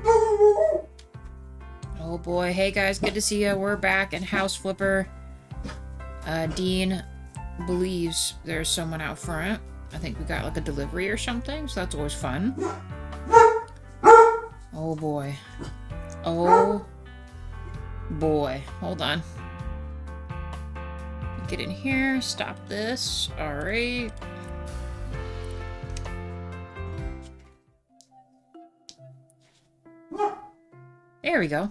Oh boy. Hey guys, good to see you. We're back in House Flipper. Dean believes there's someone out front. I think we got like a delivery or something, so that's always fun. Oh boy. Oh boy. Hold on. Get in here. Stop this. Alright. There we go.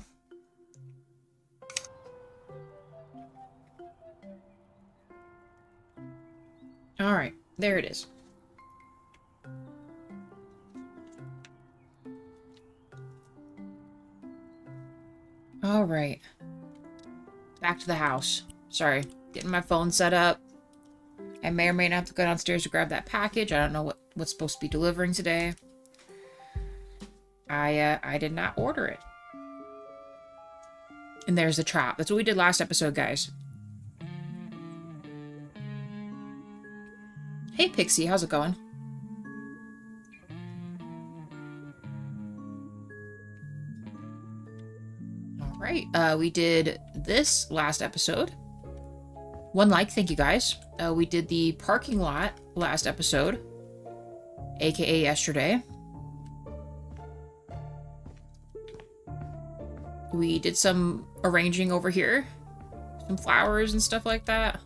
Alright, there it is. Alright. Back to the house. Sorry, getting my phone set up. I may or may not have to go downstairs to grab that package. I don't know what's supposed to be delivering today. I did not order it. And there's the trap. That's what we did last episode, guys. Hey, Pixie, how's it going? Alright, we did this last episode. 1 like, thank you guys. We did the parking lot last episode, aka yesterday. We did some arranging over here. Some flowers and stuff like that.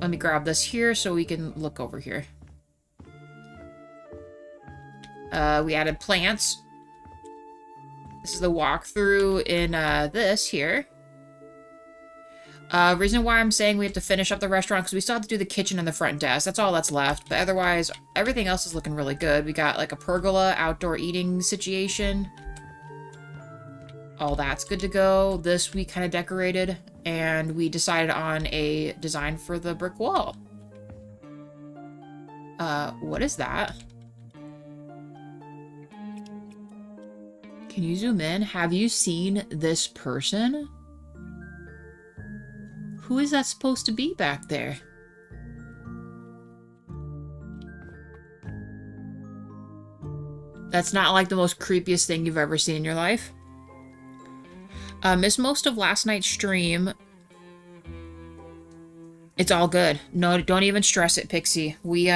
Let me grab this here so we can look over here. We added plants. This is the walkthrough in this here. Reason why I'm saying we have to finish up the restaurant because we still have to do the kitchen and the front desk. That's all that's left. But otherwise, everything else is looking really good. We got like a pergola, outdoor eating situation. All that's good to go. This we kind of decorated. And we decided on a design for the brick wall. What is that? Can you zoom in? Have you seen this person? Who is that supposed to be back there? That's not like the most creepiest thing you've ever seen in your life. Missed most of last night's stream. It's all good. No, don't even stress it, Pixie. We,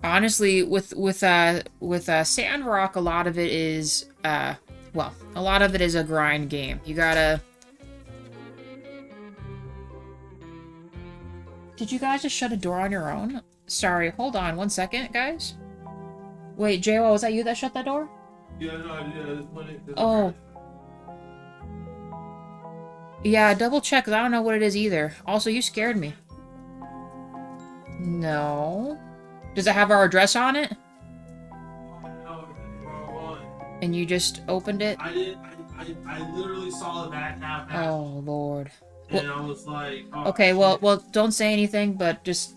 honestly, with Sandrock, a lot of it is, well, a lot of it is a grind game. You gotta... Did you guys just shut a door on your own? Sorry, hold on 1 second, guys. Wait, JO, was that you that shut that door? Yeah, no, I did. Oh. Yeah, double check, because I don't know what it is either. Also, you scared me. No. Does it have our address on it? No, it's the wrong one. And you just opened it? I literally saw that happen. Oh, Lord. And I was like, oh, okay, shit. well, don't say anything, but just...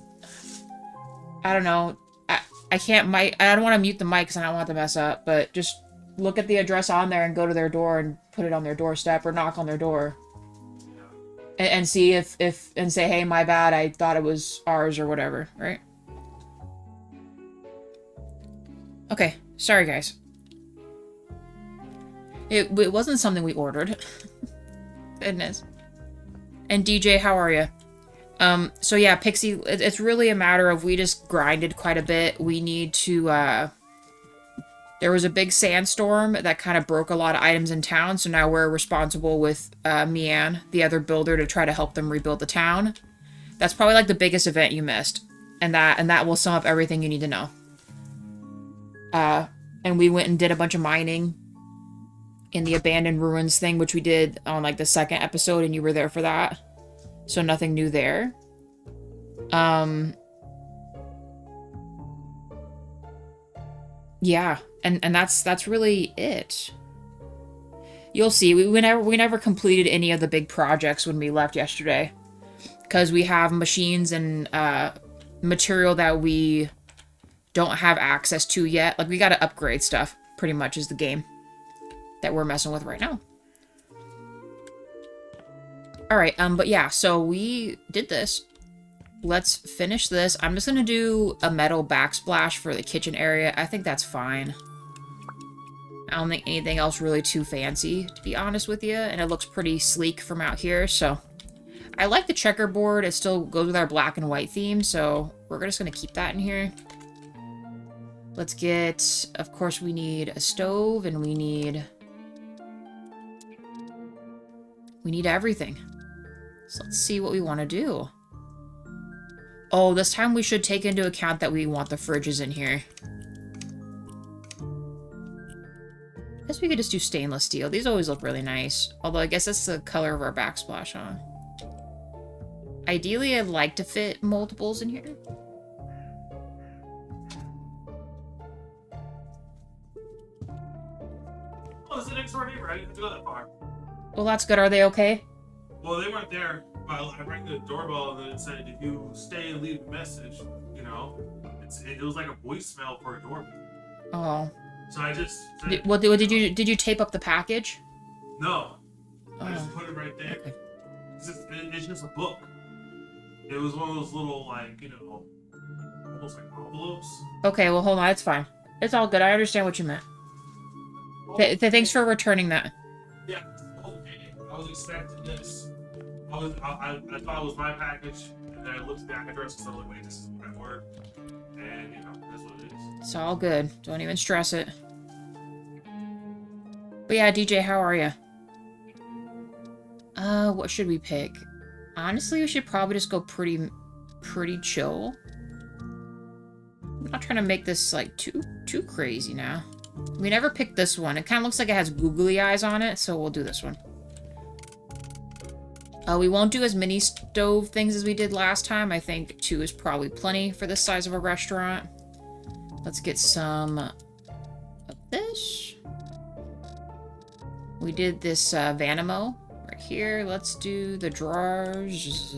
I don't know. I can't mic... I don't want to mute the mic because I don't want to mess up, but just look at the address on there and go to their door and put it on their doorstep or knock on their door. And see if and say, hey, my bad, I thought it was ours or whatever, right? Okay, sorry guys. It wasn't something we ordered. Goodness. And DJ, how are you? So yeah, Pixie, it's really a matter of we just grinded quite a bit. We need to, there was a big sandstorm that kind of broke a lot of items in town, so now we're responsible with Mian, the other builder, to try to help them rebuild the town. That's probably like the biggest event you missed, and that will sum up everything you need to know. And we went and did a bunch of mining in the abandoned ruins thing, which we did on like the second episode, and you were there for that. So nothing new there. Yeah, and that's really it. You'll see. We never completed any of the big projects when we left yesterday, because we have machines and material that we don't have access to yet. Like, we gotta upgrade stuff, pretty much, is the game that we're messing with right now. Alright, but yeah, so we did this. let's finish this. I'm just gonna do a metal backsplash for the kitchen area. I think that's fine. I don't think anything else really too fancy, to be honest with you. And it looks pretty sleek from out here, so... I like the checkerboard. It still goes with our black and white theme, so we're just gonna keep that in here. Let's get... Of course, we need a stove, and we need everything. So let's see what we want to do. Oh, this time we should take into account that we want the fridges in here. I guess we could just do stainless steel. These always look really nice. Although I guess that's the color of our backsplash, huh? Ideally, I'd like to fit multiples in here. Oh, it's the next door neighbor. I didn't have to go that far. Well, that's good. Are they okay? Well, they weren't there. I rang the doorbell and then it said, if you stay and leave a message, you know, it was like a voicemail for a doorbell. Oh. So I just said, did you tape up the package? No. Oh. I just put it right there. Okay. It's just a book. It was one of those little, like, you know, almost like envelopes. Okay, well, hold on. It's fine. It's all good. I understand what you meant. Thanks for returning that. Yeah. Okay. I was expecting this. I thought it was my package, and then I looked at the address and I was like, wait, this is my word. And, you know, that's what it is. It's all good. Don't even stress it. But yeah, DJ, how are you? What should we pick? Honestly, we should probably just go pretty chill. I'm not trying to make this, like, too crazy now. We never picked this one. It kind of looks like it has googly eyes on it, so we'll do this one. We won't do as many stove things as we did last time. I think 2 is probably plenty for this size of a restaurant. Let's get some of this. We did this Vanimo right here. Let's do the drawers.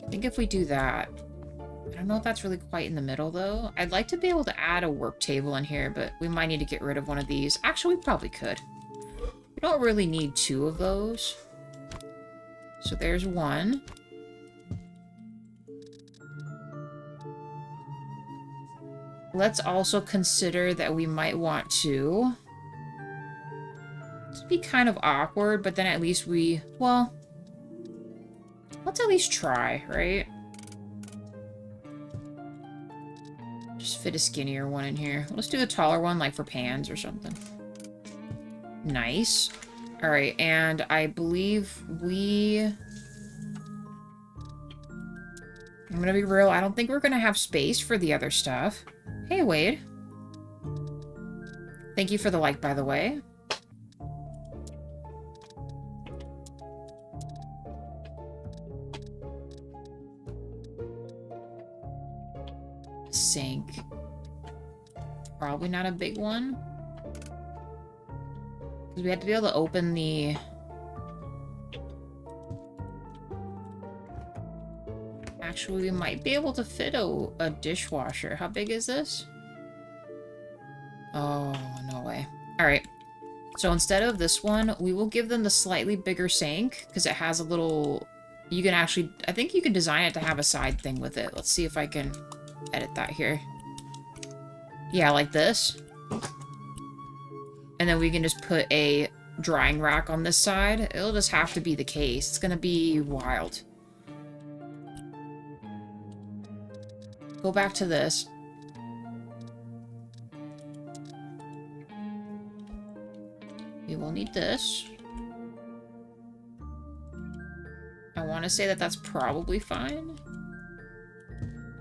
I think if we do that... I don't know if that's really quite in the middle, though. I'd like to be able to add a work table in here, but we might need to get rid of one of these. Actually, we probably could. We don't really need 2 of those. So there's one. Let's also consider that we might want to... It'd be kind of awkward, but then at least we... Well... Let's at least try, right? Just fit a skinnier one in here. Let's do a taller one, like for pans or something. Nice. Alright, and I believe I'm gonna be real, I don't think we're gonna have space for the other stuff. Hey, Wade. Thank you for the like, by the way. Sink. Probably not a big one. Because we have to be able to open the... Actually, we might be able to fit a dishwasher. How big is this? Oh, no way. Alright. So instead of this one, we will give them the slightly bigger sink, because it has a little... You can actually... I think you can design it to have a side thing with it. Let's see if I can edit that here. Yeah, like this. And then we can just put a drying rack on this side. It'll just have to be the case. It's gonna be wild. Go back to this. We will need this. I want to say that that's probably fine.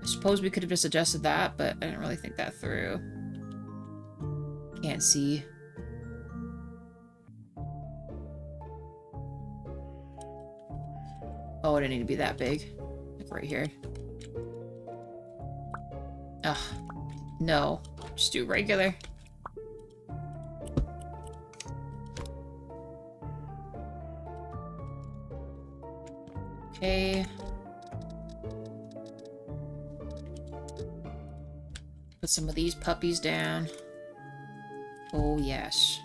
I suppose we could have just adjusted that, but I didn't really think that through. Can't see. Oh, it didn't need to be that big. Like right here. Ugh. No. Just do regular. Okay. Put some of these puppies down. Oh, yes.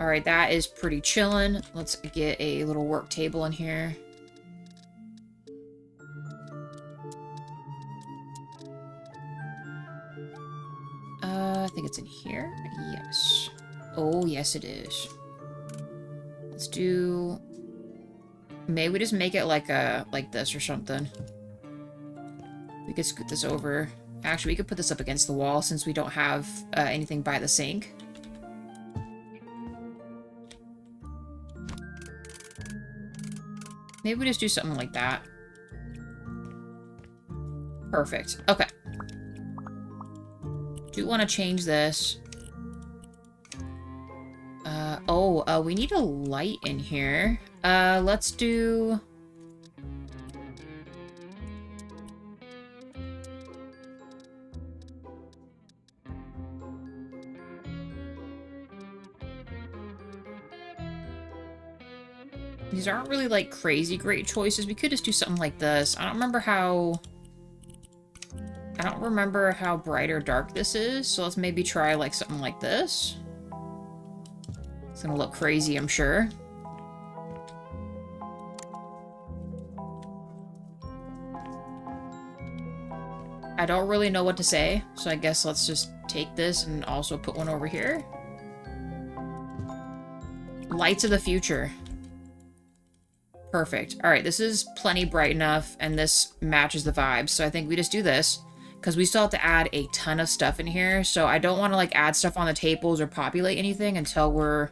All right, that is pretty chillin'. Let's get a little work table in here. I think it's in here. Yes. Oh, yes, it is. Let's do... Maybe we just make it like this or something. We could scoot this over. Actually, we could put this up against the wall since we don't have anything by the sink. Maybe we just do something like that. Perfect. Okay. Do want to change this. We need a light in here. Let's do... These aren't really, like, crazy great choices. We could just do something like this. I don't remember how bright or dark this is, so let's maybe try, like, something like this. It's gonna look crazy, I'm sure. I don't really know what to say, so I guess let's just take this and also put one over here. Lights of the future. Perfect. Alright, this is plenty bright enough, and this matches the vibes, so I think we just do this. Because we still have to add a ton of stuff in here, so I don't want to, like, add stuff on the tables or populate anything until we're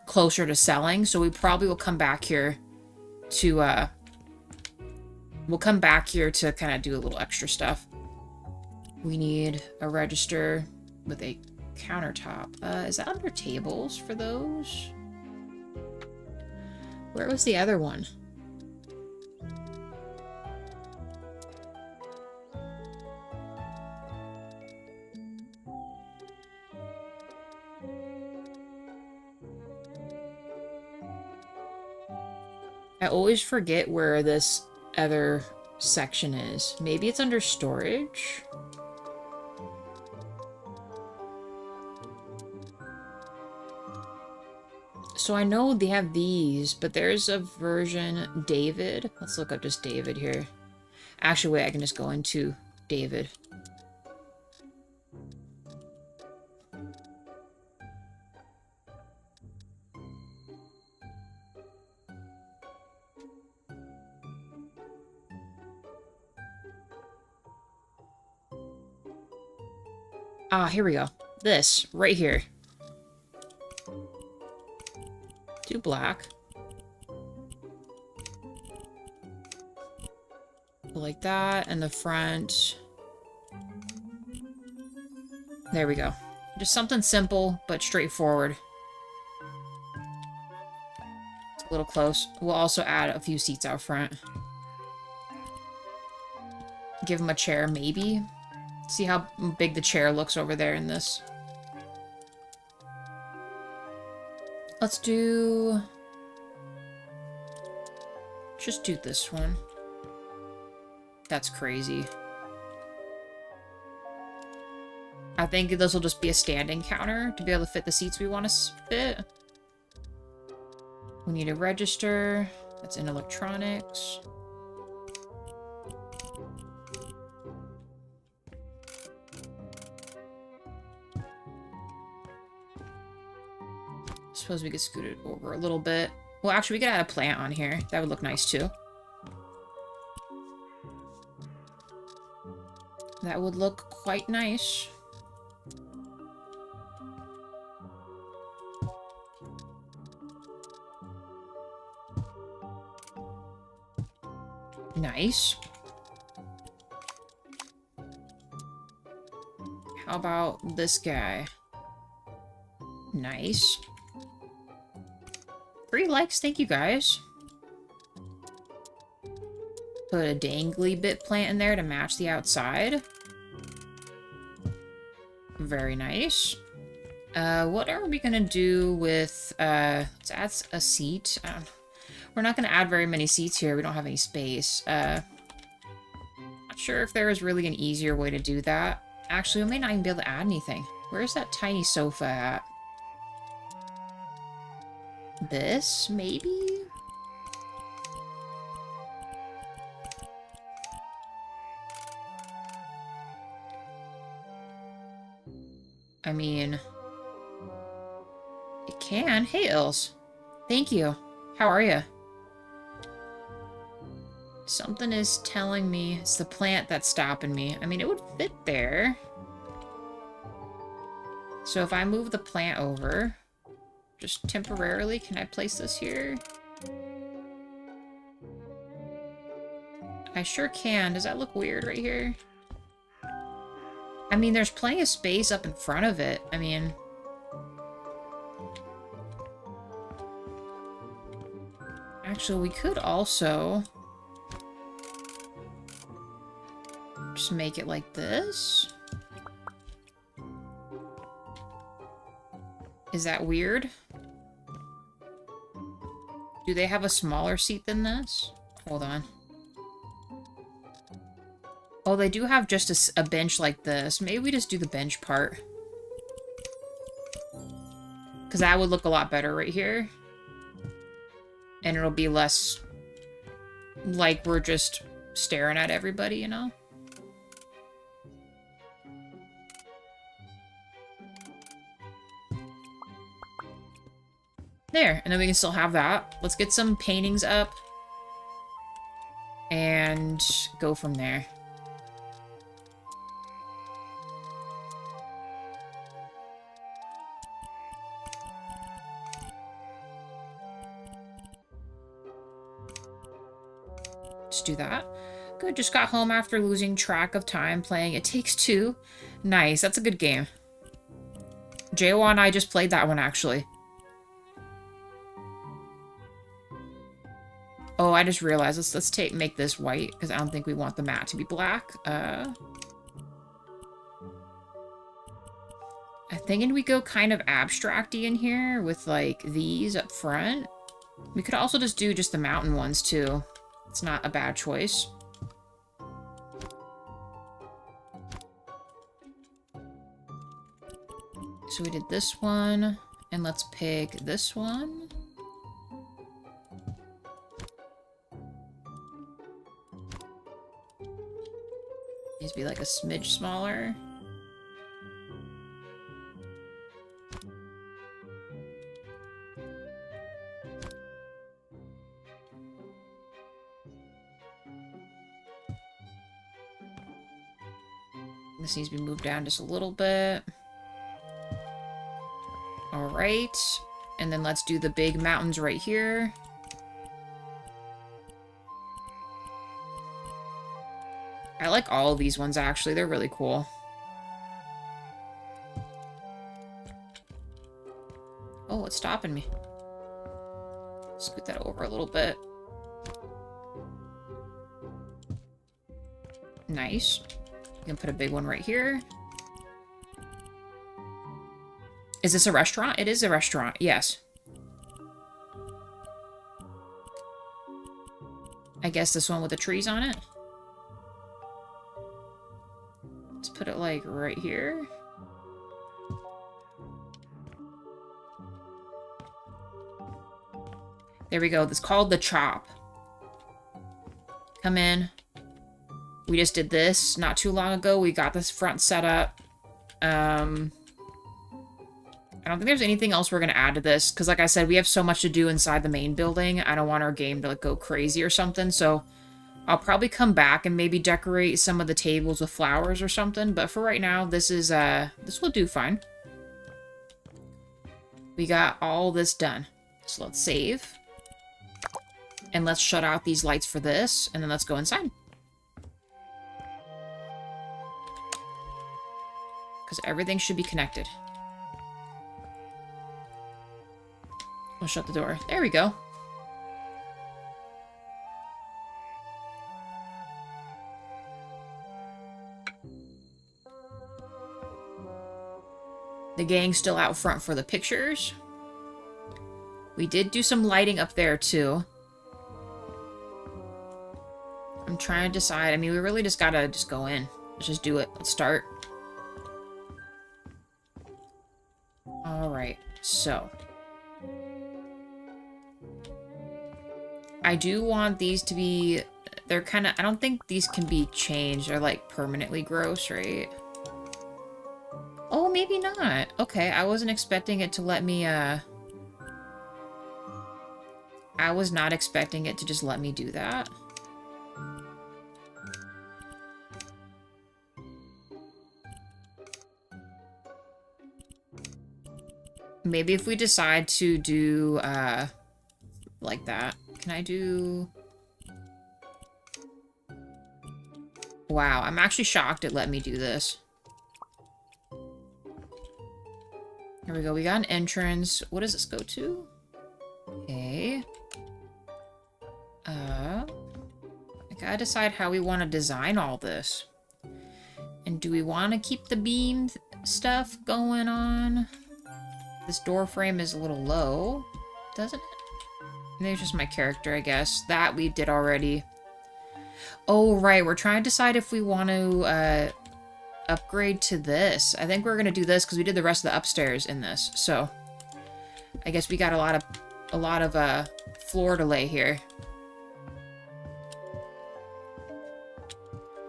closer to selling, so we probably will come back here to, kind of do a little extra stuff. We need a register with a countertop. Is that under tables for those? Where was the other one? I always forget where this other section is. Maybe it's under storage? So I know they have these, but there's a version David. Let's look up just David here. Actually, wait, I can just go into David. Ah, here we go. This, right here. Do black. Like that, and the front. There we go. Just something simple, but straightforward. It's a little close. We'll also add a few seats out front. Give him a chair, maybe. See how big the chair looks over there in this. Let's do... Just do this one. That's crazy. I think this will just be a standing counter to be able to fit the seats we want to fit. We need a register. That's in electronics. Suppose we could scoot it over a little bit. Well, actually, we could add a plant on here. That would look nice, too. That would look quite nice. Nice. How about this guy? Nice. 3 likes, thank you guys. Put a dangly bit plant in there to match the outside. Very nice. What are we gonna do with, let's add a seat. We're not gonna add very many seats here, we don't have any space. Not sure if there is really an easier way to do that. Actually, we may not even be able to add anything. Where's that tiny sofa at? this, maybe? I mean, it can. Hey, Ilse. Thank you. How are you? Something is telling me it's the plant that's stopping me. I mean, it would fit there. So if I move the plant over, just temporarily, can I place this here? I sure can. Does that look weird right here? I mean, there's plenty of space up in front of it. I mean... Actually, we could also... just make it like this. Is that weird? Do they have a smaller seat than this? Hold on. Oh, they do have just a bench like this. Maybe we just do the bench part. Because that would look a lot better right here. And it'll be less like we're just staring at everybody, you know? There, and then we can still have that. Let's get some paintings up. And go from there. Just do that. Good, just got home after losing track of time playing It Takes Two. Nice, that's a good game. Jawa and I just played that one, actually. Oh, I just realized. Let's make this white, because I don't think we want the mat to be black. I'm thinking we go kind of abstract-y in here with, like, these up front. We could also just do just the mountain ones, too. It's not a bad choice. So we did this one, and let's pick this one. Needs to be like a smidge smaller. This needs to be moved down just a little bit. Alright. And then let's do the big mountains right here. I like all of these ones, actually. They're really cool. Oh, it's stopping me. Scoot that over a little bit. Nice. You can put a big one right here. Is this a restaurant? It is a restaurant, yes. I guess this one with the trees on it. Let's put it like right here. There we go. This is called the Chop. Come in. We just did this not too long ago. We got this front set up. I don't think there's anything else we're going to add to this. Because like I said, we have so much to do inside the main building. I don't want our game to like go crazy or something. So I'll probably come back and maybe decorate some of the tables with flowers or something. But for right now, this will do fine. We got all this done. So let's save. And let's shut out these lights for this. And then let's go inside. Because everything should be connected. We'll shut the door. There we go. The gang's still out front for the pictures. We did do some lighting up there, too. I'm trying to decide. I mean, we really just gotta just go in. Let's just do it. Let's start. Alright, so. I do want these to be... They're kind of... I don't think these can be changed. They're, like, permanently gross, right? Oh, maybe not. Okay, I wasn't expecting it to let me, I was not expecting it to just let me do that. Maybe if we decide to do, like that. Can I do... Wow, I'm actually shocked it let me do this. Here we go, we got an entrance. What does this go to? Okay. I gotta decide how we want to design all this. And do we want to keep the beam stuff going on? This door frame is a little low, doesn't it? Maybe it's just my character, I guess. That we did already. Oh, right, we're trying to decide if we want to, upgrade to this. I think we're gonna do this because we did the rest of the upstairs in this. So, I guess we got a lot of floor to lay here.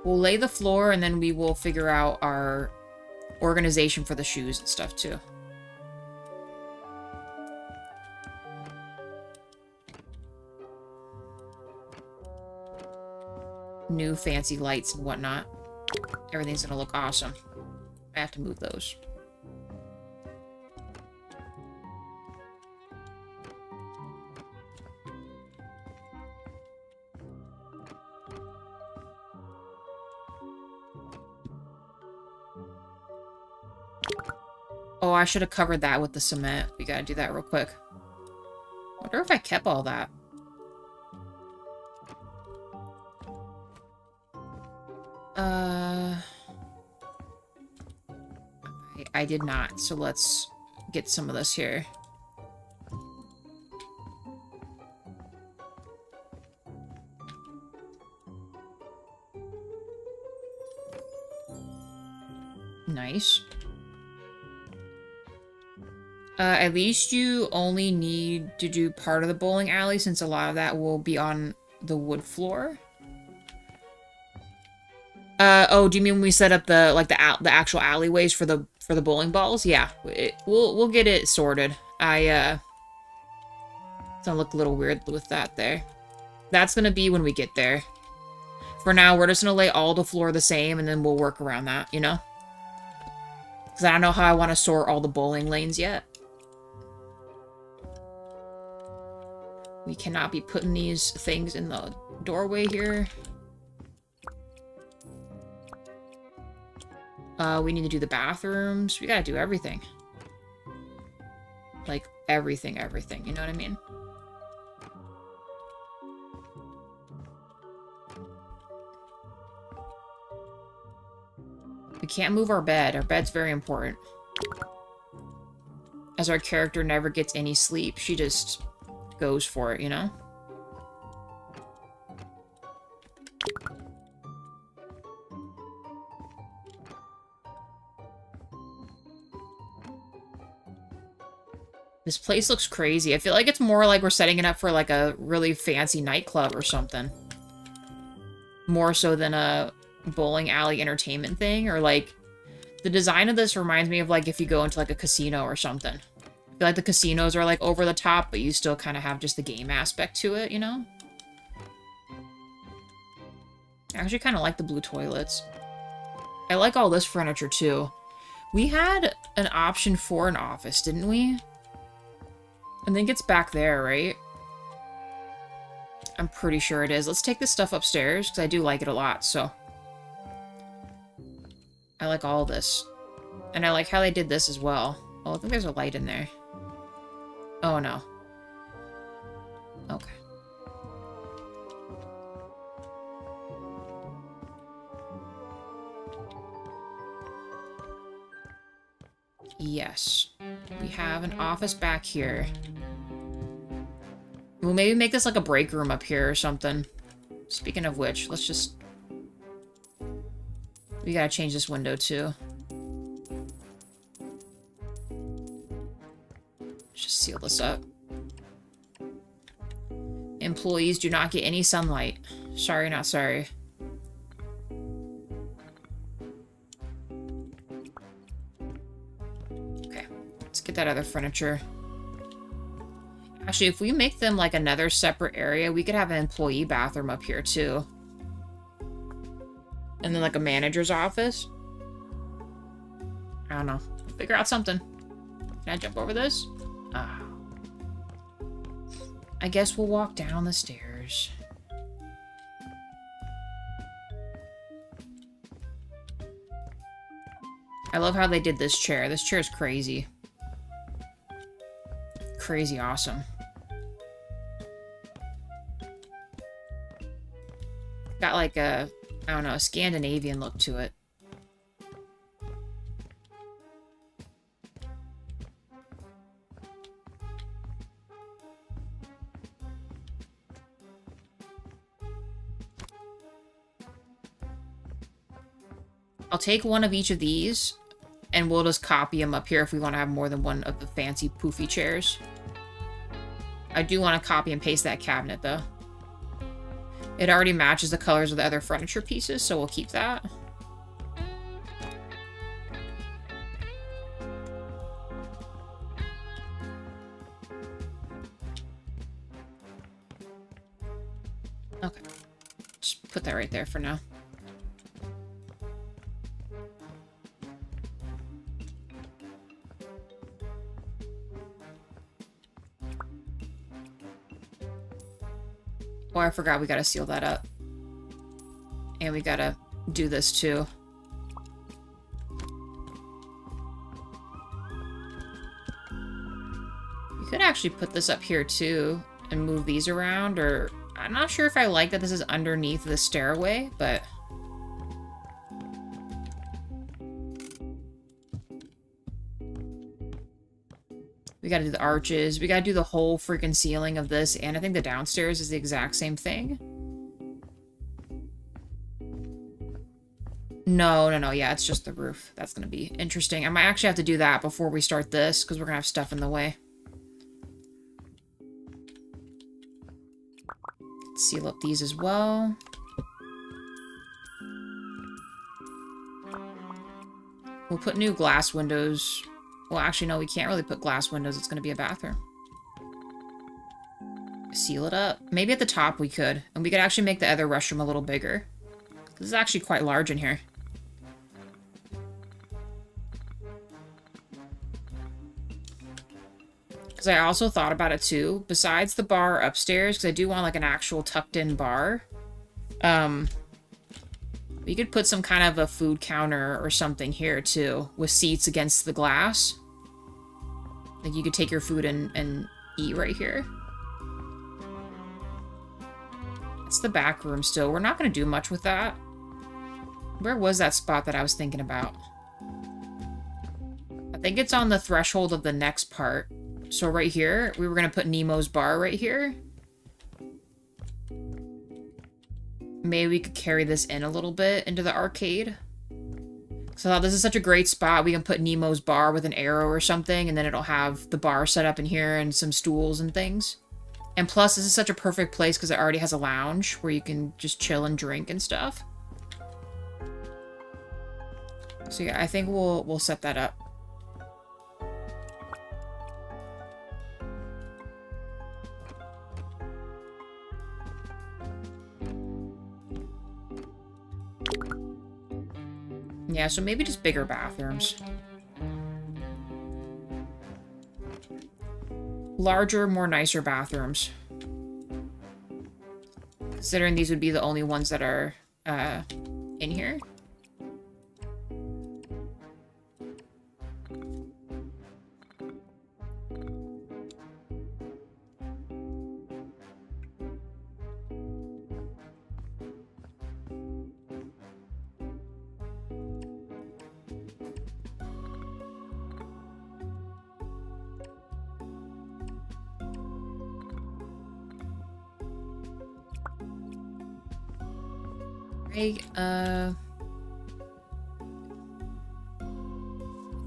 We'll lay the floor and then we will figure out our organization for the shoes and stuff too. New fancy lights and whatnot. Everything's gonna look awesome. I have to move those. Oh, I should have covered that with the cement. We gotta do that real quick. Wonder if I kept all that. I did not, so let's get some of this here. Nice. At least you only need to do part of the bowling alley since a lot of that will be on the wood floor. Oh, do you mean when we set up the the actual alleyways for the bowling balls? Yeah, we'll get it sorted. It's gonna look a little weird with that there. That's gonna be when we get there. For now, we're just gonna lay all the floor the same, and then we'll work around that, you know? Because I don't know how I want to sort all the bowling lanes yet. We cannot be putting these things in the doorway here. We need to do the bathrooms. We gotta do everything. Like, everything, you know what I mean? We can't move our bed. Our bed's very important. As our character never gets any sleep, she just goes for it, you know? This place looks crazy. I feel like it's more like we're setting it up for like a really fancy nightclub or something. More so than a bowling alley entertainment thing, or like the design of this reminds me of like if you go into like a casino or something. I feel like the casinos are like over the top, but you still kind of have just the game aspect to it, you know? I actually kind of like the blue toilets. I like all this furniture too. We had an option for an office, didn't we? I think it's back there, right? I'm pretty sure it is. Let's take this stuff upstairs, because I do like it a lot, so. I like all this. And I like how they did this as well. Oh, I think there's a light in there. Oh, no. Okay. Yes. We have an office back here. We'll maybe make this like a break room up here or something. Speaking of which, let's just... We gotta change this window too. Just seal this up. Employees do not get any sunlight. Sorry, not sorry. Okay, let's get that other furniture. Actually, if we make them like another separate area, we could have an employee bathroom up here too. And then like a manager's office. I don't know. Figure out something. Can I jump over this? Ah. I guess we'll walk down the stairs. I love how they did this chair. This chair is crazy. Crazy awesome. Got like a, I don't know, a Scandinavian look to it. I'll take one of each of these, and we'll just copy them up here if we want to have more than one of the fancy poofy chairs. I do want to copy and paste that cabinet, though. It already matches the colors of the other furniture pieces, so we'll keep that. Okay. Just put that right there for now. Oh, I forgot we gotta seal that up. And we gotta do this too. You could actually put this up here too and move these around, or I'm not sure if I like that this is underneath the stairway, but we gotta do the arches. We gotta do the whole freaking ceiling of this, and I think the downstairs is the exact same thing. No, yeah, it's just the roof. That's gonna be interesting. I might actually have to do that before we start this, because we're gonna have stuff in the way. Seal up these as well. We'll put new glass windows. Well, actually, no, we can't really put glass windows. It's going to be a bathroom. Seal it up. Maybe at the top we could. And we could actually make the other restroom a little bigger. This is actually quite large in here. Because I also thought about it too. Besides the bar upstairs, because I do want like an actual tucked-in bar. We could put some kind of a food counter or something here too, with seats against the glass. Like you could take your food and eat right here. It's the back room still. We're not going to do much with that. Where was that spot that I was thinking about? I think it's on the threshold of the next part. So right here, we were going to put Nemo's bar right here. Maybe we could carry this in a little bit into the arcade. So I thought this is such a great spot. We can put Nemo's bar with an arrow or something, and then it'll have the bar set up in here and some stools and things. And plus, this is such a perfect place because it already has a lounge where you can just chill and drink and stuff. So yeah, I think we'll set that up. Yeah, so maybe just bigger bathrooms. Larger, more nicer bathrooms. Considering these would be the only ones that are in here.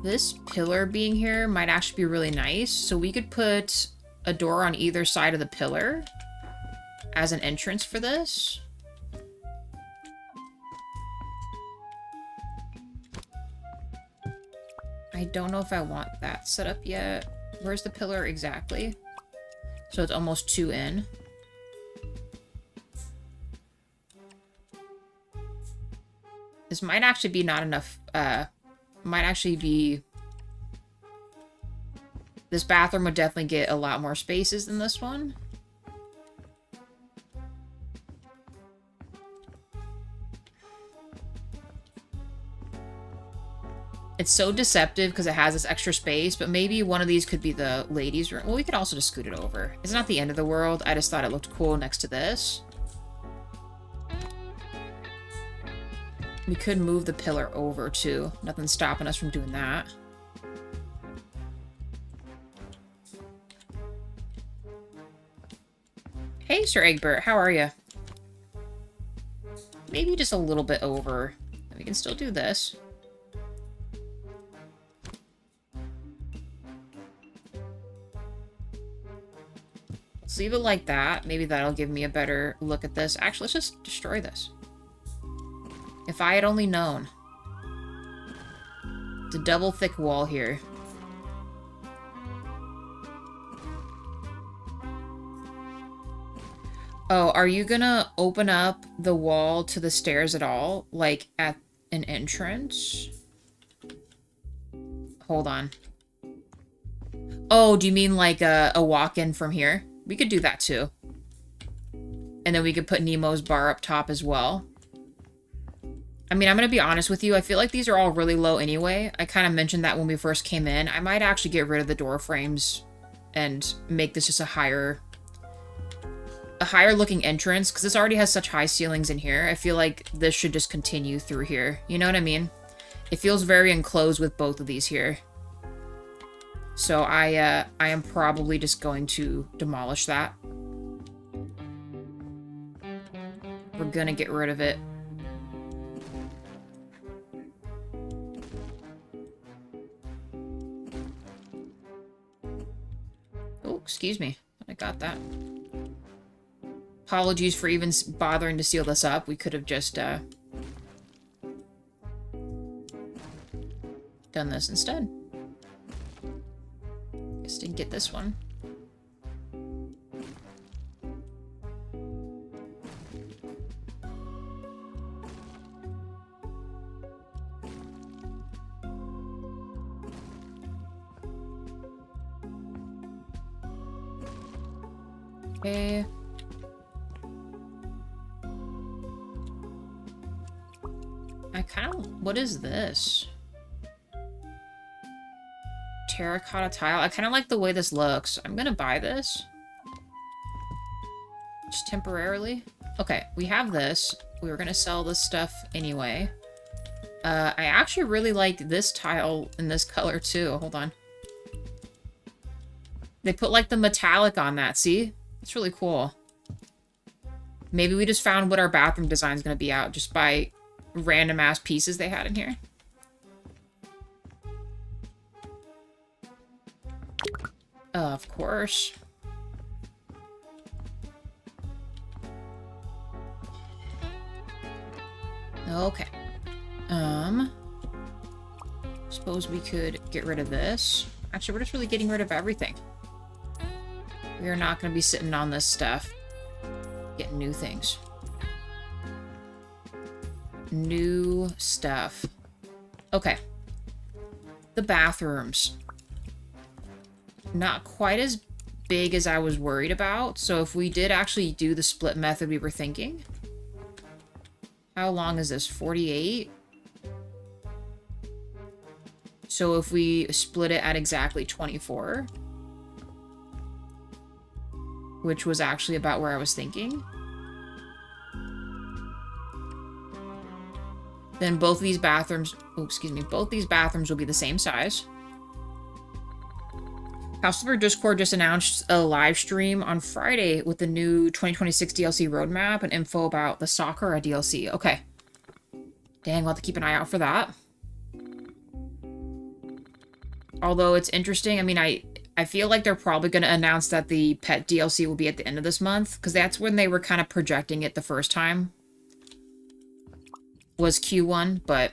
This pillar being here might actually be really nice. So we could put a door on either side of the pillar. as an entrance for this. I don't know if I want that set up yet. Where's the pillar exactly? So it's almost 2 in. This might actually be not enough, might actually be... This bathroom would definitely get a lot more spaces than this one. It's so deceptive because it has this extra space, but maybe one of these could be the ladies' room. Well, we could also just scoot it over. It's not the end of the world. I just thought it looked cool next to this. We could move the pillar over, too. Nothing's stopping us from doing that. Hey, Sir Egbert, how are you? Maybe just a little bit over. We can still do this. Let's leave it like that. Maybe that'll give me a better look at this. Actually, let's just destroy this. If I had only known. It's a double thick wall here. Oh, are you gonna open up the wall to the stairs at all? Like, at an entrance? Hold on. Oh, do you mean like a walk-in from here? We could do that too. And then we could put Nemo's bar up top as well. I mean, I'm gonna be honest with you. I feel like these are all really low anyway. I kind of mentioned that when we first came in. I might actually get rid of the door frames and make this just a higher looking entrance, because this already has such high ceilings in here. I feel like this should just continue through here. You know what I mean? It feels very enclosed with both of these here. So I am probably just going to demolish that. We're gonna get rid of it. Oh, excuse me. I got that. Apologies for even bothering to seal this up. We could have just done this instead. Guess didn't get this one. Okay. What is this? Terracotta tile. I kind of like the way this looks. I'm gonna buy this. Just temporarily. Okay, we have this. We were gonna sell this stuff anyway. I actually really like this tile in this color too. Hold on. They put like the metallic on that, see? It's really cool. Maybe we just found what our bathroom design is gonna be out just by random ass pieces they had in here. Of course. Okay. Suppose we could get rid of this. Actually, we're just really getting rid of everything. We are not going to be sitting on this stuff. Getting new things. New stuff. Okay. The bathrooms. Not quite as big as I was worried about. So if we did actually do the split method we were thinking. How long is this? 48? So if we split it at exactly 24. Which was actually about where I was thinking. Then both of these bathrooms, oh, excuse me, both these bathrooms will be the same size. House Flipper Discord just announced a live stream on Friday with the new 2026 DLC roadmap and info about the Sakura DLC. Okay. Dang, we'll have to keep an eye out for that. Although it's interesting, I mean, I feel like they're probably going to announce that the pet DLC will be at the end of this month, because that's when they were kind of projecting it the first time. Was Q1, but...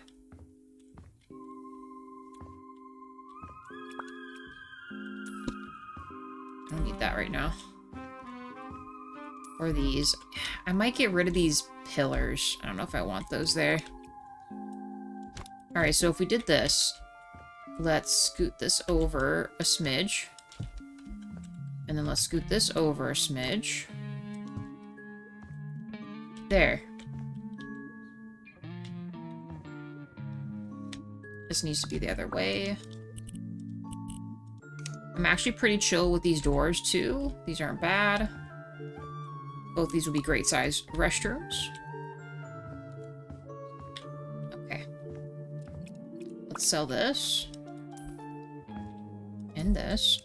I don't need that right now. Or these. I might get rid of these pillars. I don't know if I want those there. Alright, so if we did this, let's scoot this over a smidge. And then let's scoot this over a smidge. There. This needs to be the other way. I'm actually pretty chill with these doors, too. These aren't bad. Both these will be great size restrooms. Okay. Let's sell this. And this.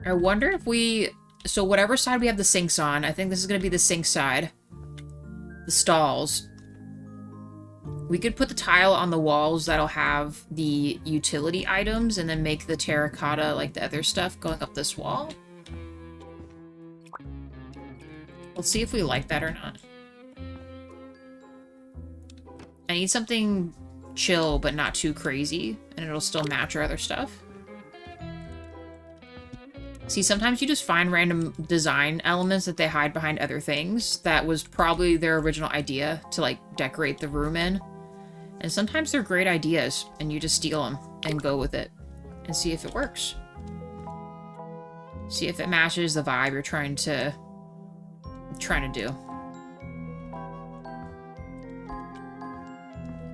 I wonder if we... So whatever side we have the sinks on, I think this is going to be the sink side. The stalls. We could put the tile on the walls that'll have the utility items and then make the terracotta, like the other stuff, going up this wall. Let's see if we like that or not. I need something chill, but not too crazy, and it'll still match our other stuff. See, sometimes you just find random design elements that they hide behind other things that was probably their original idea to, like, decorate the room in. And sometimes they're great ideas, and you just steal them and go with it and see if it works. See if it matches the vibe you're trying to do.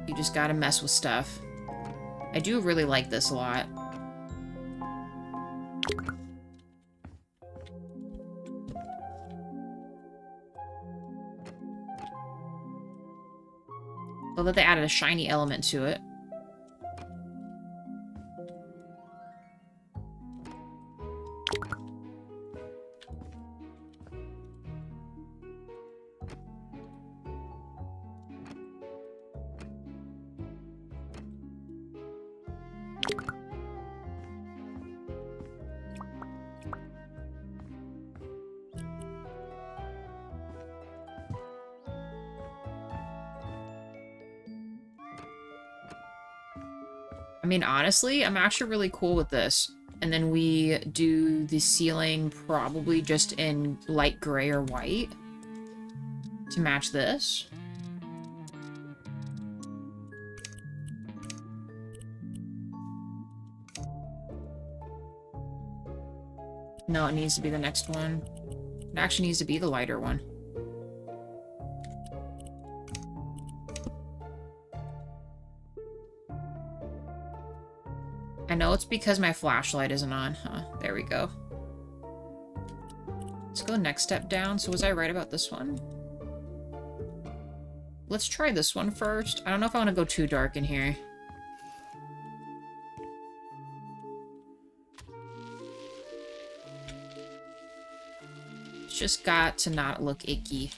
You just gotta mess with stuff. I do really like this a lot. Well, that they added a shiny element to it. I mean, honestly, I'm actually really cool with this. And then we do the ceiling probably just in light gray or white to match this. No, it needs to be the next one. It actually needs to be the lighter one. I know it's because my flashlight isn't on, huh? There we go. Let's go next step down. So was I right about this one? Let's try this one first. I don't know if I want to go too dark in here. It's just got to not look icky.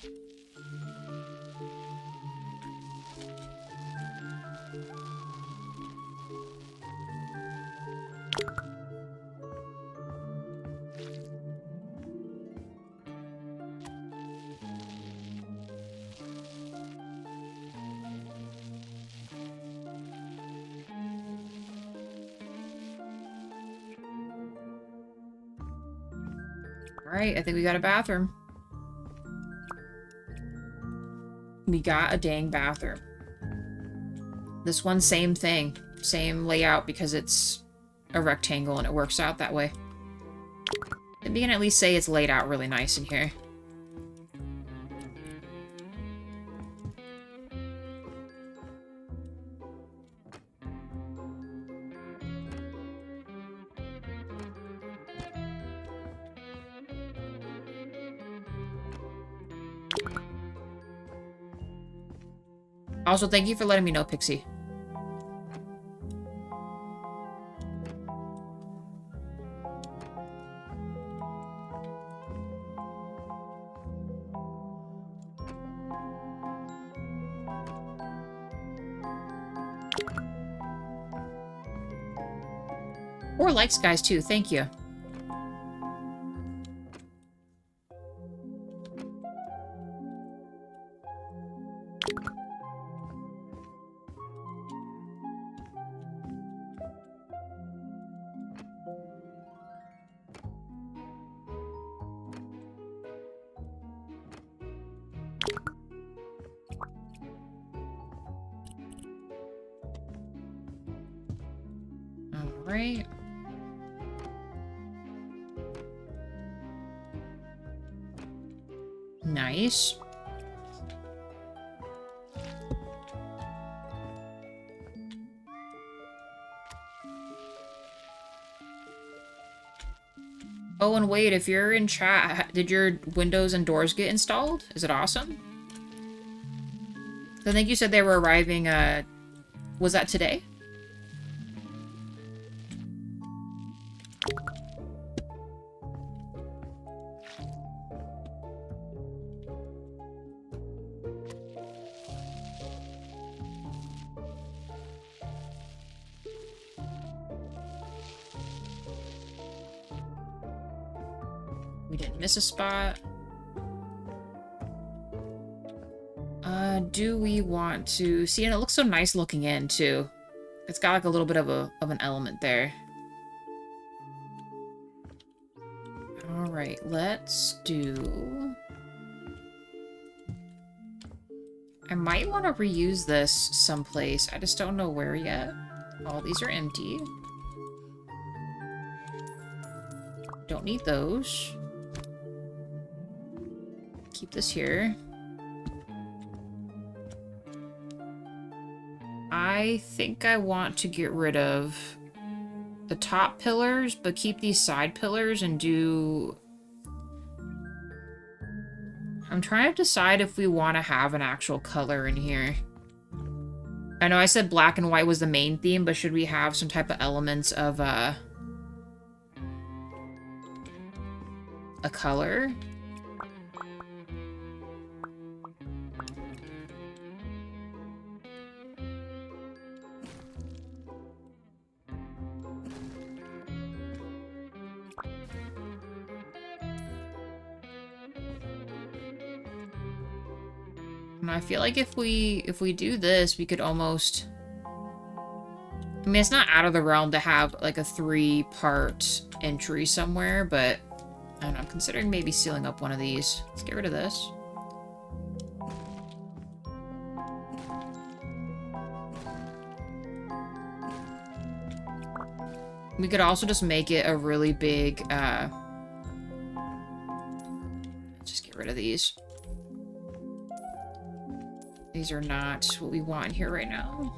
Alright, I think we got a bathroom. We got a dang bathroom. This one, same thing. Same layout because it's a rectangle and it works out that way. And we can at least say it's laid out really nice in here. Also, thank you for letting me know, Pixie. Or likes guys too, thank you. Alright. Nice. Oh, and wait, if you're in chat, did your windows and doors get installed? Is it awesome? I think you said they were arriving, was that today? We didn't miss a spot. Do we want to see? And it looks so nice looking in too. It's got like a little bit of an element there. All right, let's do. I might want to reuse this someplace. I just don't know where yet. All these are empty. Don't need those. Keep this here. I think I want to get rid of the top pillars, but keep these side pillars and do... I'm trying to decide if we want to have an actual color in here. I know I said black and white was the main theme, but should we have some type of elements of a color? And I feel like if we do this, we could almost... I mean, it's not out of the realm to have like a 3-part entry somewhere, but I don't know, I'm considering maybe sealing up one of these. Let's get rid of this. We could also just make it a really big, just get rid of these. These are not what we want here right now.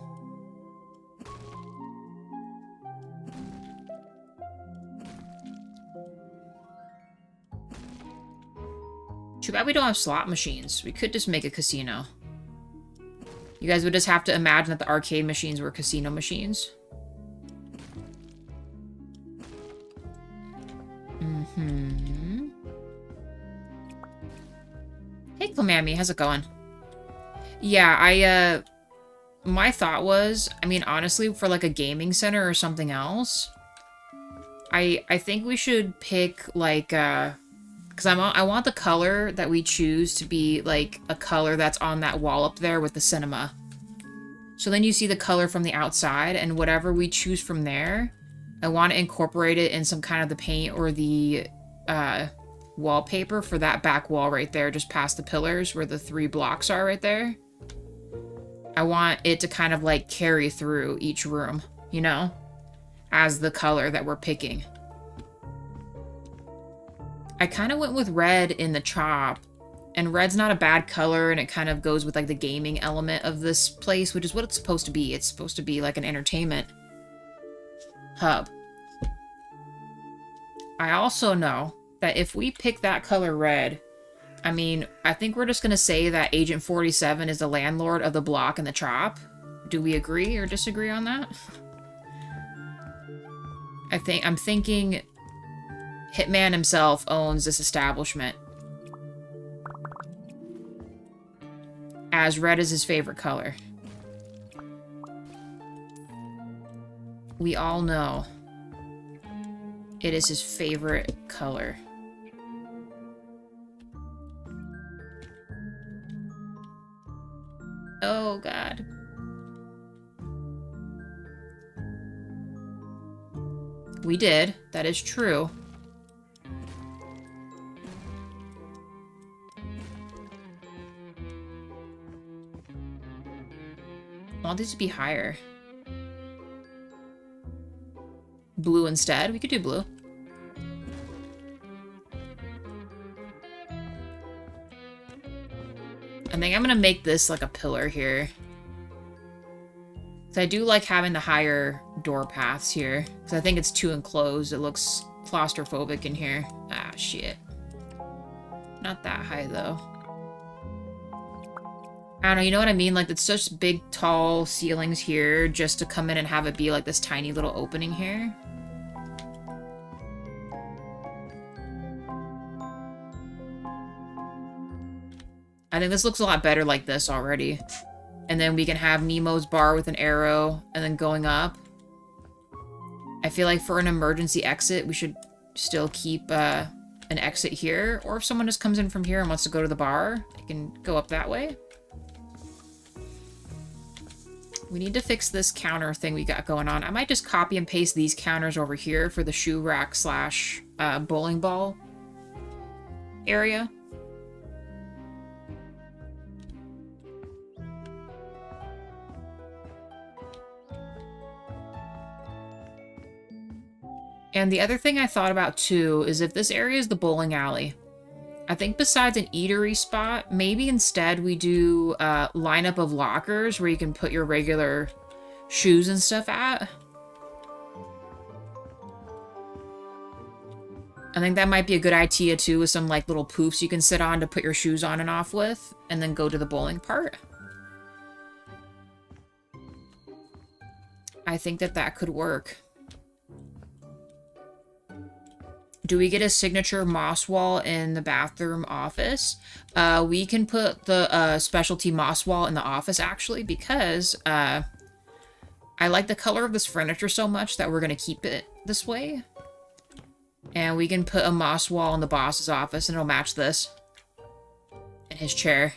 Too bad we don't have slot machines. We could just make a casino. You guys would just have to imagine that the arcade machines were casino machines. Mm-hmm. Hey, Clamammy, how's it going? Yeah, my thought was, I mean, honestly, for like a gaming center or something else, I think we should pick like, because I want the color that we choose to be like a color that's on that wall up there with the cinema. So then you see the color from the outside, and whatever we choose from there, I want to incorporate it in some kind of the paint or the wallpaper for that back wall right there, just past the pillars where the 3 blocks are right there. I want it to kind of like carry through each room, you know, as the color that we're picking. I kind of went with red in the chop, and red's not a bad color, and it kind of goes with like the gaming element of this place, which is what it's supposed to be. It's supposed to be like an entertainment hub. I also know that if we pick that color red, I mean, I think we're just going to say that Agent 47 is the landlord of the block and the chop. Do we agree or disagree on that? I'm thinking Hitman himself owns this establishment. As red is his favorite color. We all know It is his favorite color. Oh, God. We did. That is true. I want these to be higher. Blue instead? We could do blue. I think I'm gonna make this like a pillar here. So I do like having the higher door paths here. Because I think it's too enclosed. It looks claustrophobic in here. Ah, shit. Not that high, though. I don't know, you know what I mean? Like, it's such big, tall ceilings here just to come in and have it be like this tiny little opening here. I think this looks a lot better like this already. And then we can have Nemo's bar with an arrow and then going up. I feel like for an emergency exit, we should still keep an exit here. Or if someone just comes in from here and wants to go to the bar, they can go up that way. We need to fix this counter thing we got going on. I might just copy and paste these counters over here for the shoe rack slash bowling ball area. And the other thing I thought about too is if this area is the bowling alley, I think besides an eatery spot, maybe instead we do a lineup of lockers where you can put your regular shoes and stuff at. I think that might be a good idea too, with some like little poofs you can sit on to put your shoes on and off with, and then go to the bowling part. I think that that could work. Do we get a signature moss wall in the bathroom office? We can put the specialty moss wall in the office, actually, because I like the color of this furniture so much that we're going to keep it this way. And we can put a moss wall in the boss's office, and it'll match this. And his chair.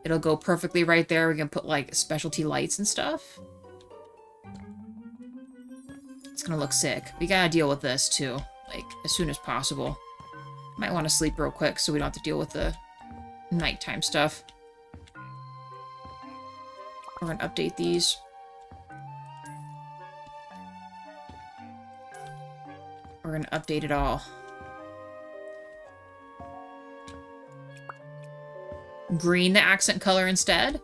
It'll go perfectly right there. We can put, like, specialty lights and stuff. It's going to look sick. We got to deal with this, too. Like, as soon as possible. Might want to sleep real quick so we don't have to deal with the nighttime stuff. We're going to update these. We're going to update it all. Green, the accent color instead.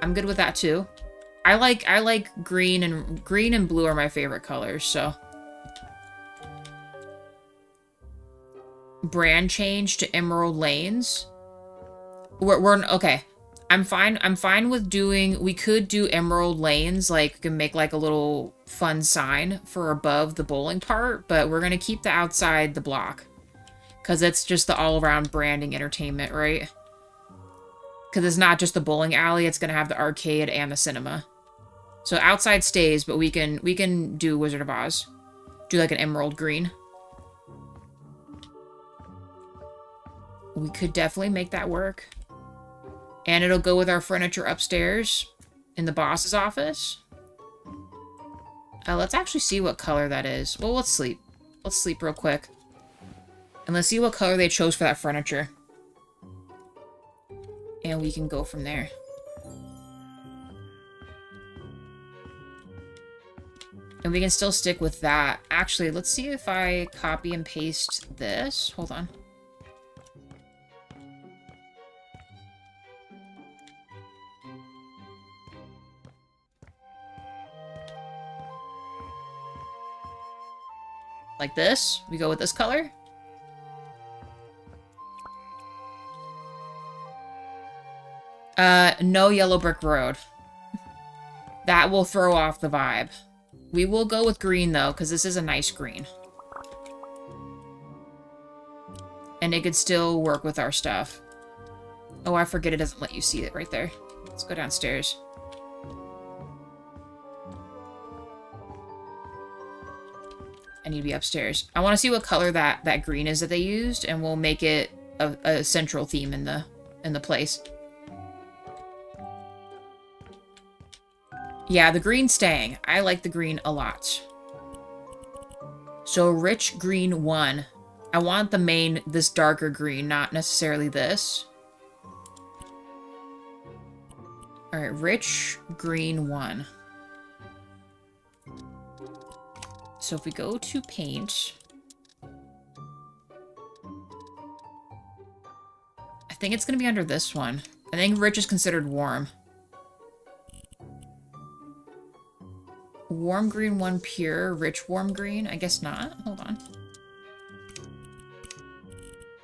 I'm good with that too. I like green and blue are my favorite colors, so. Brand change to Emerald Lanes. We're okay. I'm fine with doing, we could do Emerald Lanes, like we can make like a little fun sign for above the bowling part, but we're gonna keep the outside the block. Cause it's just the all-around branding entertainment, right? Cause it's not just the bowling alley, it's gonna have the arcade and the cinema. So outside stays, but we can do Wizard of Oz. Do like an emerald green. We could definitely make that work. And it'll go with our furniture upstairs in the boss's office. Let's actually see what color that is. Well, let's sleep. Let's sleep real quick. And let's see what color they chose for that furniture. And we can go from there. And we can still stick with that. Actually, let's see if I copy and paste this. Hold on. Like this. We go with this color. No yellow brick road. That will throw off the vibe. We will go with green, though, because this is a nice green. And it could still work with our stuff. Oh, I forget it doesn't let you see it right there. Let's go downstairs. I need to be upstairs. I want to see what color that green is that they used, and we'll make it a central theme in the place. Yeah, the green's staying. I like the green a lot. So rich green 1. I want the main, this darker green, not necessarily this. Alright, rich green 1. So if we go to paint, I think it's going to be under this one. I think rich is considered warm. Warm green 1 pure, rich warm green? I guess not. Hold on.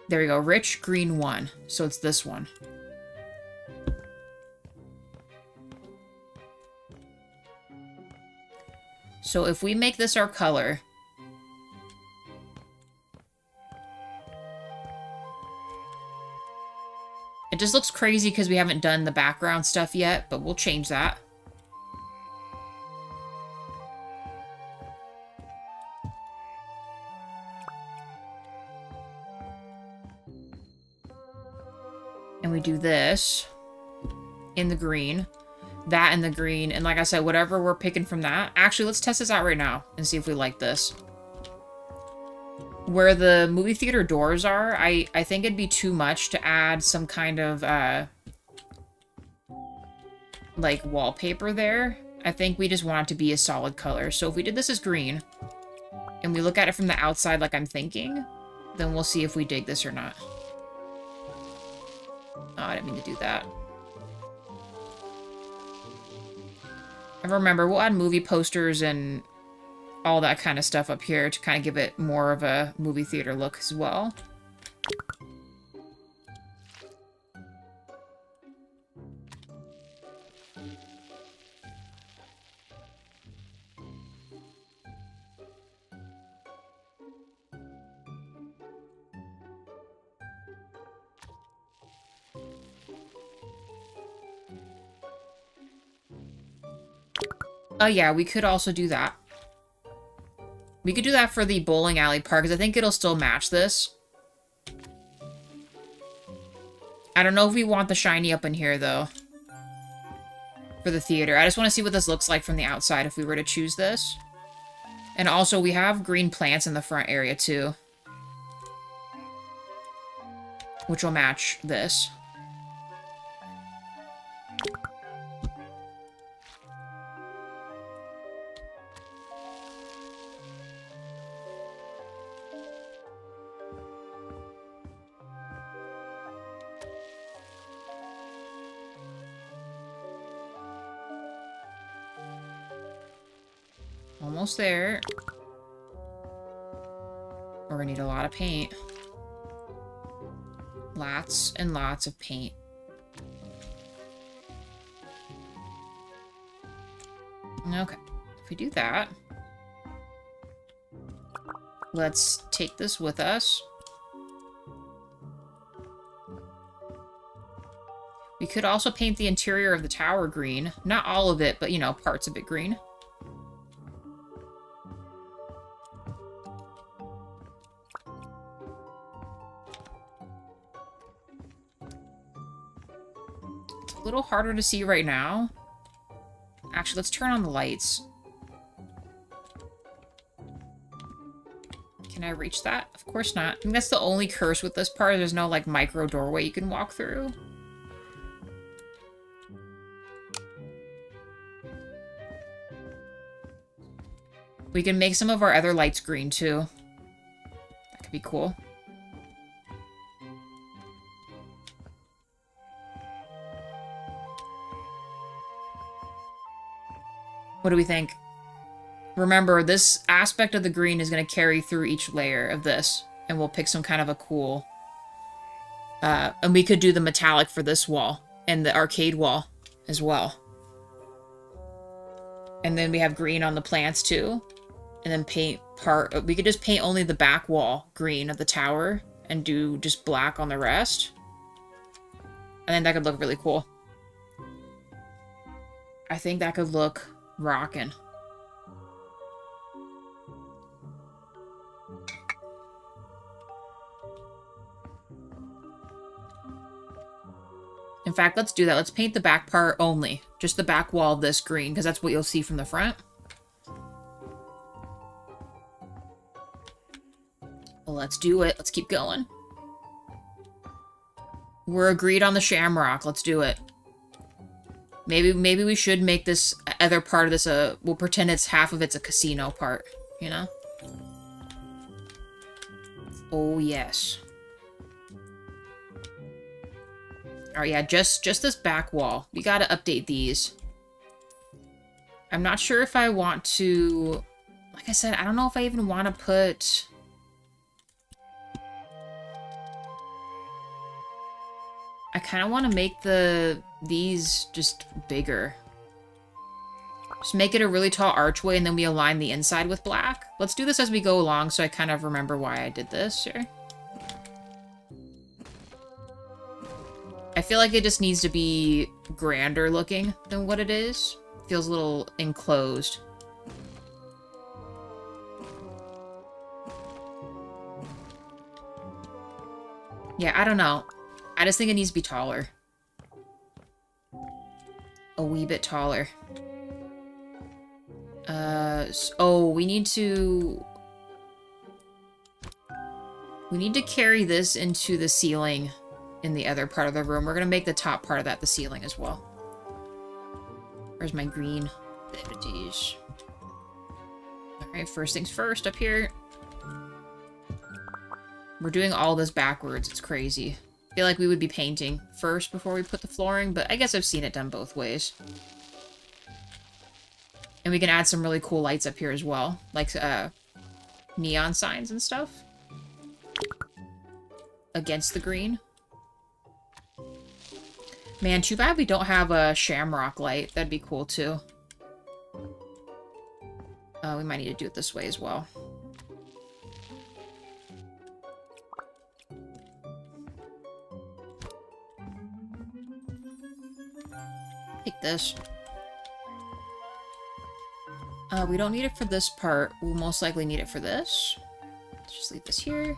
There we go. Rich green 1. So it's this one. So if we make this our color, it just looks crazy because we haven't done the background stuff yet, but we'll change that. And we do this in the green, that in the green, and like I said, whatever we're picking from that. Actually, let's test this out right now and see if we like this. Where the movie theater doors are, I think it'd be too much to add some kind of, like, wallpaper there. I think we just want it to be a solid color. So if we did this as green, and we look at it from the outside like I'm thinking, then we'll see if we dig this or not. Oh, I didn't mean to do that. And remember, we'll add movie posters and all that kind of stuff up here to kind of give it more of a movie theater look as well. Oh yeah, we could also do that. We could do that for the bowling alley part, because I think it'll still match this. I don't know if we want the shiny up in here, though. For the theater. I just want to see what this looks like from the outside if we were to choose this. And also, we have green plants in the front area, too. Which will match this. Almost there. We're gonna need a lot of paint. Lots and lots of paint. Okay, if we do that, let's take this with us. We could also paint the interior of the tower green. Not all of it, but, you know, parts of it green. A little harder to see right now. Actually, let's turn on the lights. Can I reach that? Of course not. I think that's the only curse with this part. There's no, like, micro doorway you can walk through. We can make some of our other lights green, too. That could be cool. What do we think? Remember, this aspect of the green is going to carry through each layer of this. And we'll pick some kind of a cool... and we could do the metallic for this wall. And the arcade wall as well. And then we have green on the plants, too. And then paint part... We could just paint only the back wall green of the tower. And do just black on the rest. I think that could look really cool. I think that could look... rockin'. fact, let's do that. Let's paint the back part only. Just the back wall of this green, because that's what you'll see from the front. Well, let's do it. Let's keep going. We're agreed on the shamrock. Let's do it. Maybe we should make this other part of this we'll pretend it's half of it's a casino part, you know? Oh, yes. Alright, yeah, just this back wall. We gotta update these. I'm not sure if I want to... Like I said, I don't know if I even want to put... I kind of want to make these just bigger. Just make it a really tall archway and then we align the inside with black. Let's do this as we go along so I kind of remember why I did this here. I feel like it just needs to be grander looking than what it is. Feels a little enclosed. Yeah, I don't know. I just think it needs to be taller. A wee bit taller. Oh, we need to carry this into the ceiling in the other part of the room. We're gonna make the top part of that the ceiling as well. Where's my green? There it is. Alright, first things first, up here. We're doing all this backwards. It's crazy. I feel like we would be painting first before we put the flooring, but I guess I've seen it done both ways. And we can add some really cool lights up here as well, like neon signs and stuff. Against the green. Man, too bad we don't have a shamrock light. That'd be cool too. We might need to do it this way as well. Take this. We don't need it for this part. We'll most likely need it for this. Let's just leave this here.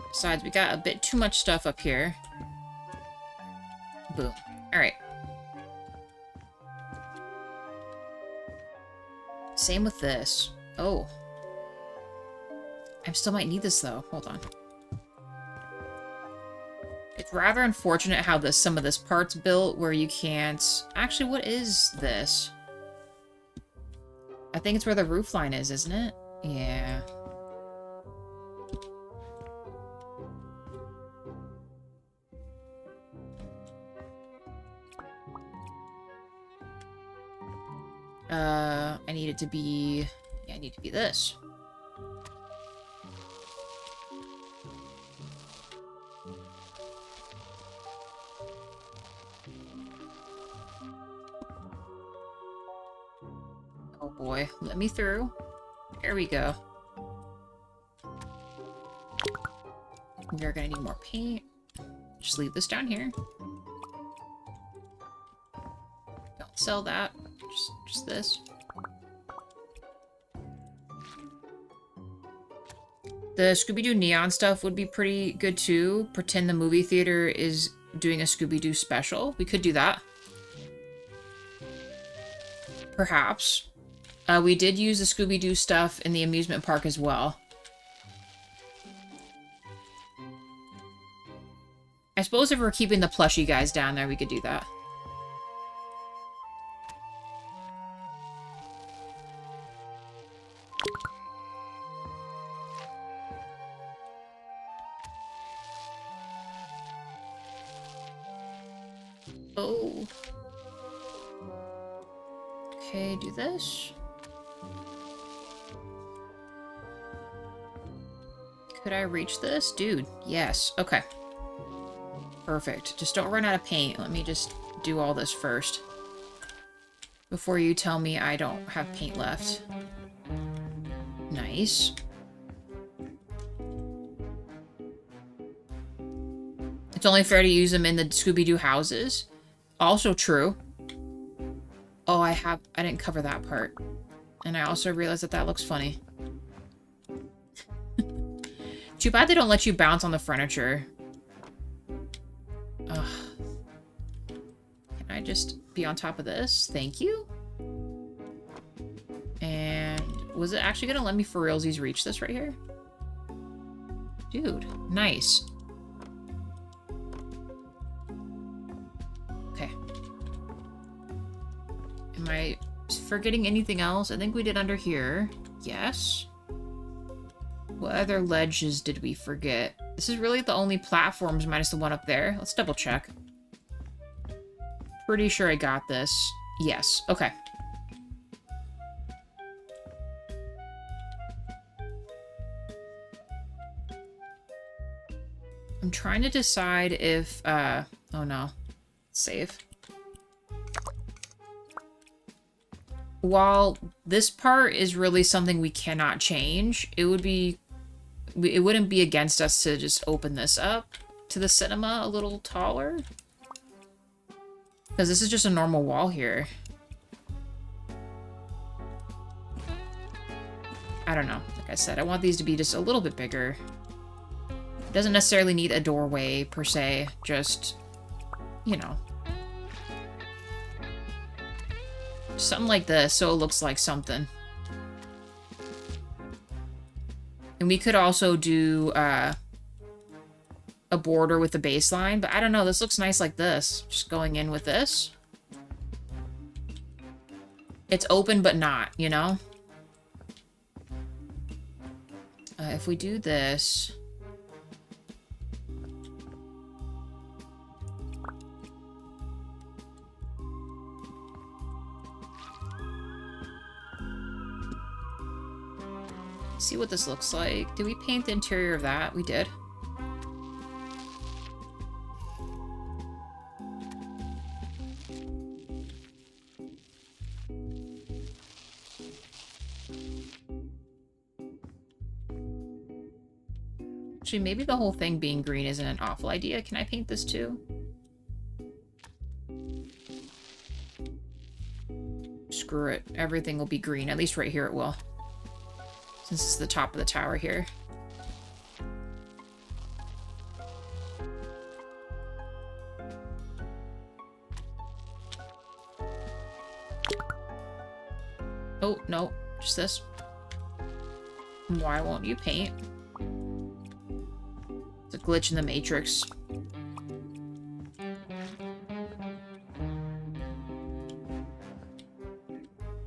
Besides, we got a bit too much stuff up here. Boom. Alright. Same with this. Oh. I still might need this, though. Hold on. It's rather unfortunate how some of this part's built where you can't... Actually, what is this? I think it's where the roof line is, isn't it? Yeah. I need it to be... Yeah, I need it to be this. Oh boy, let me through. There we go. We are gonna need more paint. Just leave this down here. Don't sell that. Just this. The Scooby-Doo neon stuff would be pretty good too. Pretend the movie theater is doing a Scooby-Doo special. We could do that. Perhaps. We did use the Scooby-Doo stuff in the amusement park as well. I suppose if we're keeping the plushie guys down there, we could do that. Oh. Okay, do this. Could I reach this? Dude, yes. Okay. Perfect. Just don't run out of paint. Let me just do all this first. Before you tell me I don't have paint left. Nice. It's only fair to use them in the Scooby-Doo houses. Also true. Oh, I didn't cover that part. And I also realized that looks funny. Too bad they don't let you bounce on the furniture. Ugh, Can I just be on top of this? Thank you. And was it actually gonna let me for realsies reach this right here? Dude, nice. Okay. Am I forgetting anything else? I think we did under here. Yes. What other ledges did we forget? This is really the only platforms minus the one up there. Let's double check. Pretty sure I got this. Yes. Okay. I'm trying to decide if, oh no. Save. While this part is really something we cannot change, it wouldn't be against us to just open this up to the cinema a little taller. Because this is just a normal wall here. I don't know. Like I said, I want these to be just a little bit bigger. It doesn't necessarily need a doorway, per se. Just, you know. Something like this, so it looks like something. And we could also do a border with the baseline, but I don't know, this looks nice like this. Just going in with this. It's open, but not, you know? If we do this... See what this looks like. Did we paint the interior of that? We did. Actually, maybe the whole thing being green isn't an awful idea. Can I paint this too? Screw it. Everything will be green. At least right here it will. Since this is the top of the tower here. Oh, no. Just this. Why won't you paint? It's a glitch in the matrix.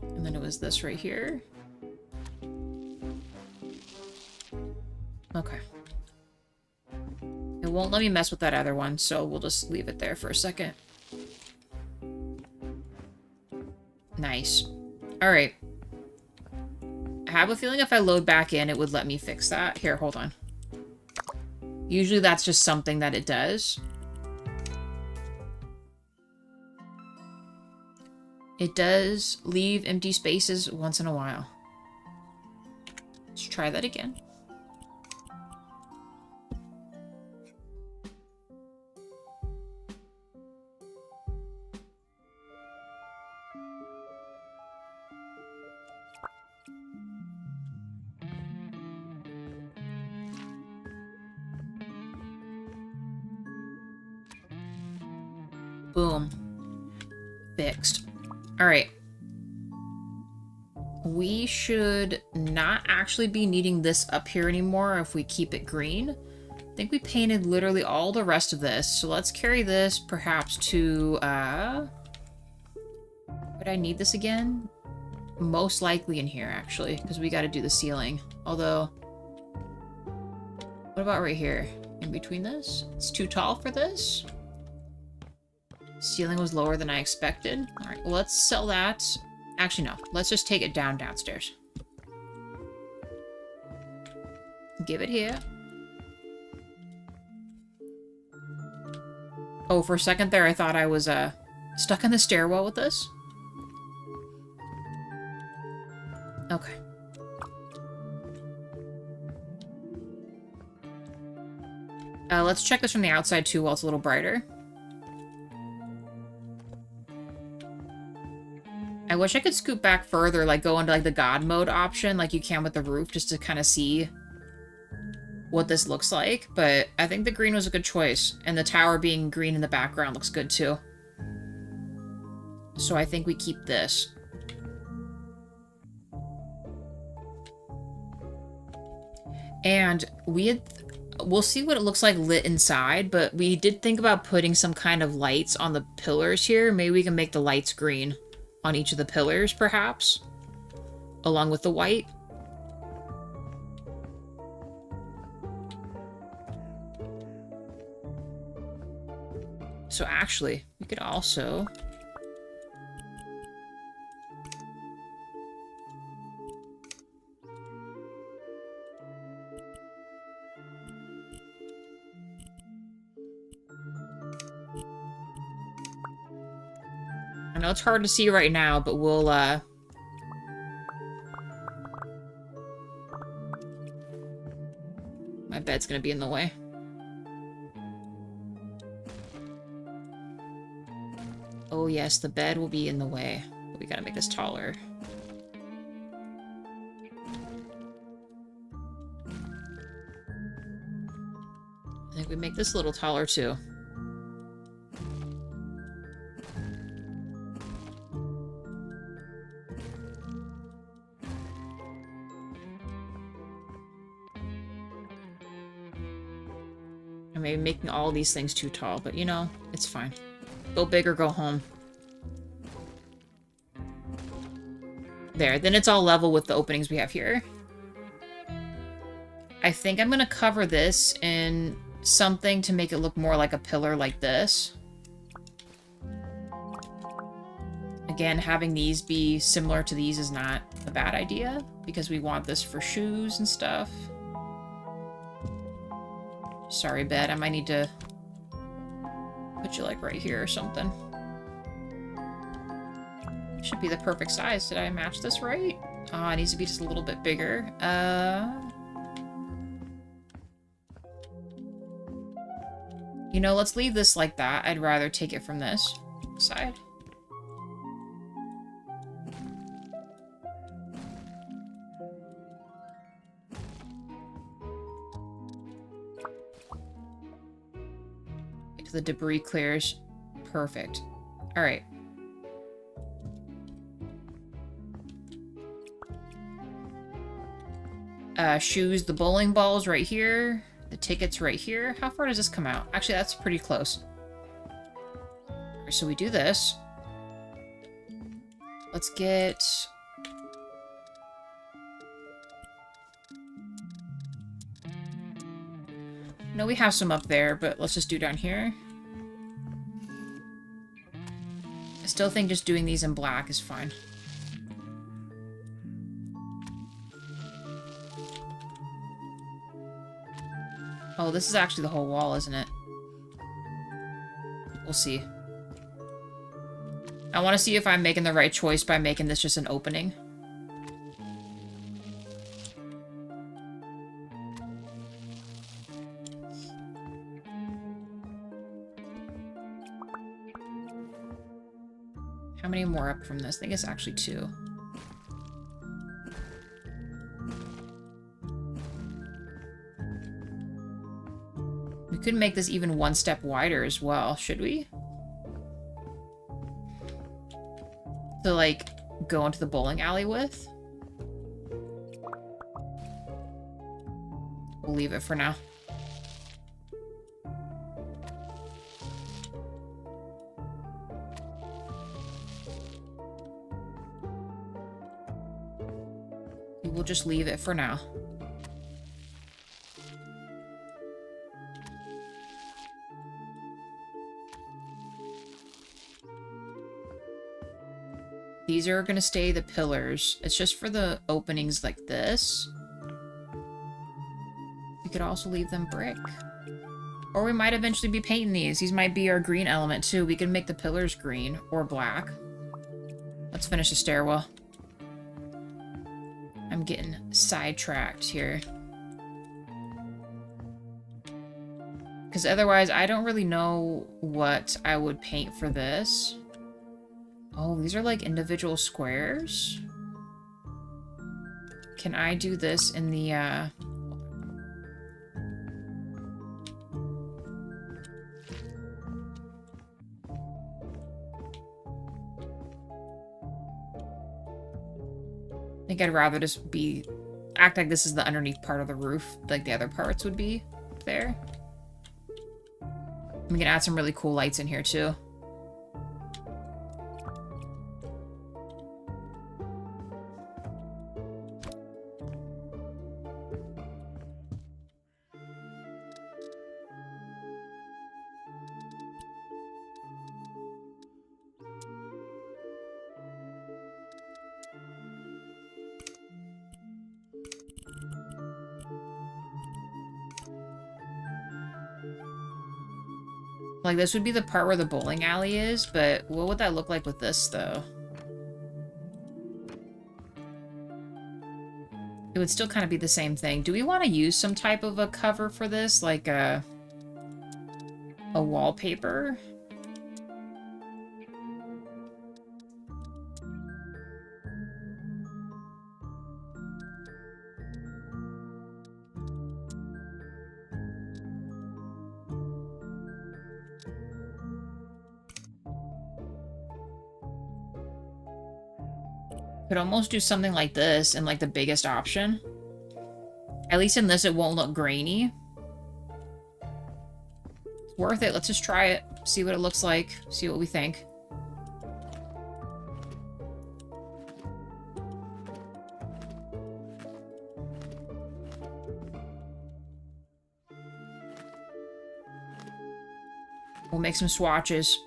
And then it was this right here. Okay. It won't let me mess with that other one, so we'll just leave it there for a second. Nice. Alright. I have a feeling if I load back in, it would let me fix that. Here, hold on. Usually that's just something that it does. It does leave empty spaces once in a while. Let's try that again. Boom. Fixed. Alright. We should not actually be needing this up here anymore if we keep it green. I think we painted literally all the rest of this, so let's carry this perhaps to, would I need this again? Most likely in here, actually, because we gotta do the ceiling. Although, what about right here? In between this? It's too tall for this? Ceiling was lower than I expected. Alright, well, let's sell that. Actually, no. Let's just take it downstairs. Give it here. Oh, for a second there, I thought I was, stuck in the stairwell with this. Okay. Let's check this from the outside, too, while it's a little brighter. I wish I could scoot back further, like go into like the God mode option like you can with the roof just to kind of see what this looks like, but I think the green was a good choice, and the tower being green in the background looks good too. So I think we keep this. And we'll see what it looks like lit inside, but we did think about putting some kind of lights on the pillars here. Maybe we can make the lights green on each of the pillars, perhaps, along with the white. So actually, we could also... I know it's hard to see right now, but we'll, my bed's gonna be in the way. Oh yes, the bed will be in the way. We gotta make this taller. I think we make this a little taller too. I may be making all these things too tall, but you know, it's fine. Go big or go home. There, then it's all level with the openings we have here. I think I'm gonna cover this in something to make it look more like a pillar like this. Again, having these be similar to these is not a bad idea, because we want this for shoes and stuff. Sorry, bed, I might need to put you like right here or something. Should be the perfect size. Did I match this right? Oh, it needs to be just a little bit bigger. You know, let's leave this like that. I'd rather take it from this side. If the debris clears. Perfect. All right. Shoes, the bowling balls right here. The tickets right here. How far does this come out? Actually, that's pretty close. So we do this. Let's get... No, we have some up there, but let's just do down here. I still think just doing these in black is fine. Oh, this is actually the whole wall, isn't it? We'll see. I want to see if I'm making the right choice by making this just an opening. How many more up from this? I think it's actually 2. We could make this even one step wider as well, should we? To, like, go into the bowling alley with? We'll leave it for now. We will just leave it for now. These are going to stay the pillars. It's just for the openings like this. We could also leave them brick. Or we might eventually be painting these. These might be our green element too. We can make the pillars green or black. Let's finish the stairwell. I'm getting sidetracked here. Because otherwise, I don't really know what I would paint for this. Oh, these are like individual squares? Can I do this in the, think I'd rather just act like this is the underneath part of the roof, like the other parts would be there. We can add some really cool lights in here too. Like, this would be the part where the bowling alley is, but what would that look like with this, though? It would still kind of be the same thing. Do we want to use some type of a cover for this? Like a wallpaper? Could almost do something like this in like the biggest option. At least in this it won't look grainy. It's worth it. Let's just try it. See what it looks like. See what we think. We'll make some swatches.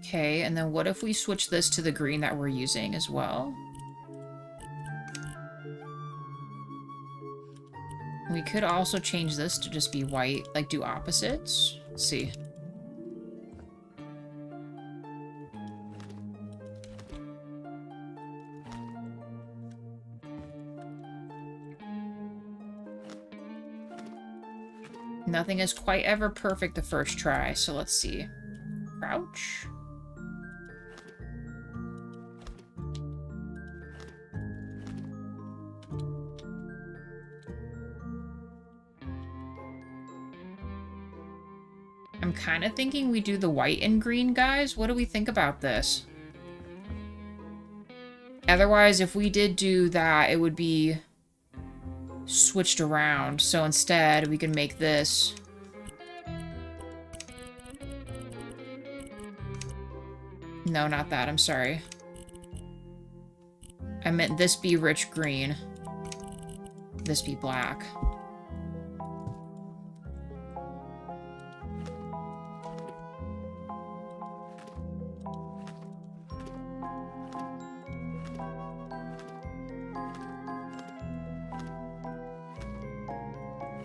Okay, and then what if we switch this to the green that we're using as well? We could also change this to just be white, like do opposites. Let's see. Nothing is quite ever perfect the first try, so let's see. Crouch. I'm kind of thinking we do the white and green, guys. What do we think about this? Otherwise, if we did do that, it would be switched around. So instead, we can make this... No, not that. I'm sorry. I meant this be rich green. This be black.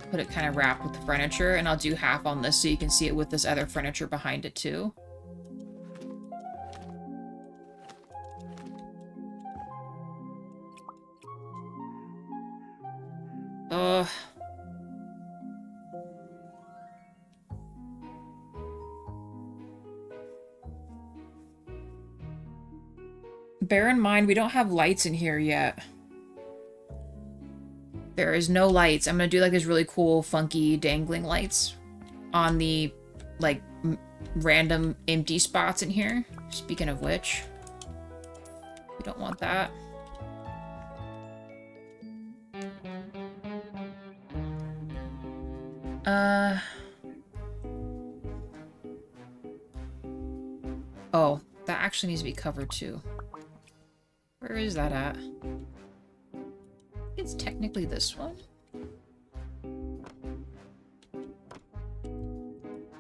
Put it kind of wrapped with the furniture, and I'll do half on this so you can see it with this other furniture behind it too. Ugh. Bear in mind, we don't have lights in here yet. There is no lights. I'm gonna do like these really cool, funky, dangling lights on the, like, random empty spots in here. Speaking of which, we don't want that. Oh, that actually needs to be covered too. Where is that at? It's technically this one.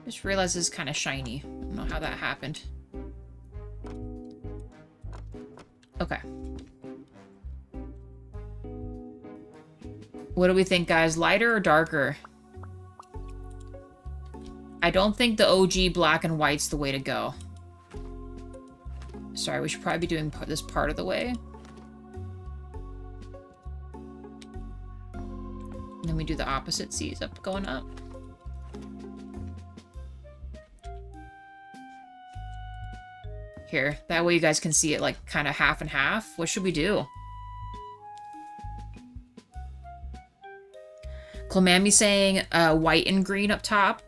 Just realized it's kind of shiny. I don't know how that happened. Okay. What do we think, guys? Lighter or darker? I don't think the OG black and white's the way to go. Sorry, we should probably be doing this part of the way. And then we do the opposite C's up, going up. Here, that way you guys can see it like kind of half and half. What should we do? Clamammy saying white and green up top.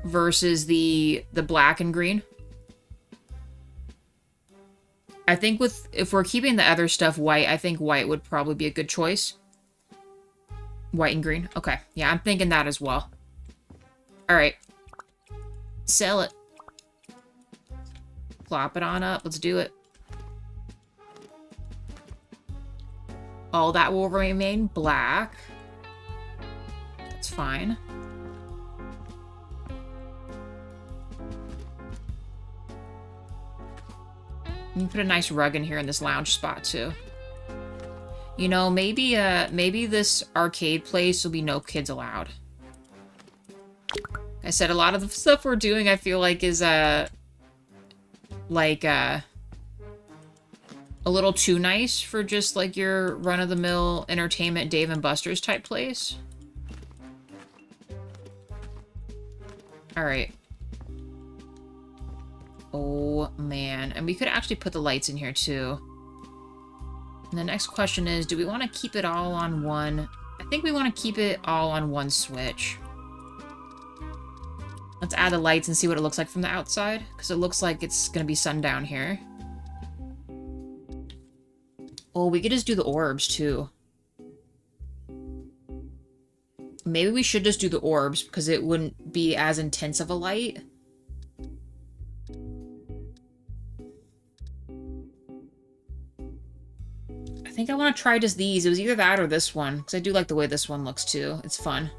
versus the black and green. I think if we're keeping the other stuff white, I think white would probably be a good choice. White and green. Okay. Yeah, I'm thinking that as well. Alright. Sell it. Plop it on up. Let's do it. All that will remain black. That's fine. You can put a nice rug in here in this lounge spot, too. You know, maybe this arcade place will be no kids allowed. I said a lot of the stuff we're doing, I feel like, is, like, a little too nice for just, like, your run-of-the-mill entertainment Dave & Buster's type place. Alright. Oh, man. And we could actually put the lights in here, too. And the next question is, do we want to keep it all on one? I think we want to keep it all on one switch. Let's add the lights and see what it looks like from the outside, because it looks like it's going to be sundown here. Oh, we could just do the orbs, too. Maybe we should just do the orbs, because it wouldn't be as intense of a light. I think I want to try just these. It was either that or this one, because I do like the way this one looks, too. It's fun.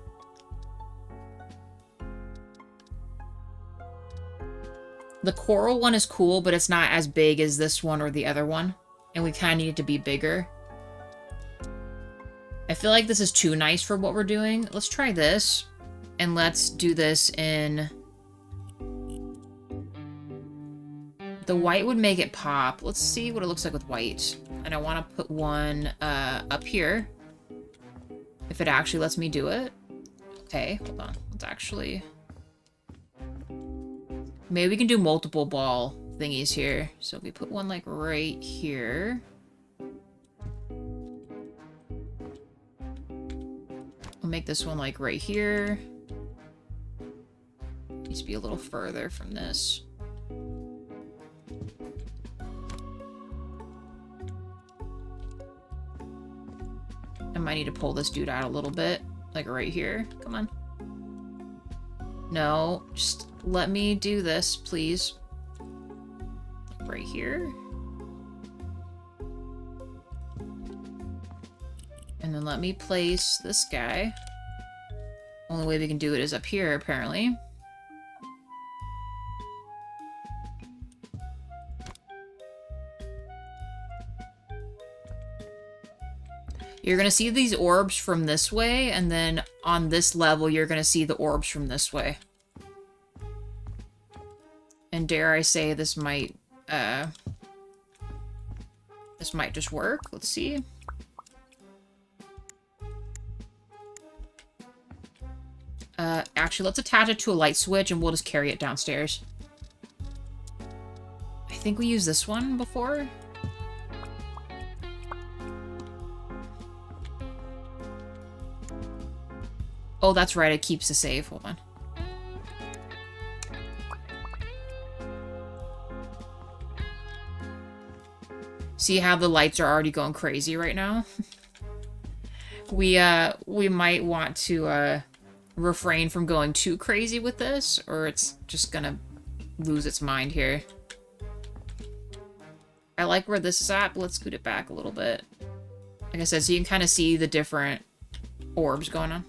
The coral one is cool, but it's not as big as this one or the other one. And we kind of need it to be bigger. I feel like this is too nice for what we're doing. Let's try this. And let's do this in... The white would make it pop. Let's see what it looks like with white. And I want to put one up here. If it actually lets me do it. Okay, hold on. Let's actually... Maybe we can do multiple ball thingies here. So if we put one like right here. We'll make this one like right here. Needs to be a little further from this. I might need to pull this dude out a little bit. Like right here. Come on. No, just let me do this, please. Right here. And then let me place this guy. Only way we can do it is up here, apparently. You're going to see these orbs from this way, and then on this level, you're going to see the orbs from this way. And dare I say, this might just work. Let's see. Actually, let's attach it to a light switch, and we'll just carry it downstairs. I think we used this one before. Oh, that's right, it keeps the save. Hold on. See how the lights are already going crazy right now? We might want to refrain from going too crazy with this, or it's just gonna lose its mind here. I like where this is at, but let's scoot it back a little bit. Like I said, so you can kind of see the different orbs going on.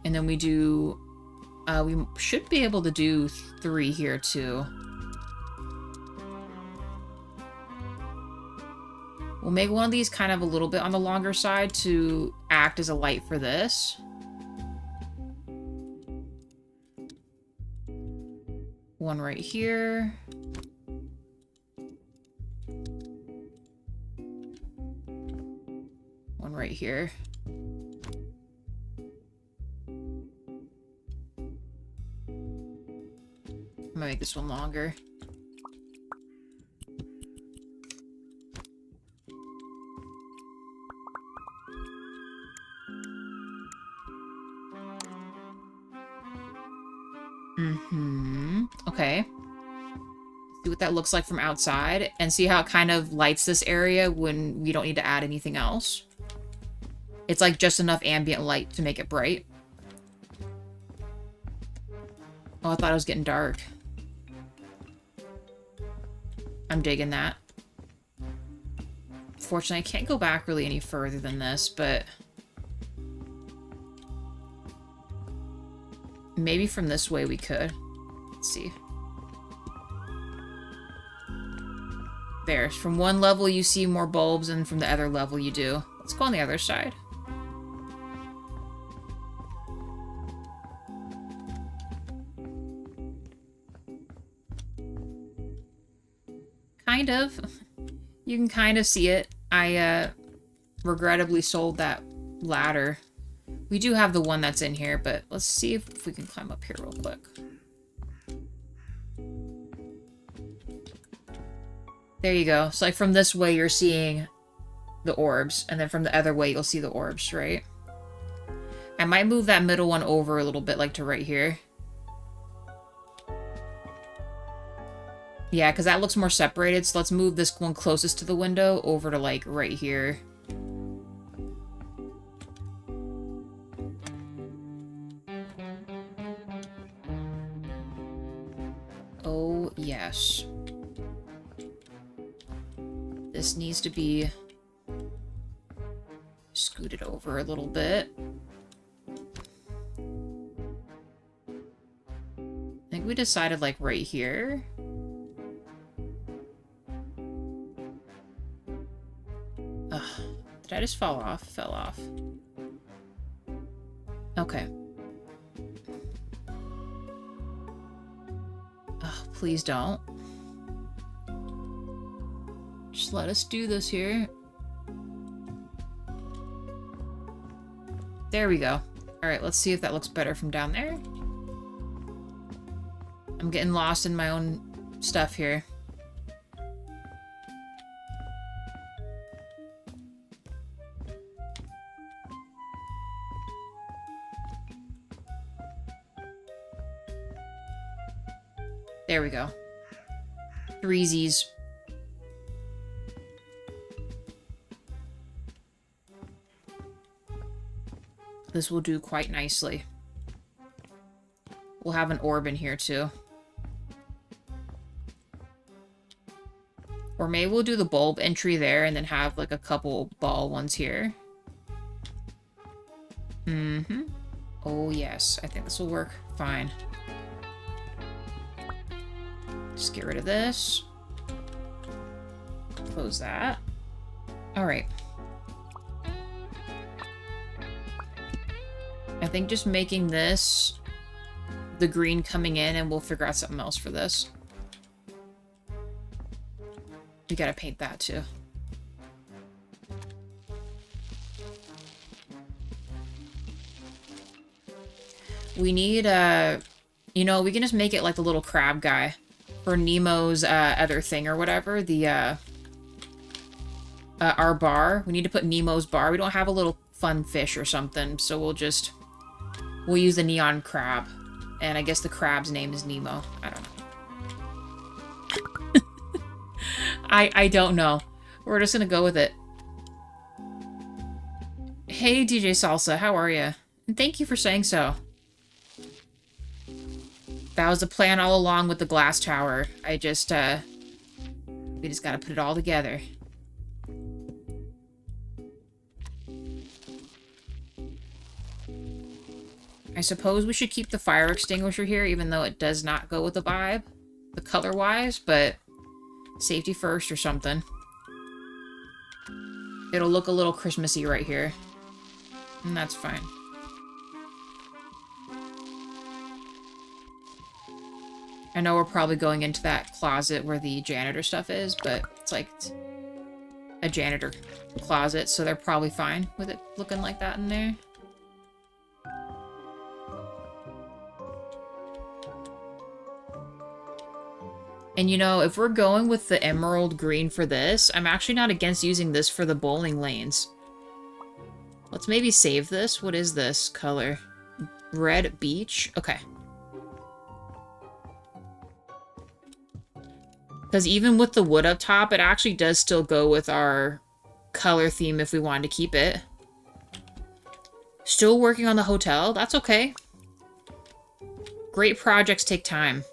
And then we do... we should be able to do 3 here, too. We'll make one of these kind of a little bit on the longer side to act as a light for this. One right here. One right here. I'm gonna make this one longer. Mm-hmm. Okay. See what that looks like from outside, and see how it kind of lights this area when we don't need to add anything else. It's like just enough ambient light to make it bright. Oh, I thought it was getting dark. I'm digging that. Fortunately, I can't go back really any further than this, but... maybe from this way we could. Let's see. There. From one level you see more bulbs, and from the other level you do. Let's go on the other side. Kind of. You can kind of see it. I, regrettably sold that ladder. We do have the one that's in here, but let's see if we can climb up here real quick. There you go. So, like, from this way, you're seeing the orbs, and then from the other way, you'll see the orbs, right? I might move that middle one over a little bit, like to right here. Yeah, because that looks more separated, so let's move this one closest to the window over to, like, right here. Oh, yes. This needs to be scooted over a little bit. I think we decided, like, right here. Ugh. Did I just fall off? Fell off. Okay. Ugh, please don't. Just let us do this here. There we go. Alright, let's see if that looks better from down there. I'm getting lost in my own stuff here. There we go. Threesies. This will do quite nicely. We'll have an orb in here too. Or maybe we'll do the bulb entry there and then have like a couple ball ones here. Mm-hmm. Oh yes, I think this will work fine. Just get rid of this. Close that. Alright. I think just making this the green coming in, and we'll figure out something else for this. We gotta paint that too. We need, you know, we can just make it like the little crab guy for Nemo's other thing or whatever. The, our bar. We need to put Nemo's bar. We don't have a little fun fish or something, so we'll use the neon crab. And I guess the crab's name is Nemo. I don't know. I don't know. We're just gonna go with it. Hey, DJ Salsa, how are you? And thank you for saying so. That was the plan all along with the glass tower. We just gotta put it all together. I suppose we should keep the fire extinguisher here, even though it does not go with the vibe, the color-wise, but safety first or something. It'll look a little Christmassy right here. And that's fine. I know we're probably going into that closet where the janitor stuff is, but it's like a janitor closet, so they're probably fine with it looking like that in there. And you know, if we're going with the emerald green for this, I'm actually not against using this for the bowling lanes. Let's maybe save this. What is this color? Red beach? Okay. Because even with the wood up top, it actually does still go with our color theme if we wanted to keep it. Still working on the hotel? That's okay. Great projects take time.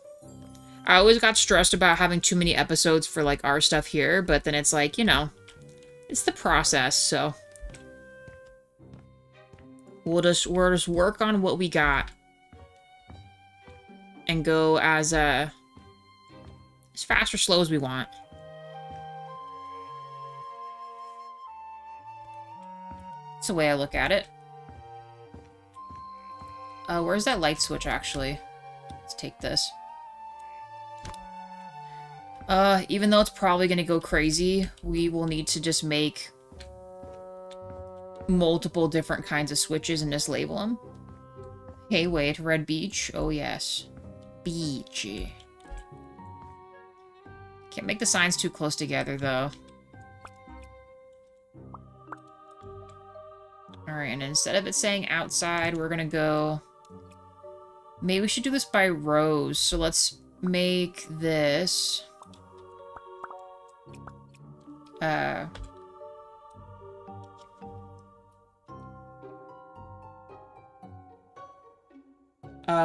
I always got stressed about having too many episodes for, like, our stuff here, but then it's like, you know, it's the process, so. We'll just work on what we got. And go as fast or slow as we want. That's the way I look at it. Where's that light switch, actually? Let's take this. Even though it's probably gonna go crazy, we will need to just make multiple different kinds of switches and just label them. Hey, wait, Red Beach? Oh, yes. Beach. Can't make the signs too close together, though. Alright, and instead of it saying outside, we're gonna go... Maybe we should do this by rows. So let's make this...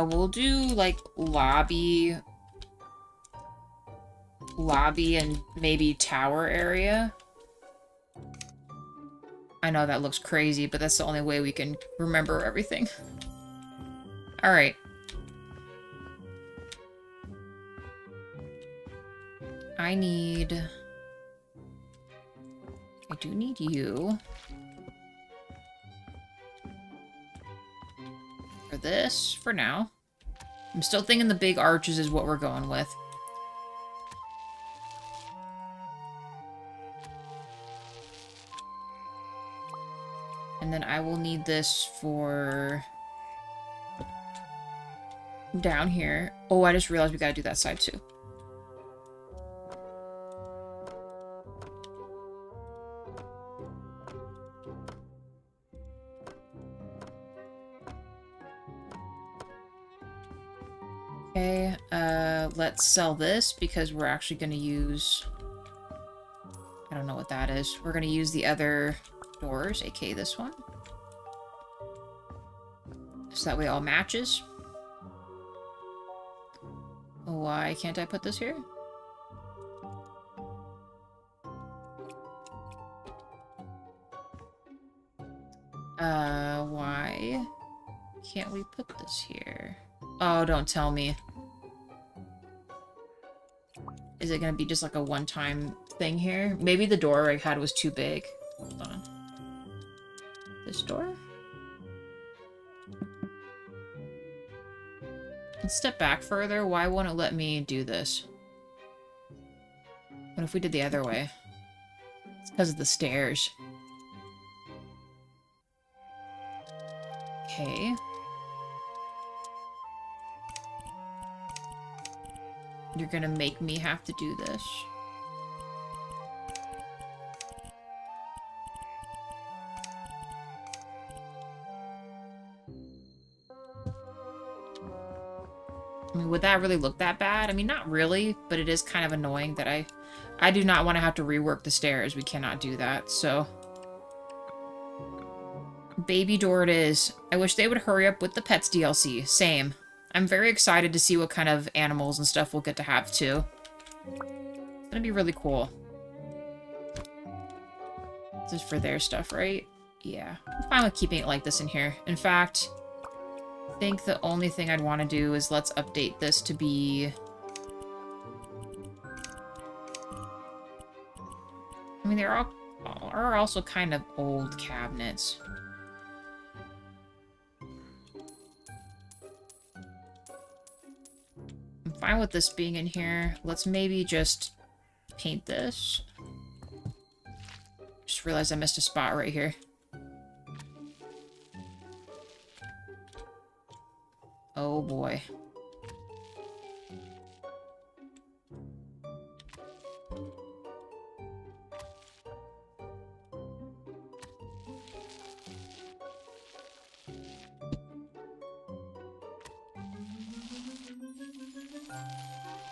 we'll do, like, lobby and maybe tower area. I know that looks crazy, but that's the only way we can remember everything. Alright. I do need you. For this, for now. I'm still thinking the big arches is what we're going with. And then I will need this for... down here. Oh, I just realized we gotta do that side too. Okay, let's sell this because we're actually going to use... I don't know what that is. We're going to use the other doors, aka this one. So that way it all matches. Why can't I put this here? Why can't we put this here? Oh, don't tell me. Is it gonna be just like a one-time thing here? Maybe the door I had was too big. Hold on. This door? Let's step back further. Why won't it let me do this? What if we did the other way? It's because of the stairs. Okay. You're gonna make me have to do this. I mean, would that really look that bad? I mean, not really, but it is kind of annoying that I do not want to have to rework the stairs. We cannot do that, so... Baby door it is. I wish they would hurry up with the Pets DLC. Same. I'm very excited to see what kind of animals and stuff we'll get to have, too. It's gonna be really cool. This is for their stuff, right? Yeah. I'm fine with keeping it like this in here. In fact, I think the only thing I'd want to do is let's update this to be... I mean, are also kind of old cabinets. I'm fine with this being in here. Let's maybe just paint this. Just realized I missed a spot right here. Oh boy.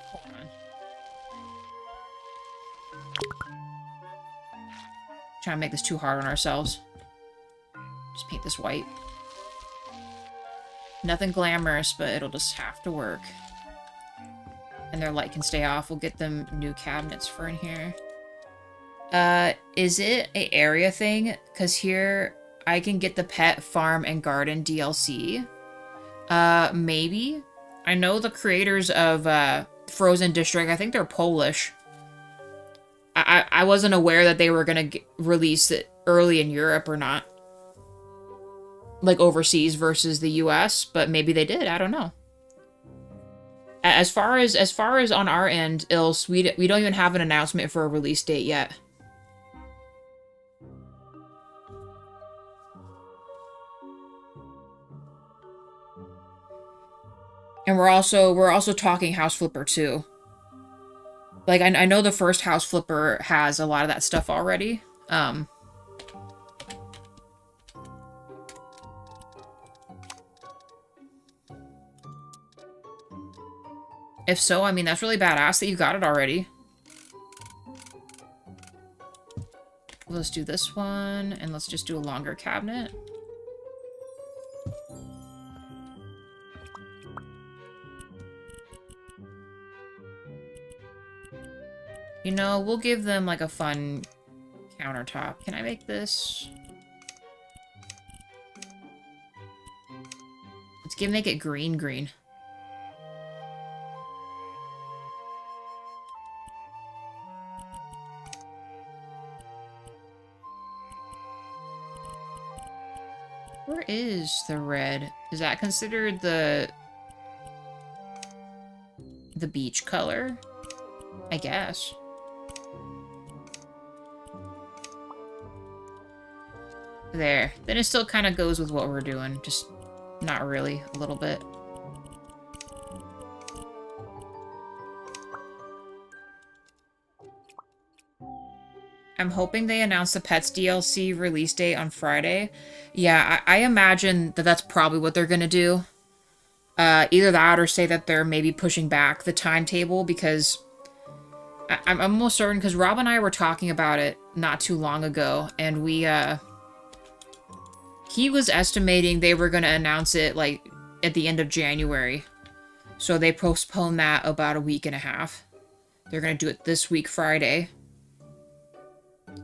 Hold on. Trying to make this too hard on ourselves. Just paint this white. Nothing glamorous, but it'll just have to work. And their light can stay off. We'll get them new cabinets for in here. Is it a area thing? Because here I can get the pet, farm, and garden DLC. Maybe. I know the creators of Frozen District, I think they're Polish. I wasn't aware that they were gonna release it early in Europe or not. Like overseas versus the US, but maybe they did, I don't know. As far as on our end, Ilse, we don't even have an announcement for a release date yet. And we're also talking House Flipper too. Like I know the first House Flipper has a lot of that stuff already. If so, I mean that's really badass that you got it already. Let's do this one, and let's just do a longer cabinet. You know, we'll give them, like, a fun countertop. Can I make this? Make it green. Where is the red? Is that considered the beach color? I guess. There. Then it still kind of goes with what we're doing. Just not really. A little bit. I'm hoping they announce the Pets DLC release date on Friday. Yeah, I imagine that that's probably what they're gonna do. Either that or say that they're maybe pushing back the timetable because I'm almost certain, because Rob and I were talking about it not too long ago, and he was estimating they were going to announce it, like, at the end of January. So they postponed that about a week and a half. They're going to do it this week, Friday.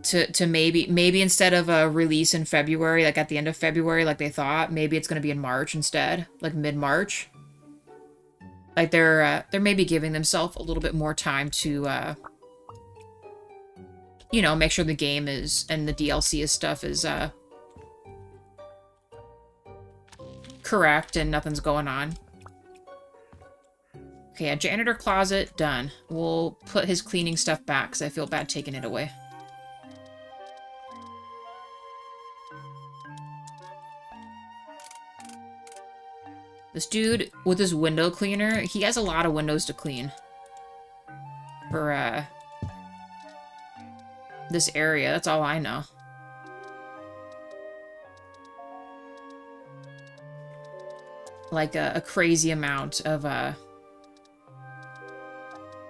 To maybe instead of a release in February, like at the end of February, like they thought, maybe it's going to be in March instead, like mid-March. Like they're maybe giving themselves a little bit more time to, you know, make sure the game is, and the DLC stuff is, correct and nothing's going on. Okay, a janitor closet, done. We'll put his cleaning stuff back because I feel bad taking it away. This dude with his window cleaner, he has a lot of windows to clean. For, this area, that's all I know. Like a crazy amount of,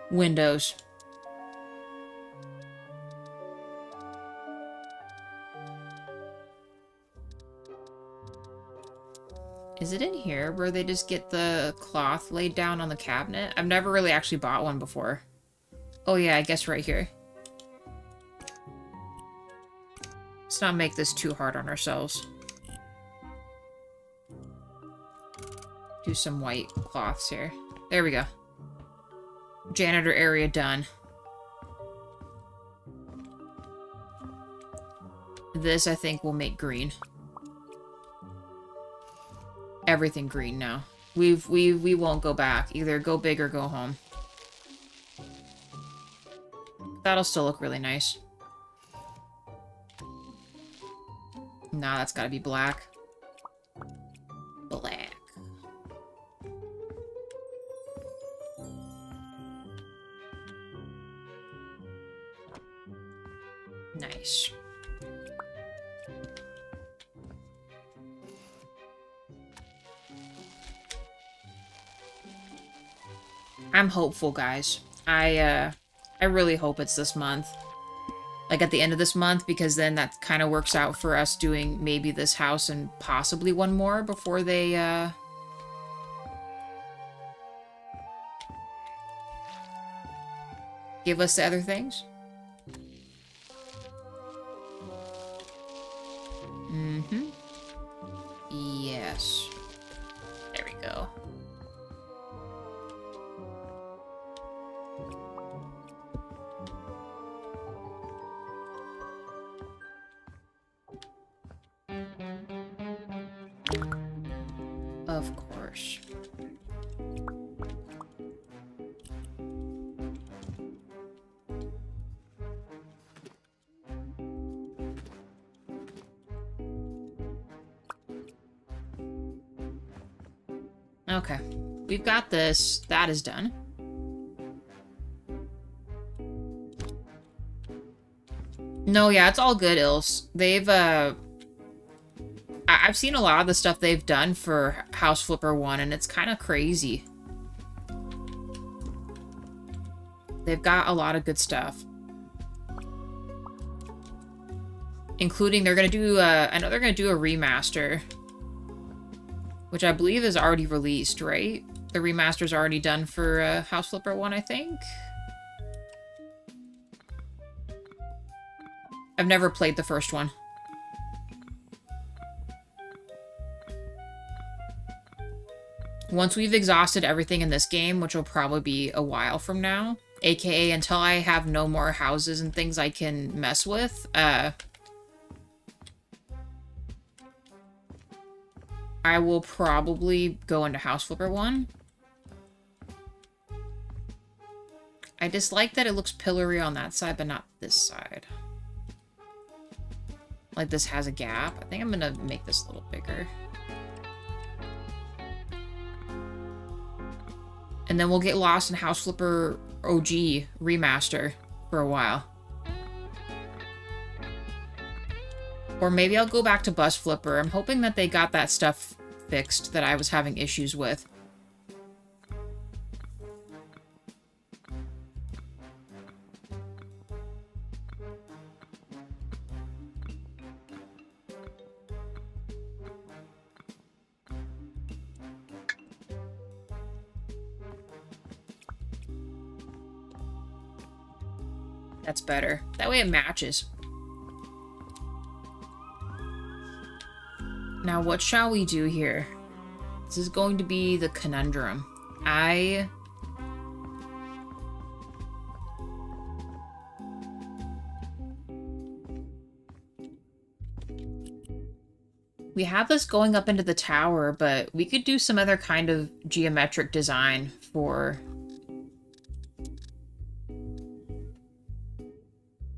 windows. Is it in here where they just get the cloth laid down on the cabinet? I've never really actually bought one before. Oh yeah, I guess right here. Let's not make this too hard on ourselves. Do some white cloths here. There we go. Janitor area done. This, I think, will make green. Everything green now. We won't go back. Either go big or go home. That'll still look really nice. Nah, that's gotta be black. Black. Nice. I'm hopeful, guys. I really hope it's this month. like at the end of this month, because then that kind of works out for us doing maybe this house and possibly one more before they give us the other things. Mm-hmm. Yes. There we go. Of course. Okay. We've got this. That is done. No, yeah, it's all good, Ilse. They've, I've seen a lot of the stuff they've done for House Flipper 1, and it's kind of crazy. They've got a lot of good stuff. Including, they're gonna do, I know they're gonna do a remaster. Which I believe is already released, right? The remaster's already done for House Flipper 1, I think. I've never played the first one. Once we've exhausted everything in this game, which will probably be a while from now, aka until I have no more houses and things I can mess with, I will probably go into House Flipper 1. I dislike that it looks pillory on that side, but not this side. Like this has a gap. I think I'm gonna make this a little bigger. And then we'll get lost in House Flipper OG remaster for a while. Or maybe I'll go back to Bus Flipper. I'm hoping that they got that stuff fixed that I was having issues with. That's better. That way it matches. Now, what shall we do here? This is going to be the conundrum. We have this going up into the tower, but we could do some other kind of geometric design for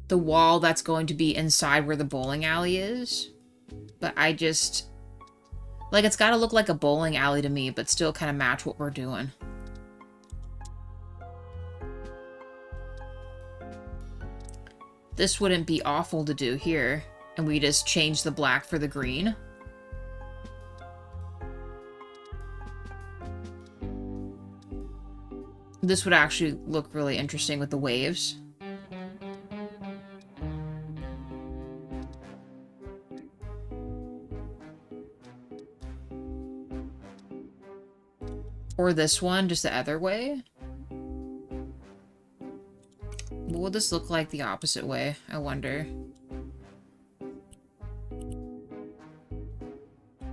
the wall that's going to be inside where the bowling alley is. But I just... like, it's gotta look like a bowling alley to me, but still kind of match what we're doing. This wouldn't be awful to do here. And we just change the black for the green. This would actually look really interesting with the waves. Or this one, just the other way. What would this look like the opposite way, I wonder?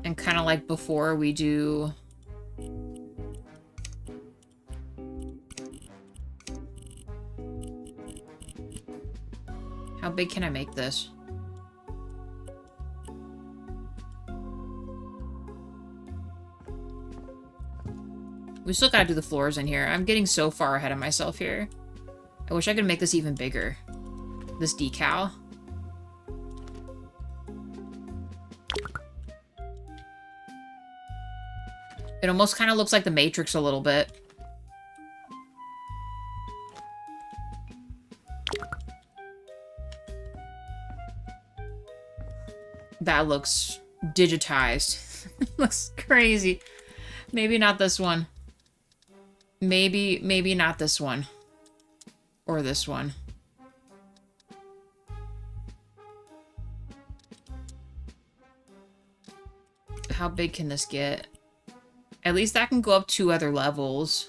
And kind of like before we do... How big can I make this? We still gotta do the floors in here. I'm getting so far ahead of myself here. I wish I could make this even bigger. This decal. It almost kind of looks like the Matrix a little bit. That looks digitized. Looks crazy. Maybe not this one. Maybe not this one. Or this one. How big can this get? At least that can go up 2 other levels.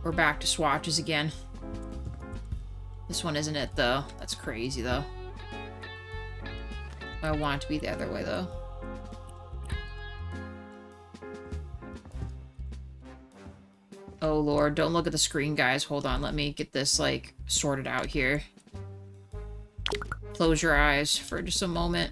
We're back to swatches again. This one isn't it, though. That's crazy, though. I want it to be the other way, though. Oh, Lord. Don't look at the screen, guys. Hold on. Let me get this, like, sorted out here. Close your eyes for just a moment.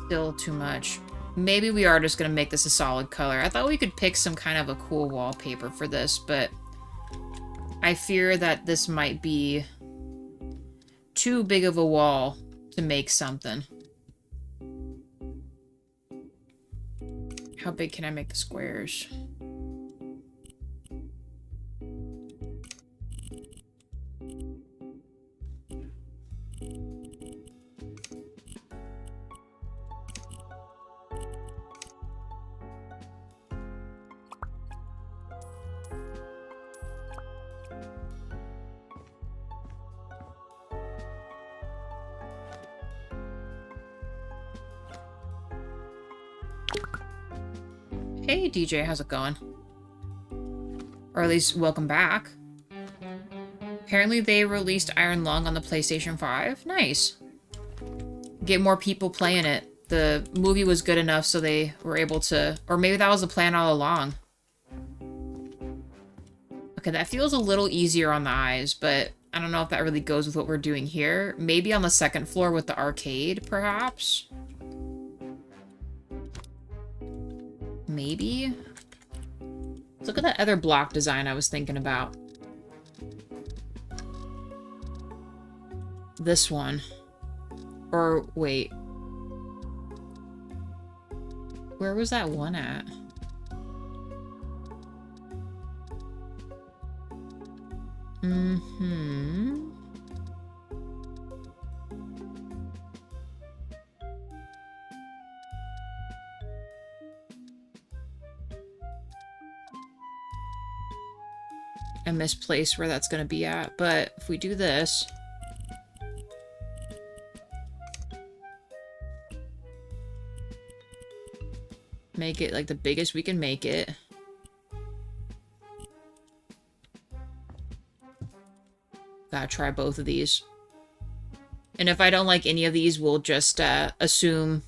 Still too much. Maybe we are just going to make this a solid color. I thought we could pick some kind of a cool wallpaper for this, but I fear that this might be too big of a wall to make something. How big can I make the squares? Hey, DJ, how's it going? Or at least, welcome back. Apparently they released Iron Lung on the PlayStation 5. Nice. Get more people playing it. The movie was good enough so they were able to... Or maybe that was the plan all along. Okay, that feels a little easier on the eyes, but I don't know if that really goes with what we're doing here. Maybe on the second floor with the arcade, perhaps? Maybe? Look at that other block design I was thinking about. This one. Or, wait. Where was that one at? Mm-hmm. I misplaced where that's going to be at, but if we do this... Make it like the biggest we can make it. Gotta try both of these. And if I don't like any of these, we'll just assume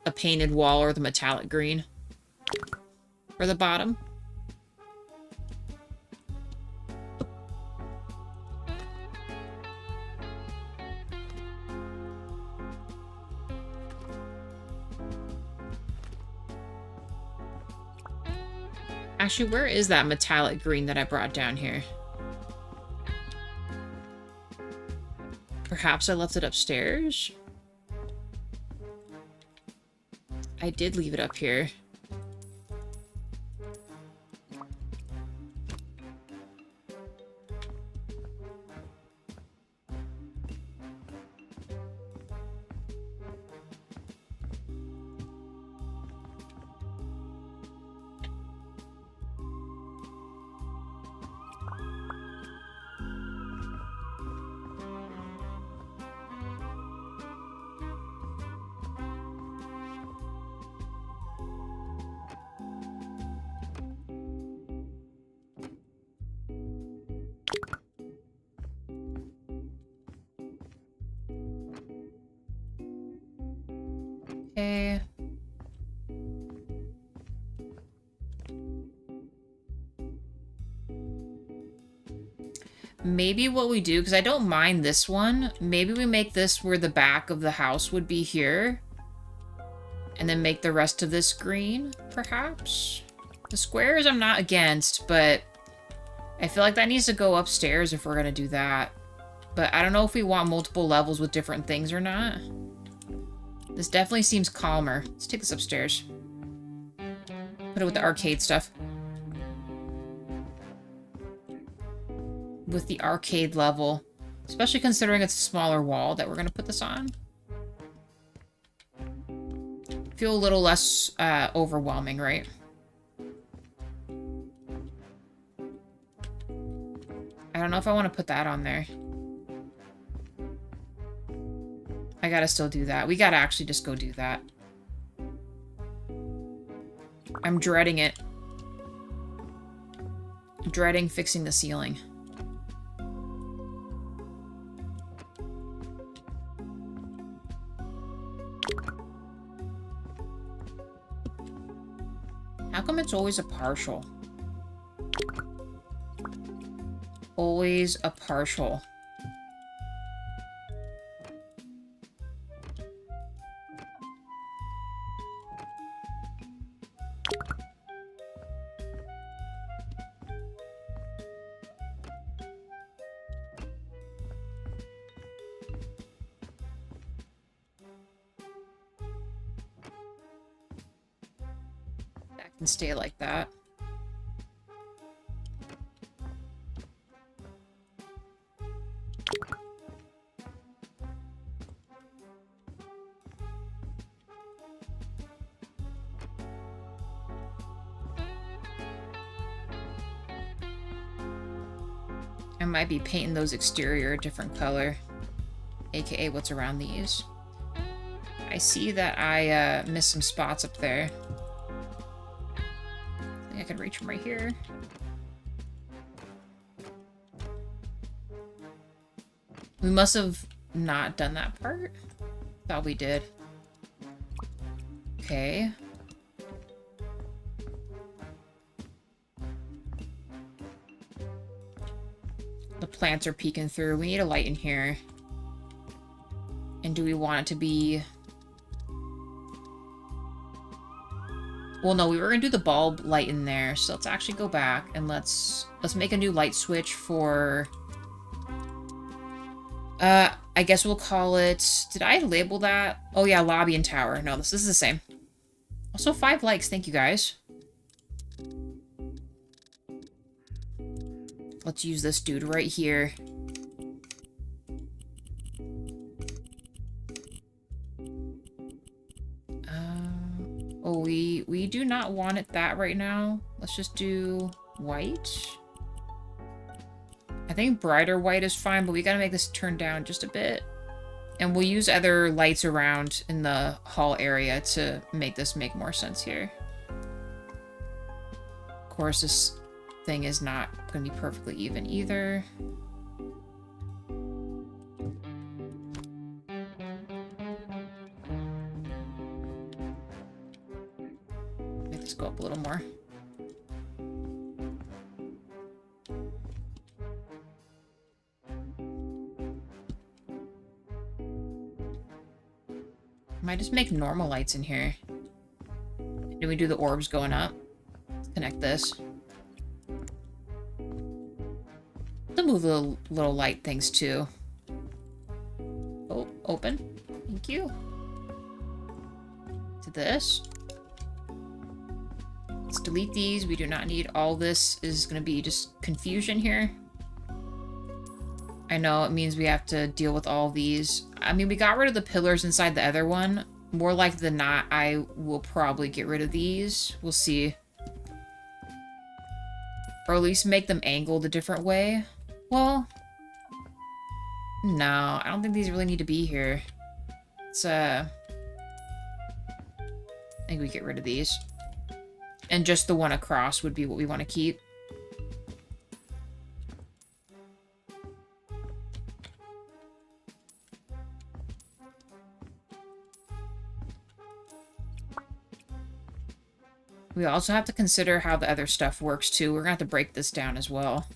a painted wall or the metallic green for the bottom. Actually, where is that metallic green that I brought down here? Perhaps I left it upstairs? I did leave it up here. Okay. Maybe what we do, because I don't mind this one, maybe we make this where the back of the house would be here. And then make the rest of this green, perhaps? The squares I'm not against, but I feel like that needs to go upstairs if we're going to do that. But I don't know if we want multiple levels with different things or not. This definitely seems calmer. Let's take this upstairs. Put it with the arcade stuff. with the arcade level. Especially considering it's a smaller wall that we're going to put this on. Feel a little less overwhelming, right? I don't know if I want to put that on there. I gotta still do that. We gotta actually just go do that. I'm dreading it. Dreading fixing the ceiling. How come it's always a partial? Always a partial. That can stay like that. I might be painting those exterior a different color, aka what's around these. I see that I missed some spots up there. I think I could reach from right here. We must have not done that part. Thought we did. Okay. The plants are peeking through. We need a light in here. And do we want it to be... Well, no, we were gonna do the bulb light in there, so let's actually go back and let's make a new light switch for... I guess we'll call it... Did I label that? Oh yeah, lobby and tower. No, this is the same. Also, 5 likes. Thank you, guys. Let's use this dude right here. Oh, we do not want it that right now. Let's just do white. I think brighter white is fine, but we gotta make this turn down just a bit. And we'll use other lights around in the hall area to make this make more sense here. Of course, this thing is not gonna be perfectly even either. Make this go up a little more. Might just make normal lights in here. Do we do the orbs going up? Let's connect this. To move the little light things too. Oh, open. Thank you. To this. Let's delete these. We do not need all this. Is going to be just confusion here. I know it means we have to deal with all these. I mean, we got rid of the pillars inside the other one. More likely than not, I will probably get rid of these. We'll see. Or at least make them angled a different way. Well, no, I don't think these really need to be here. It's, I think we get rid of these. And just the one across would be what we want to keep. We also have to consider how the other stuff works, too. We're gonna have to break this down as well.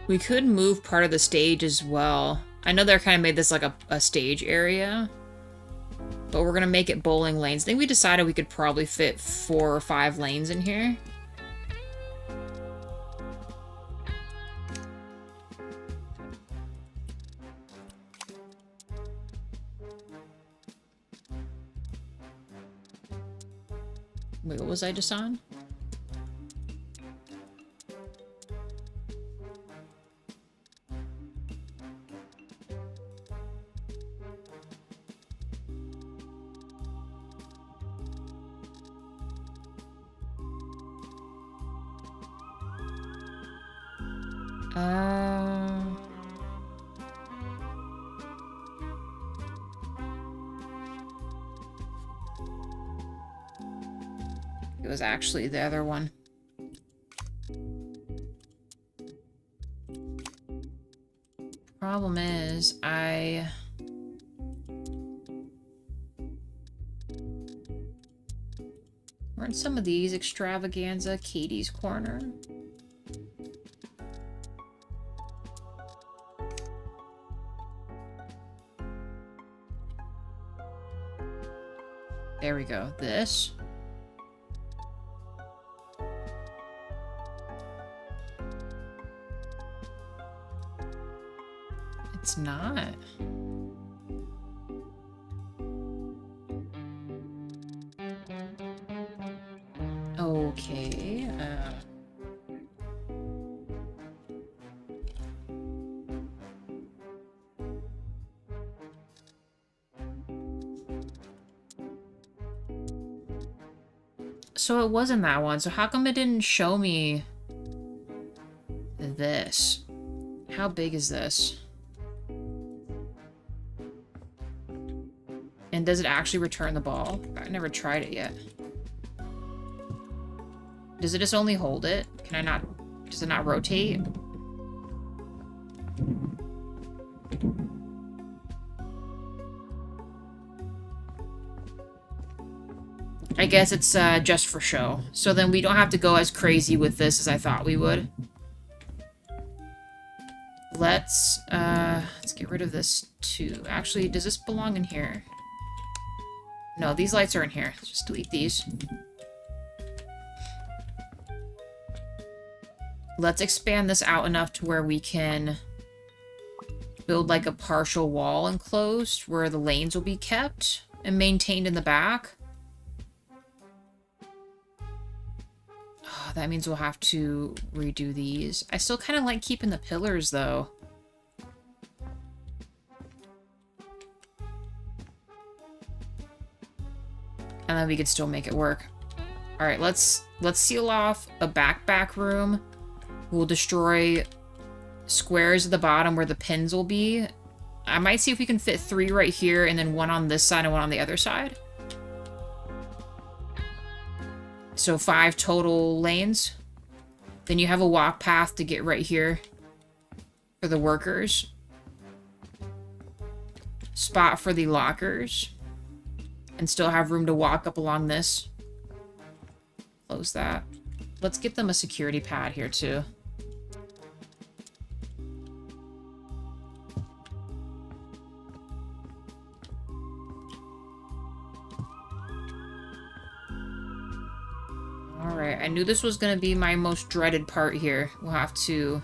We could move part of the stage as well. I know they're kind of made this like a stage area. But we're gonna make it bowling lanes. I think we decided we could probably fit 4 or 5 lanes in here. Wait, what was I just on? It was actually the other one. Problem is, weren't some of these extravaganza Katie's Corner? There we go. This. It's not. Okay. So it wasn't that one. So how come it didn't show me this? How big is this? And does it actually return the ball? I never tried it yet. Does it just only hold it? Can I not... Does it not rotate? I guess it's just for show. So then we don't have to go as crazy with this as I thought we would. Let's get rid of this too. Actually, does this belong in here? No, these lights are in here. Let's just delete these. Let's expand this out enough to where we can build like a partial wall enclosed where the lanes will be kept and maintained in the back. Oh, that means we'll have to redo these. I still kind of like keeping the pillars though. And then we could still make it work. All right, let's seal off a back room. We'll destroy squares at the bottom where the pins will be. I might see if we can fit 3 right here and then 1 on this side and 1 on the other side. So 5 total lanes. Then you have a walk path to get right here for the workers. Spot for the lockers. And still have room to walk up along this. Close that. Let's get them a security pad here too. Alright, I knew this was going to be my most dreaded part here. We'll have to...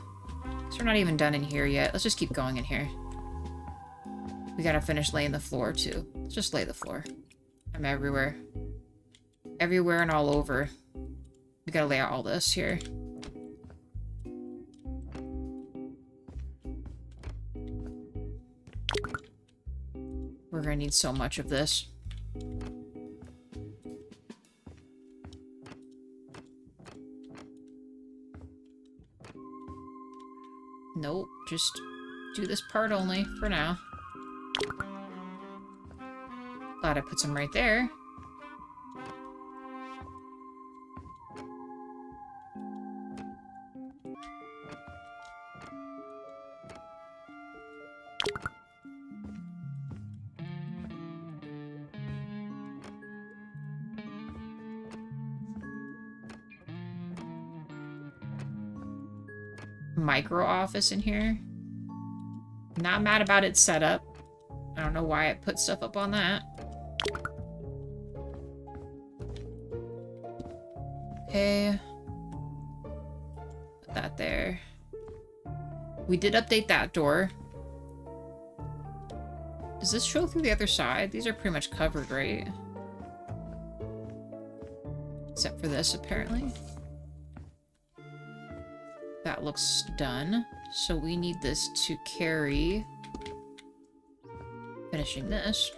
So we're not even done in here yet. Let's just keep going in here. We gotta finish laying the floor too. Let's just lay the floor. I'm everywhere. Everywhere and all over. We gotta lay out all this here. We're gonna need so much of this. Nope, just do this part only for now. Glad I put some right there. Micro office in here. Not mad about its setup. I don't know why it put stuff up on that. Okay. Put that there. We did update that door. Does this show through the other side? These are pretty much covered, right? Except for this, apparently. That looks done. So we need this to carry... Finishing this.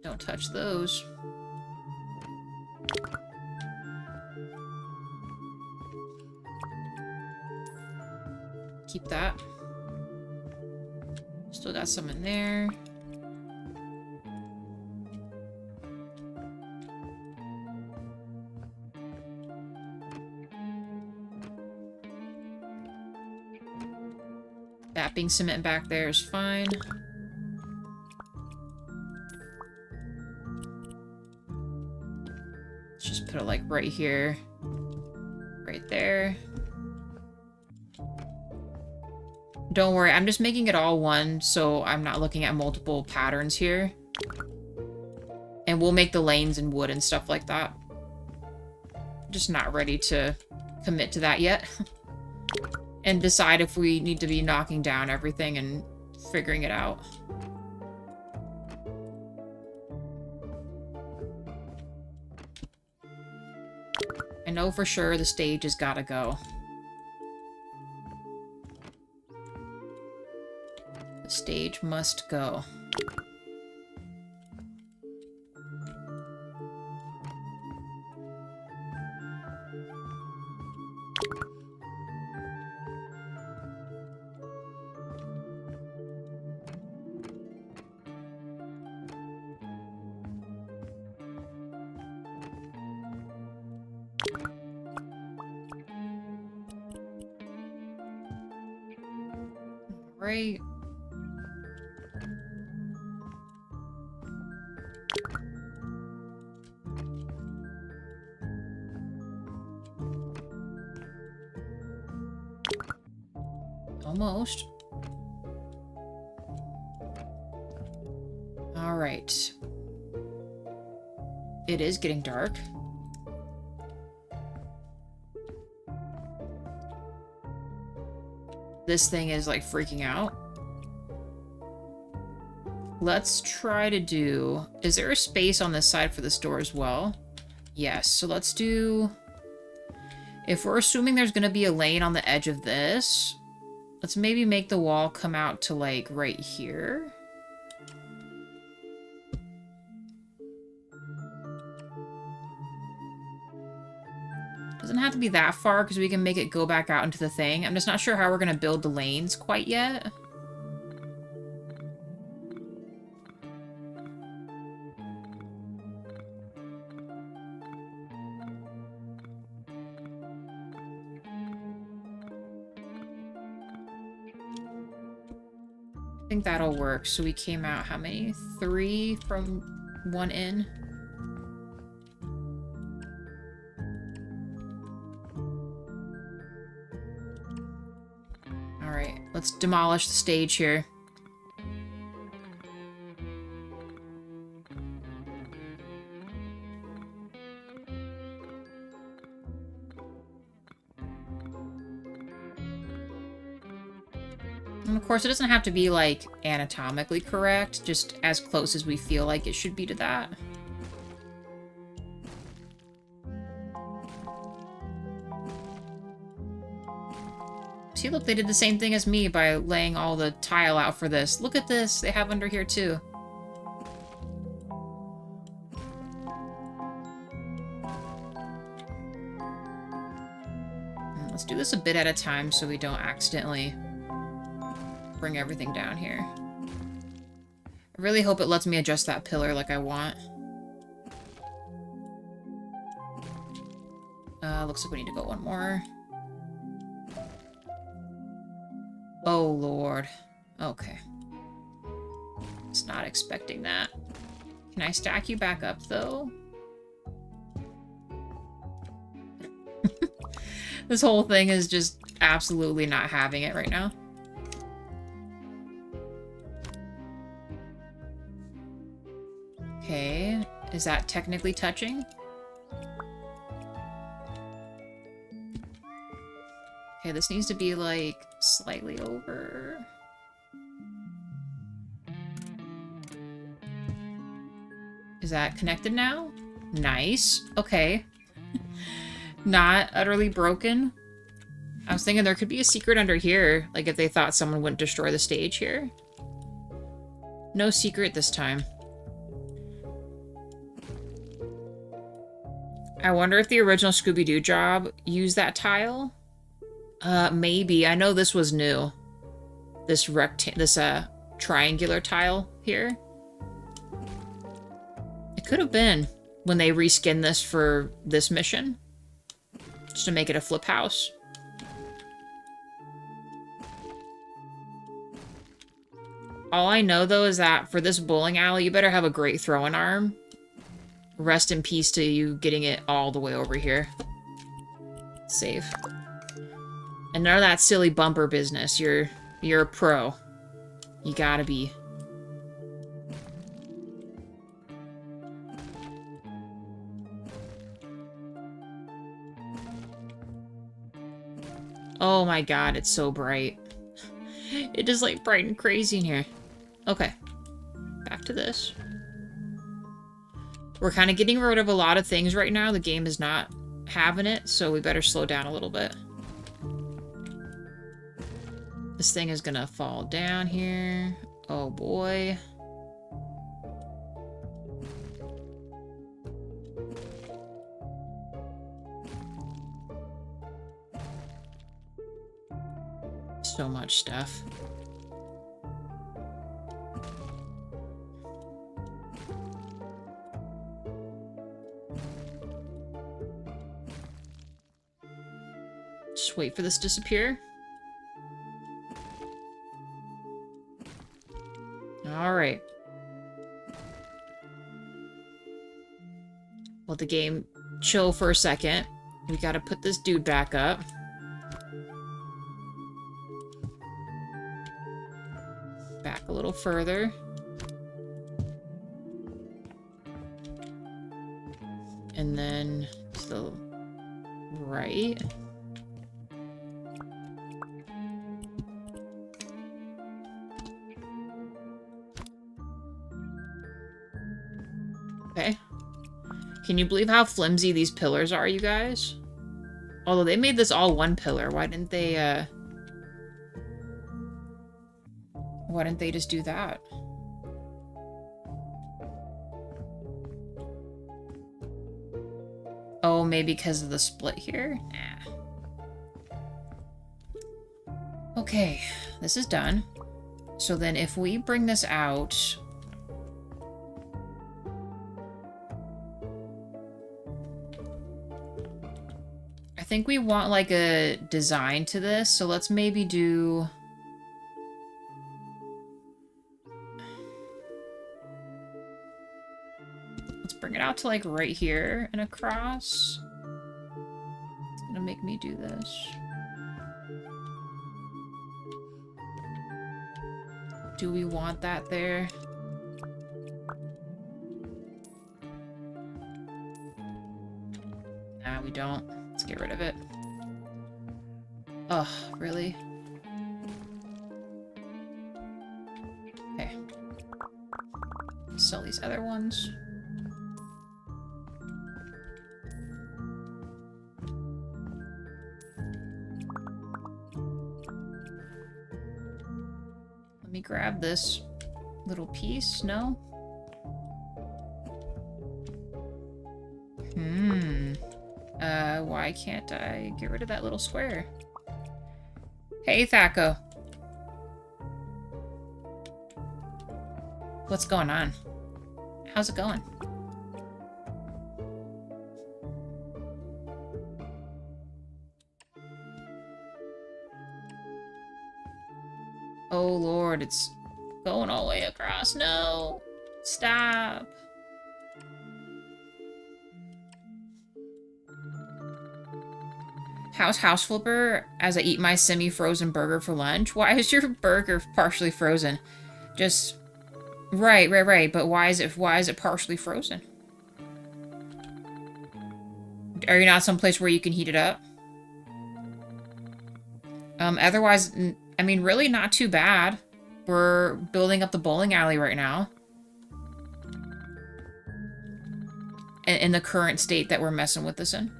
Don't touch those. Keep that. Still got some in there. That being cement back there is fine. Let's just put it like right here. Right there. Don't worry, I'm just making it all one, so I'm not looking at multiple patterns here. And we'll make the lanes in wood and stuff like that. Just not ready to commit to that yet. And decide if we need to be knocking down everything and figuring it out. I know for sure the stage has gotta go. The stage must go. Right. Almost. All right. It is getting dark. This thing is like freaking out. Let's try to do... Is there a space on this side for this door as well? Yes, so let's do... If we're assuming there's going to be a lane on the edge of this, let's maybe make the wall come out to like right here. Doesn't have to be that far because we can make it go back out into the thing. I'm just not sure how we're going to build the lanes quite yet. I think that'll work. So we came out, how many? 3 from one end. Alright, let's demolish the stage here. And of course, it doesn't have to be, like, anatomically correct, just as close as we feel like it should be to that. See, look, they did the same thing as me by laying all the tile out for this. Look at this! They have under here, too. Let's do this a bit at a time so we don't accidentally bring everything down here. I really hope it lets me adjust that pillar like I want. Looks like we need to go one more. Oh, Lord. Okay. Was not expecting that. Can I stack you back up, though? This whole thing is just absolutely not having it right now. Okay, is that technically touching? Okay, this needs to be, like, slightly over. Is that connected now? Nice. Okay. Not utterly broken. I was thinking there could be a secret under here, like if they thought someone wouldn't destroy the stage here. No secret this time. I wonder if the original Scooby-Doo job used that tile? Maybe. I know this was new. This triangular tile here. It could have been when they reskinned this for this mission. Just to make it a flip house. All I know, though, is that for this bowling alley, you better have a great throwing arm. Rest in peace to you getting it all the way over here. Save. And none of that silly bumper business. You're a pro. You gotta be. Oh my god, it's so bright. It is like bright and crazy in here. Okay. Back to this. We're kind of getting rid of a lot of things right now. The game is not having it, so we better slow down a little bit. This thing is gonna fall down here. Oh boy. So much stuff. Just wait for this to disappear. All right. Let the game chill for a second. We gotta put this dude back up. Back a little further. And then to the right. Okay. Can you believe how flimsy these pillars are, you guys? Although they made this all one pillar, why didn't they just do that? Oh, maybe because of the split here? Nah. Okay, this is done. So then if we bring this out... I think we want like a design to this, so let's maybe do... Bring it out to like right here and across. It's gonna make me do this. Do we want that there? Nah, we don't. Let's get rid of it. Ugh, really? Okay. Sell these other ones. Let me grab this little piece. No? Why can't I get rid of that little square? Hey, Thaco. What's going on? How's it going? Oh Lord, it's going all the way across. No! Stop! How's House Flipper as I eat my semi-frozen burger for lunch? Why is your burger partially frozen? Just... Right. But why is it partially frozen? Are you not someplace where you can heat it up? Otherwise... I mean, really not too bad. We're building up the bowling alley right now. in the current state that we're messing with this in.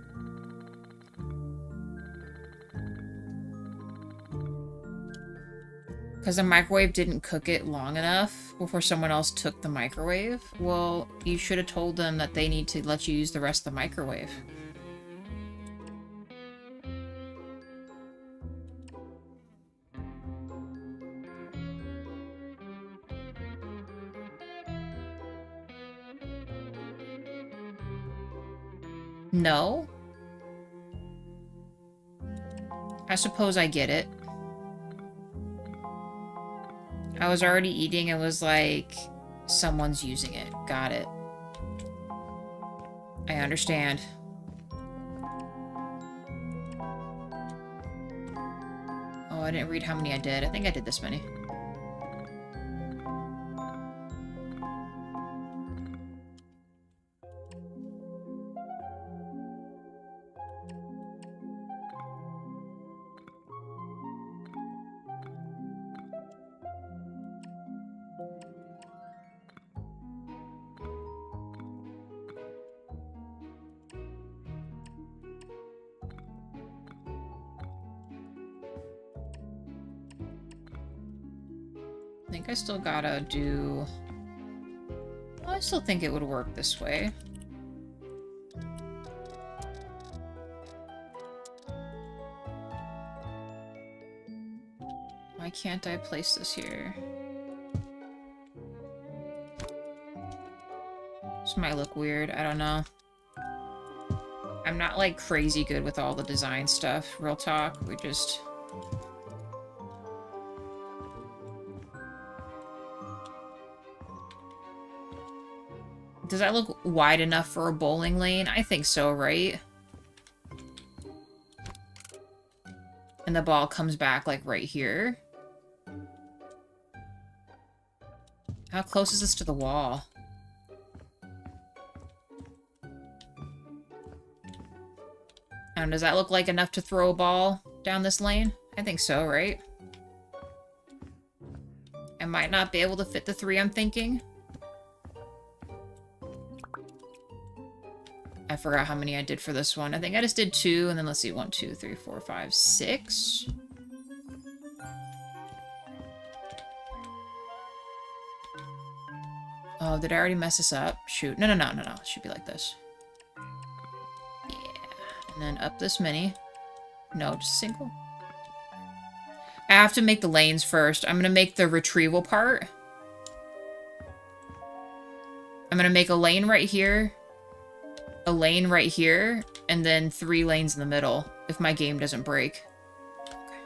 Because the microwave didn't cook it long enough before someone else took the microwave. Well, you should have told them that they need to let you use the rest of the microwave. No? I suppose I get it. I was already eating and was like, someone's using it. Got it. I understand. Oh, I didn't read how many I did. I think I did this many. I think I still gotta do... Well, I still think it would work this way. Why can't I place this here? This might look weird, I don't know. I'm not like crazy good with all the design stuff, real talk. We just... Does that look wide enough for a bowling lane? I think so, right? And the ball comes back, like, right here. How close is this to the wall? Does that look like enough to throw a ball down this lane? I think so, right? I might not be able to fit the 3 I'm thinking. I forgot how many I did for this one. I think I just did 2, and then let's see, 1, 2, 3, 4, 5, 6. Oh, did I already mess this up? Shoot. No. It should be like this. Yeah. And then up this many. No, just single. I have to make the lanes first. I'm gonna make the retrieval part. I'm gonna make a lane right here. A lane right here, and then 3 lanes in the middle, if my game doesn't break. Okay.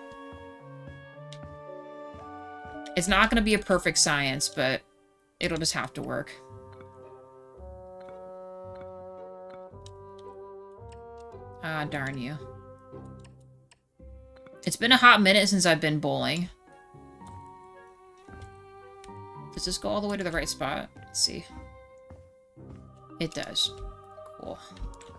It's not going to be a perfect science, but it'll just have to work. Ah, darn you. It's been a hot minute since I've been bowling. Does this go all the way to the right spot? Let's see. It does. Cool.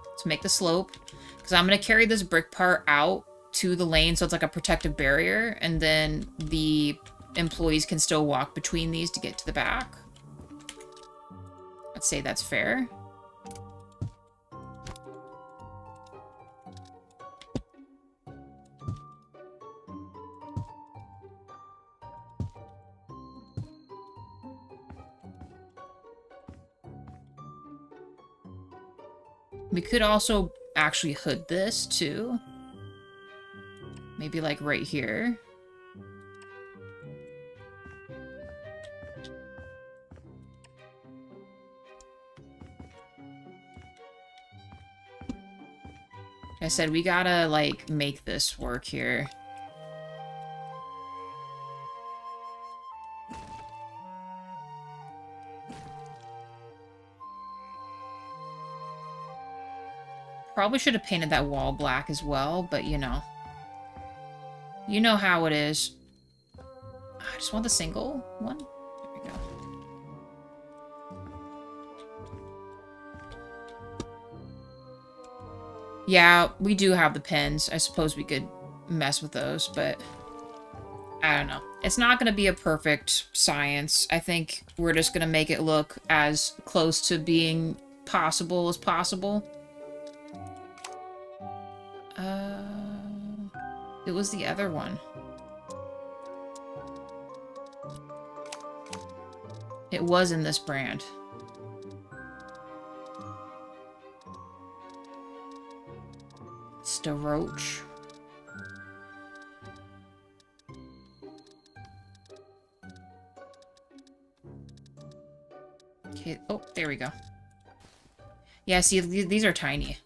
Let's make the slope. Because I'm going to carry this brick part out to the lane so it's like a protective barrier. And then the employees can still walk between these to get to the back. Let's say that's fair. We could also actually hood this, too. Maybe, like, right here. Like I said, we gotta, like, make this work here. Probably should have painted that wall black as well, but you know. You know how it is. I just want the single one. There we go. Yeah, we do have the pins. I suppose we could mess with those, but I don't know. It's not going to be a perfect science. I think we're just going to make it look as close to being possible as possible. It was the other one. It was in this brand. Staroach. Okay, oh, there we go. Yeah, see, these are tiny.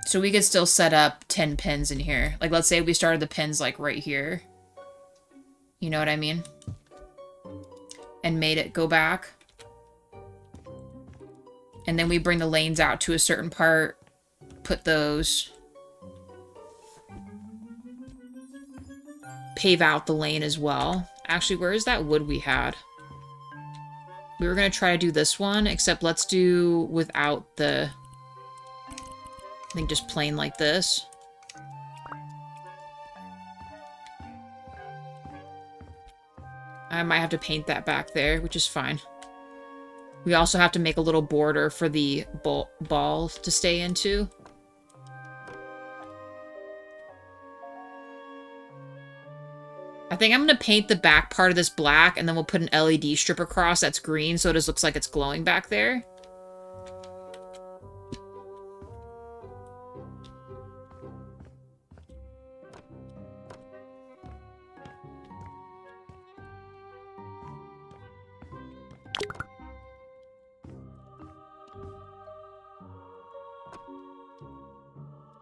So we could still set up 10 pins in here. Like, let's say we started the pins, like, right here. You know what I mean? And made it go back. And then we bring the lanes out to a certain part. Put those. Pave out the lane as well. Actually, where is that wood we had? We were going to try to do this one, except let's do without the... I think just plain like this. I might have to paint that back there, which is fine. We also have to make a little border for the ball to stay into. I think I'm going to paint the back part of this black, and then we'll put an LED strip across that's green, so it just looks like it's glowing back there.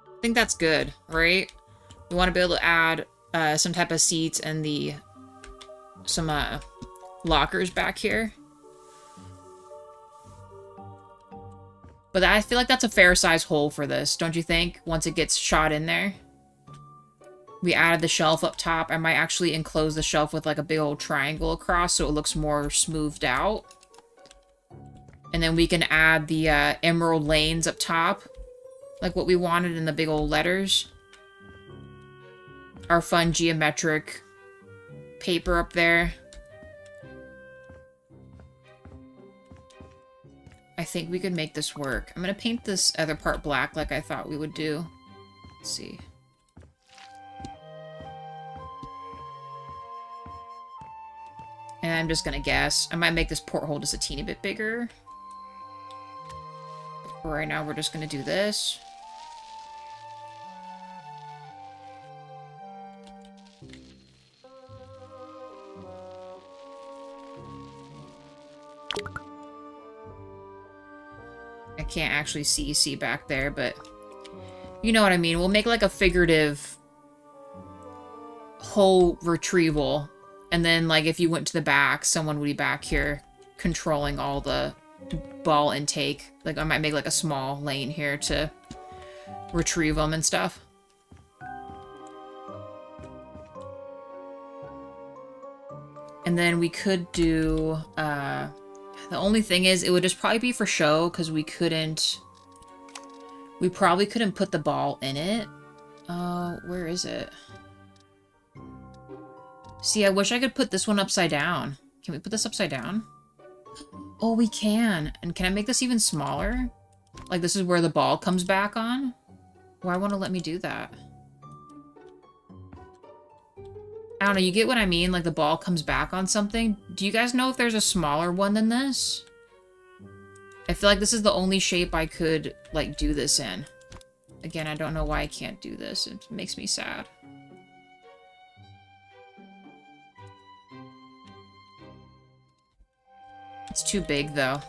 I think that's good, right? We want to be able to add some type of seats and some lockers back here. But I feel like that's a fair size hole for this, don't you think? Once it gets shot in there. We added the shelf up top. I might actually enclose the shelf with like a big old triangle across so it looks more smoothed out. And then we can add the emerald lanes up top. Like what we wanted in the big old letters. Our fun geometric paper up there. I think we could make this work. I'm going to paint this other part black like I thought we would do. Let's see. And I'm just going to guess. I might make this porthole just a teeny bit bigger. But for right now, we're just going to do this. I can't actually see back there, but you know what I mean. We'll make like a figurative hole retrieval. And then like if you went to the back, someone would be back here controlling all the ball intake. Like I might make like a small lane here to retrieve them and stuff. And then we could do, the only thing is, it would just probably be for show, because we probably couldn't put the ball in it. Where is it? See, I wish I could put this one upside down. Can we put this upside down? Oh, we can. And can I make this even smaller? Like, this is where the ball comes back on? Why won't it let me do that? I don't know, you get what I mean? Like, the ball comes back on something. Do you guys know if there's a smaller one than this? I feel like this is the only shape I could, like, do this in. Again, I don't know why I can't do this. It makes me sad. It's too big, though.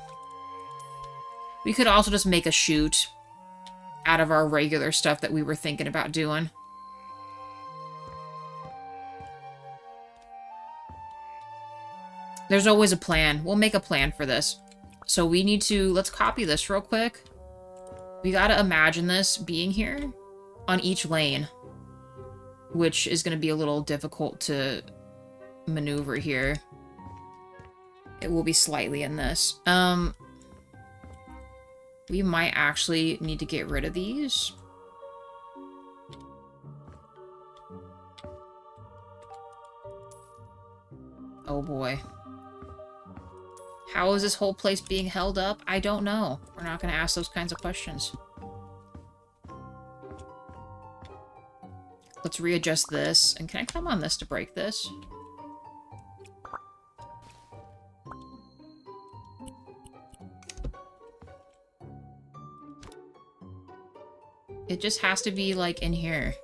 We could also just make a chute out of our regular stuff that we were thinking about doing. There's always a plan. We'll make a plan for this. So we need to... Let's copy this real quick. We gotta imagine this being here on each lane, which is gonna be a little difficult to maneuver here. It will be slightly in this. We might actually need to get rid of these. Oh boy. How is this whole place being held up? I don't know. We're not going to ask those kinds of questions. Let's readjust this. And can I climb on this to break this? It just has to be, like, in here.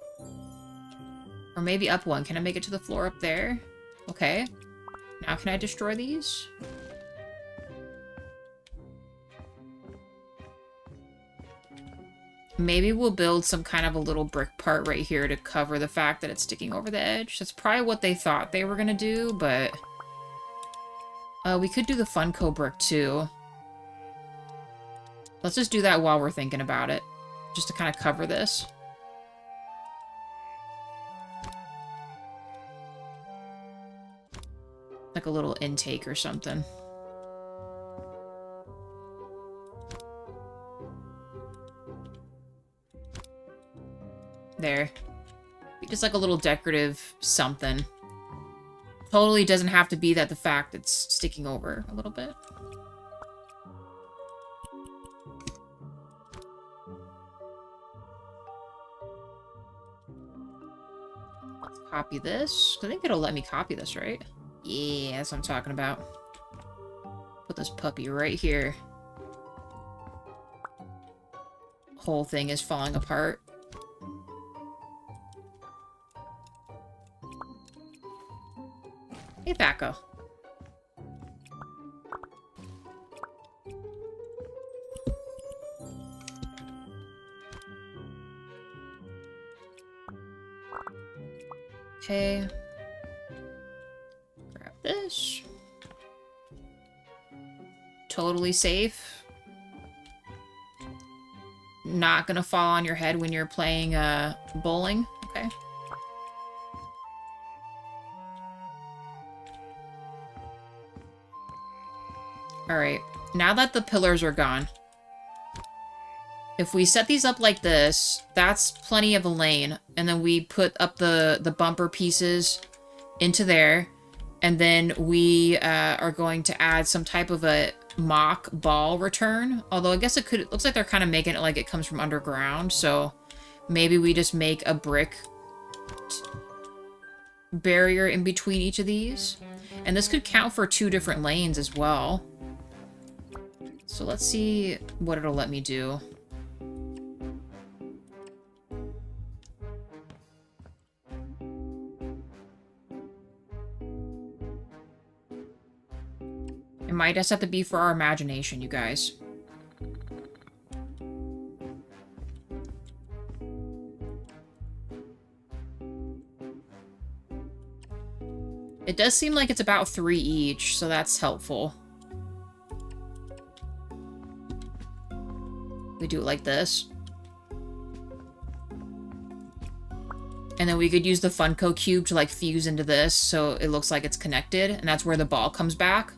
Or maybe up one. Can I make it to the floor up there? Okay. Now can I destroy these? Maybe we'll build some kind of a little brick part right here to cover the fact that it's sticking over the edge. That's probably what they thought they were gonna do, but... we could do the Funko brick, too. Let's just do that while we're thinking about it. Just to kind of cover this. Like a little intake or something. There. Just like a little decorative something. Totally doesn't have to be that the fact it's sticking over a little bit. Let's copy this. I think it'll let me copy this, right? Yeah, that's what I'm talking about. Put this puppy right here. Whole thing is falling apart. Hey, Paco. Okay. Grab this. Totally safe. Not gonna fall on your head when you're playing bowling. Okay. Alright, now that the pillars are gone, if we set these up like this, that's plenty of a lane, and then we put up the bumper pieces into there, and then we are going to add some type of a mock ball return, although I guess it looks like they're kind of making it like it comes from underground, so maybe we just make a brick barrier in between each of these, and this could count for 2 different lanes as well. So let's see what it'll let me do. It might just have to be for our imagination, you guys. It does seem like it's about 3 each, so that's helpful. We do it like this. And then we could use the Funko cube to like fuse into this so it looks like it's connected, and that's where the ball comes back.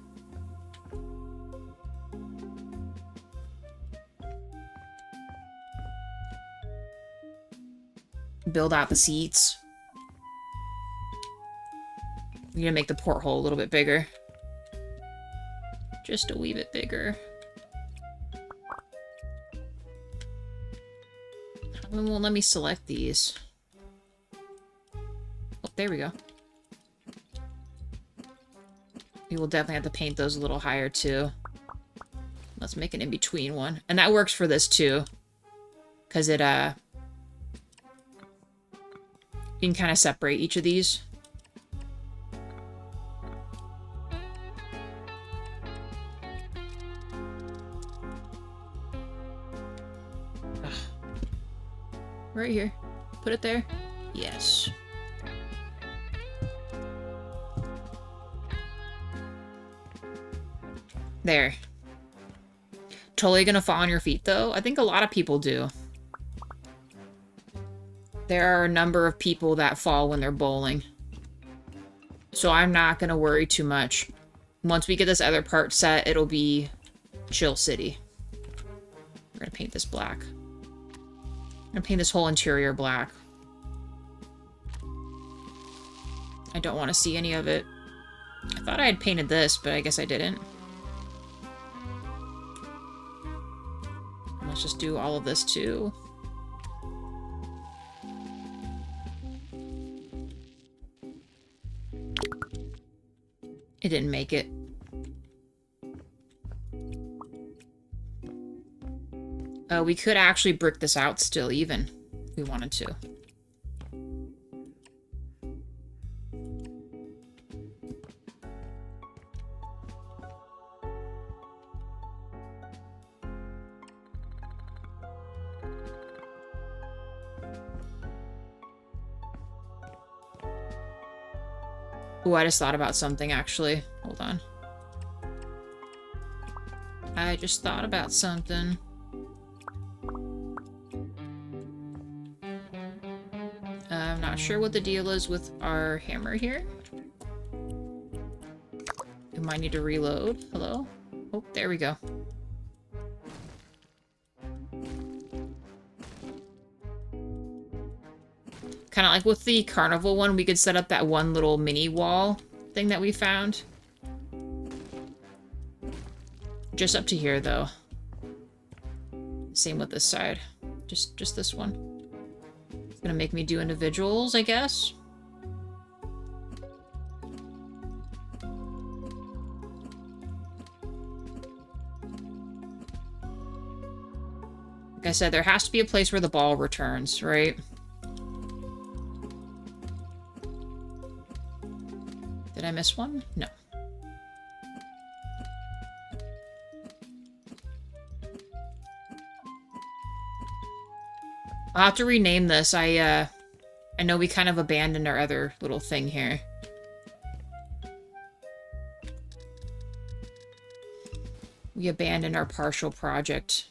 Build out the seats. We're gonna make the porthole a little bit bigger. Just a wee bit bigger. It won't let me select these. Oh, there we go. We will definitely have to paint those a little higher, too. Let's make an in-between one. And that works for this, too. Because it, you can kind of separate each of these. Right here. Put it there. Yes. There. Totally gonna fall on your feet, though? I think a lot of people do. There are a number of people that fall when they're bowling. So I'm not gonna worry too much. Once we get this other part set, it'll be Chill City. We're gonna paint this black. I'm gonna paint this whole interior black. I don't want to see any of it. I thought I had painted this, but I guess I didn't. Let's just do all of this too. It didn't make it. We could actually brick this out still, even if we wanted to. Ooh, I just thought about something, actually. Hold on. I just thought about something. I'm not sure what the deal is with our hammer here. We might need to reload. Hello? Oh, there we go. Kind of like with the carnival one, we could set up that one little mini wall thing that we found. Just up to here, though. Same with this side. Just this one. It's gonna make me do individuals, I guess. Like I said, there has to be a place where the ball returns, right? Did I miss one? No. I'll have to rename this. I know we kind of abandoned our other little thing here. We abandoned our partial project.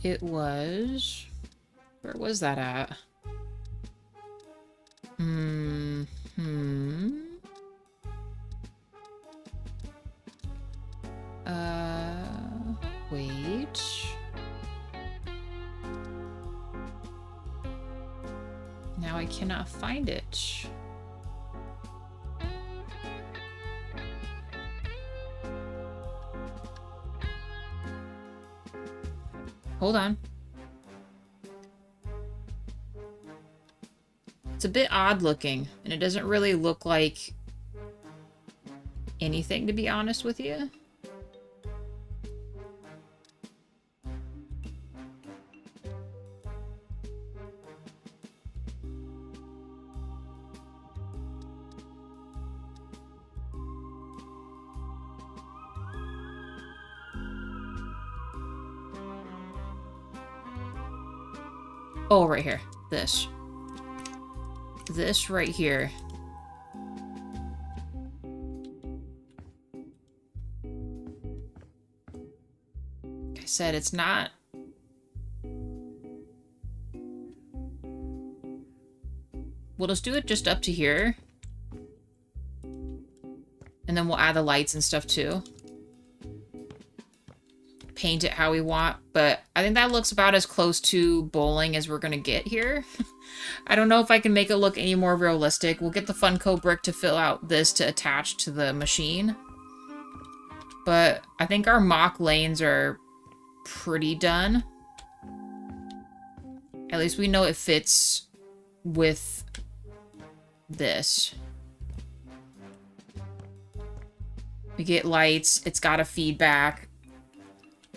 It was... Where was that at? Wait. Now I cannot find it. Hold on. It's a bit odd looking, and it doesn't really look like anything, to be honest with you. Oh, right here. This. This right here. Like I said, it's not... We'll just do it just up to here. And then we'll add the lights and stuff too. Paint it how we want, but I think that looks about as close to bowling as we're gonna get here. I don't know if I can make it look any more realistic. We'll get the Funko brick to fill out this to attach to the machine. But I think our mock lanes are pretty done. At least we know it fits with this. We get lights, it's got a feedback.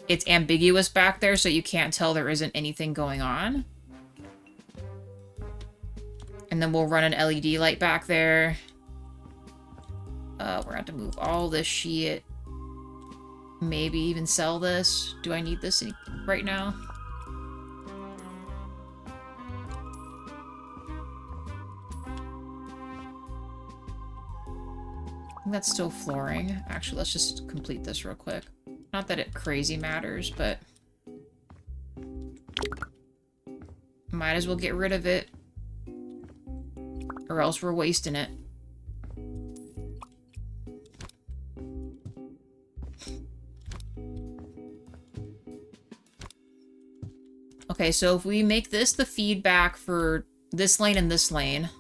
It's ambiguous back there, so you can't tell there isn't anything going on. And then we'll run an LED light back there. We're gonna have to move all this shit. Maybe even sell this. Do I need this right now? I think that's still flooring. Actually, let's just complete this real quick. Not that it crazy matters, but might as well get rid of it, or else we're wasting it. Okay, Okay, so if we make this the feedback for this lane and this lane,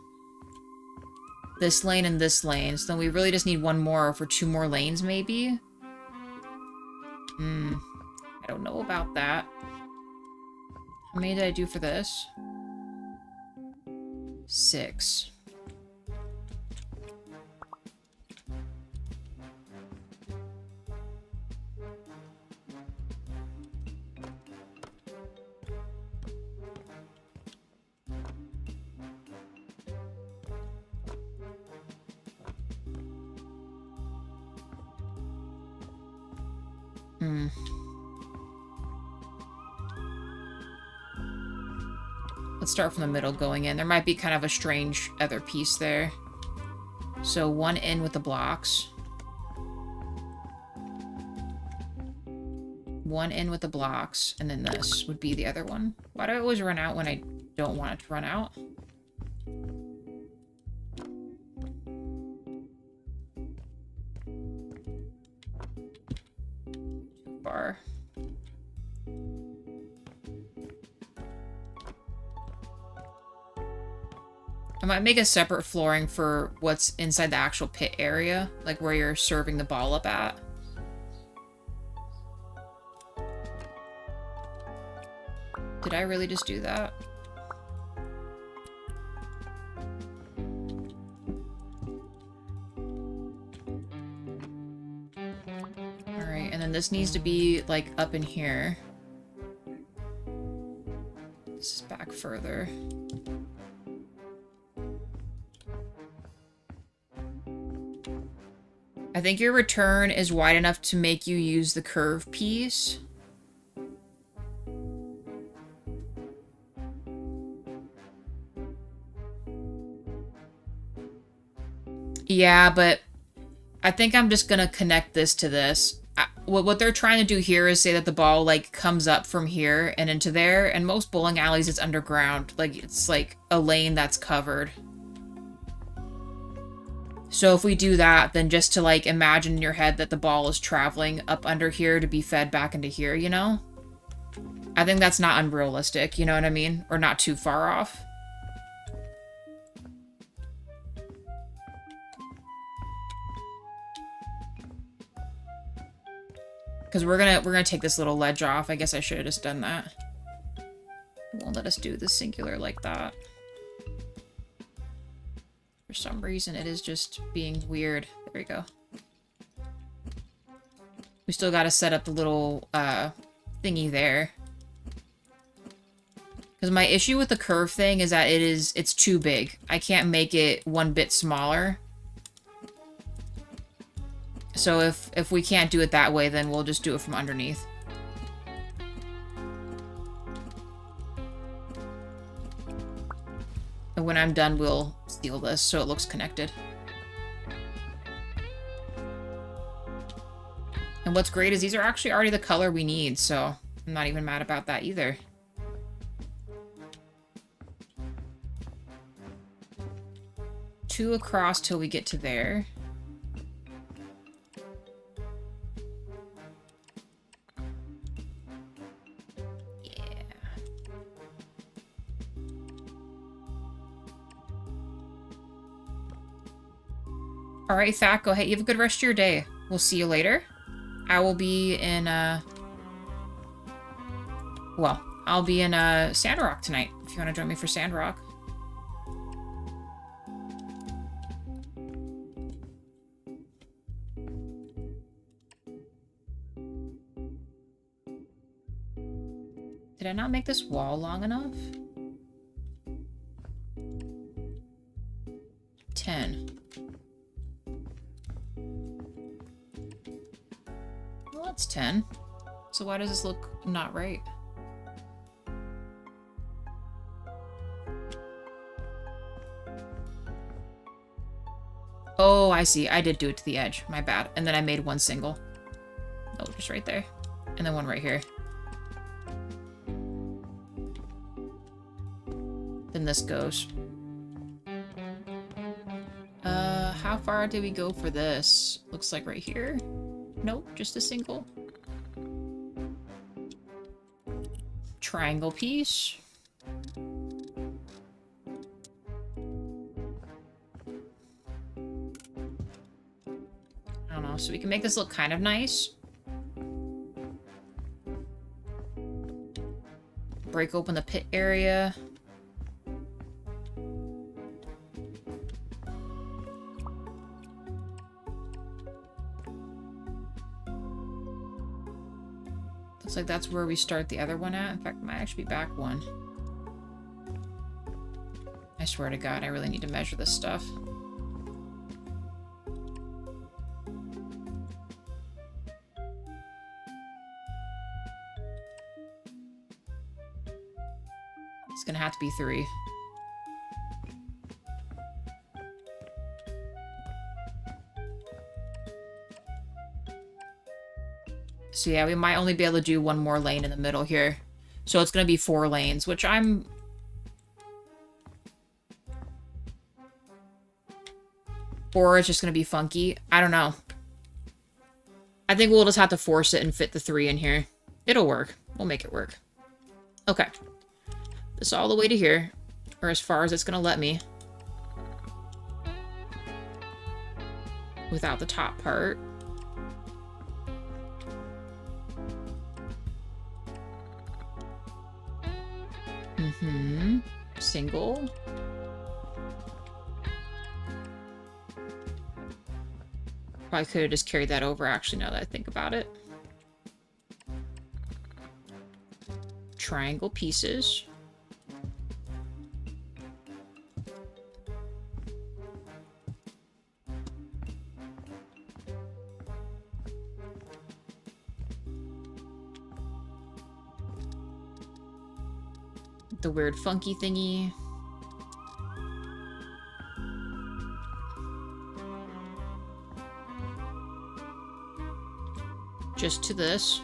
this lane and this lane, so then we really just need one more for 2 more lanes, maybe? I don't know about that. How many did I do for this? 6. Let's start from the middle going in. There might be kind of a strange other piece there. So 1 in with the blocks. 1 in with the blocks, and then this would be the other one. Why do I always run out when I don't want it to run out? Too far. I might make a separate flooring for what's inside the actual pit area, like where you're serving the ball up at. Did I really just do that? Alright, and then this needs to be, like, up in here. This is back further. I think your return is wide enough to make you use the curve piece. Yeah, but I think I'm just gonna connect this to this. What they're trying to do here is say that the ball, like, comes up from here and into there, and most bowling alleys it's underground. Like, it's like a lane that's covered. So if we do that, then just to, like, imagine in your head that the ball is traveling up under here to be fed back into here, you know? I think that's not unrealistic, you know what I mean? Or not too far off. Because we're gonna take this little ledge off. I guess I should have just done that. It won't let us do the singular like that. For some reason, it is just being weird. There we go. We still got to set up the little thingy there. Because my issue with the curve thing is that it's too big. I can't make it 1 bit smaller. So if we can't do it that way, then we'll just do it from underneath. And when I'm done, we'll seal this so it looks connected. And what's great is these are actually already the color we need, so I'm not even mad about that either. Two across till we get to there. Alright, Thak, go ahead. You have a good rest of your day. We'll see you later. I will be in, well, I'll be in, Sandrock tonight, if you want to join me for Sandrock. Did I not make this wall long enough? 10. Well, that's 10. So why does this look not right? Oh, I see. I did do it to the edge. My bad. And then I made one single. Oh, just right there. And then one right here. Then this goes. How far did we go for this? Looks like right here. Nope, just a single. triangle piece. I don't know, so we can make this look kind of nice. Break open the pit area. Looks like that's where we start the other one at. In fact, it might actually be back one. I swear to God, I really need to measure this stuff. It's gonna have to be 3. So yeah, we might only be able to do one more lane in the middle here. So it's gonna be 4 lanes, which I'm... Or it's just gonna be funky. I don't know. I think we'll just have to force it and fit the 3 in here. It'll work. We'll make it work. Okay. This all the way to here. Or as far as it's gonna let me. Without the top part. Single. Probably could have just carried that over, actually, now that I think about it. Triangle pieces. The weird funky thingy. Just to this.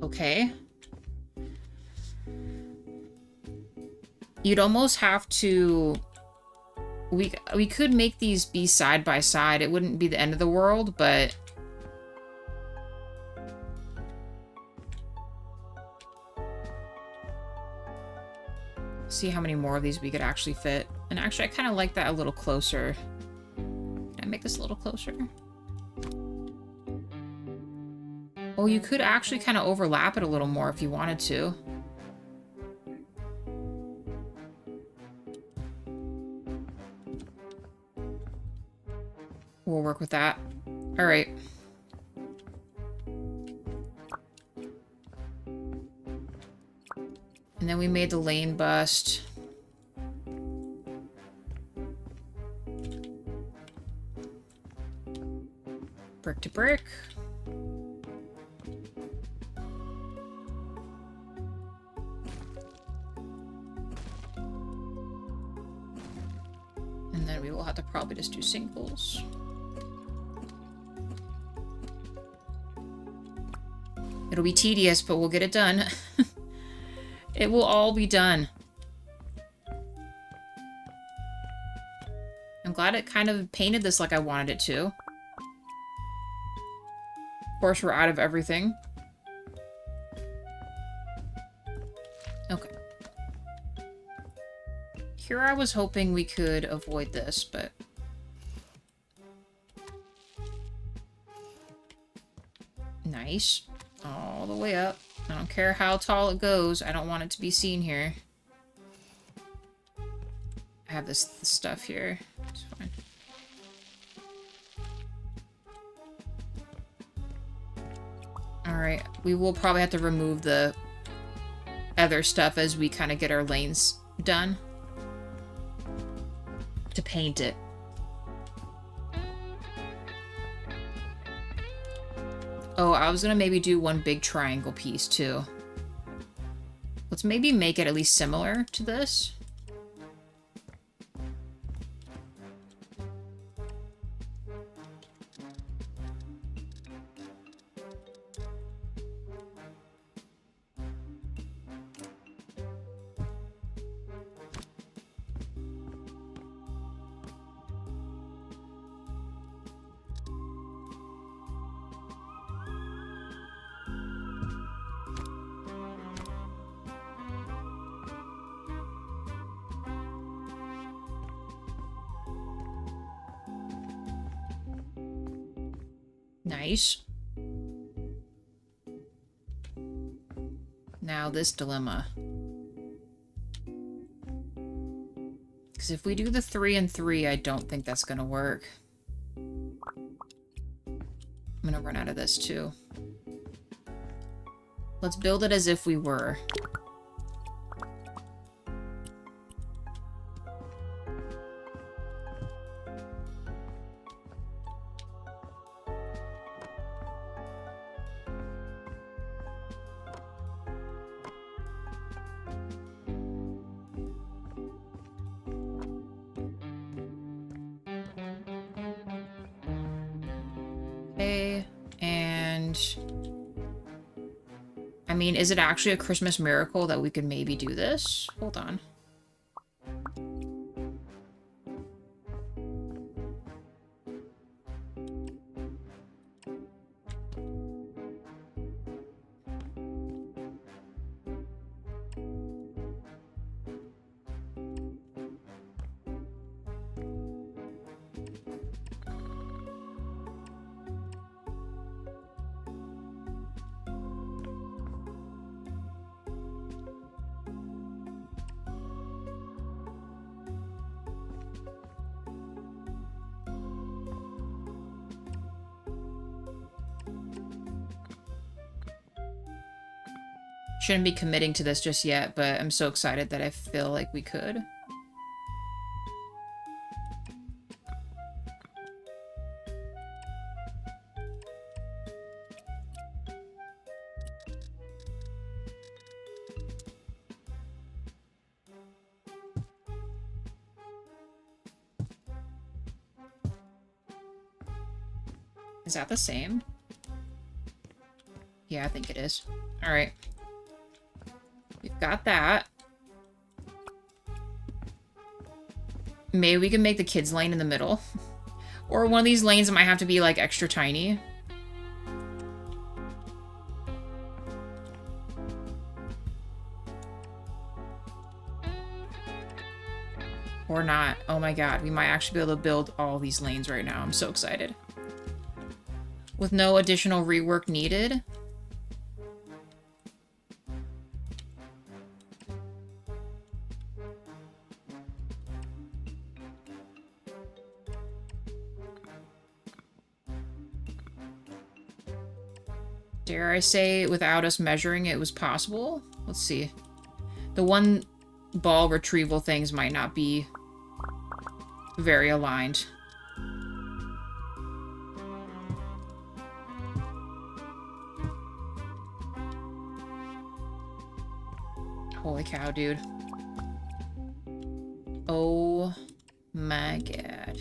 Okay. You'd almost have to... We could make these be side by side. It wouldn't be the end of the world, but... See how many more of these we could actually fit. And actually, I kind of like that a little closer. Can I make this a little closer? Oh, you could actually kind of overlap it a little more if you wanted to. We'll work with that. All right. And then we made the lane bust. Brick to brick. And then we will have to probably just do singles. It'll be tedious, but we'll get it done. It will all be done. I'm glad it kind of painted this like I wanted it to. Of course, we're out of everything. Okay. Here I was hoping we could avoid this, but... Nice. All the way up. I don't care how tall it goes. I don't want it to be seen here. I have this stuff here. It's fine. Alright. We will probably have to remove the other stuff as we kind of get our lanes done. To paint it. Oh, I was gonna maybe do one big triangle piece, too. Let's maybe make it at least similar to this. Nice. Now this dilemma. Because if we do the 3 and 3, I don't think that's gonna work. I'm gonna run out of this too. Let's build it as if we were. Okay, and I mean, is it actually a Christmas miracle that we could maybe do this? Hold on. Shouldn't be committing to this just yet, but I'm so excited that I feel like we could. Is that the same? Yeah, I think it is. All right. We've got that. Maybe we can make the kids lane in the middle. Or one of these lanes might have to be like extra tiny. Or not. Oh my god, we might actually be able to build all these lanes right now. I'm so excited. With no additional rework needed. Dare I say, without us measuring it was possible? Let's see. The one ball retrieval things might not be very aligned. Holy cow, dude. Oh my god.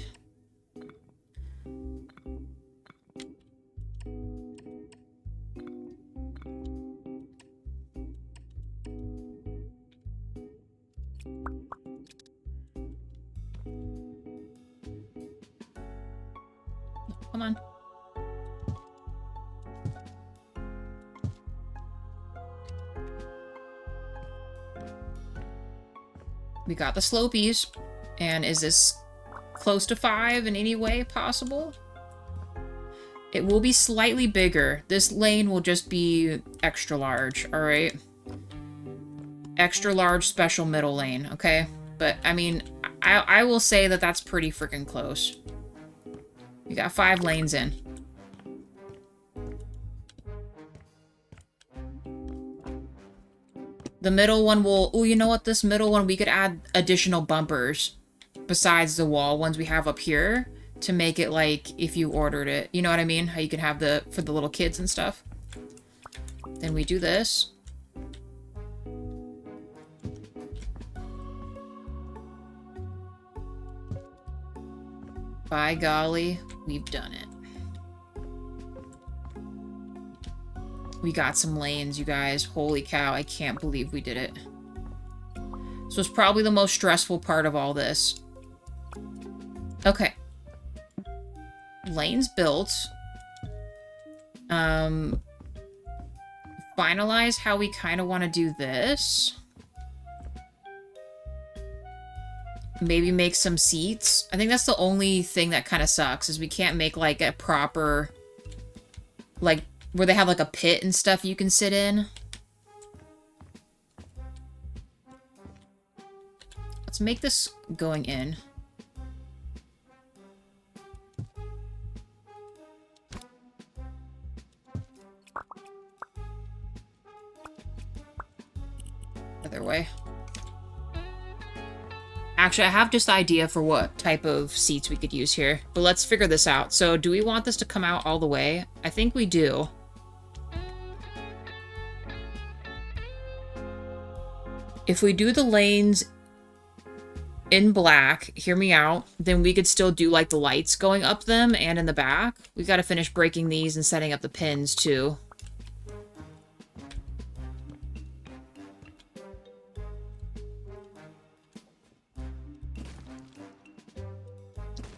Come on. We got the slopies. And is this close to 5 in any way possible? It will be slightly bigger. This lane will just be extra large, alright? Extra large special middle lane, okay? But, I mean, I will say that that's pretty freaking close. We got 5 lanes in. The middle one will... Oh, you know what? This middle one, we could add additional bumpers besides the wall ones we have up here to make it like if you ordered it. You know what I mean? How you can have the... for the little kids and stuff. Then we do this. By golly, we've done it. We got some lanes, you guys. Holy cow, I can't believe we did it. So it's probably the most stressful part of all this. Okay. Lanes built. Finalize how we kind of want to do this. Maybe make some seats. I think that's the only thing that kind of sucks, is we can't make, like, a proper like, where they have like a pit and stuff you can sit in. Let's make this going in. Other way. Actually, I have just the idea for what type of seats we could use here, but let's figure this out. So do we want this to come out all the way? I think we do. If we do the lanes in black, hear me out, then we could still do like the lights going up them and in the back. We got to finish breaking these and setting up the pins too.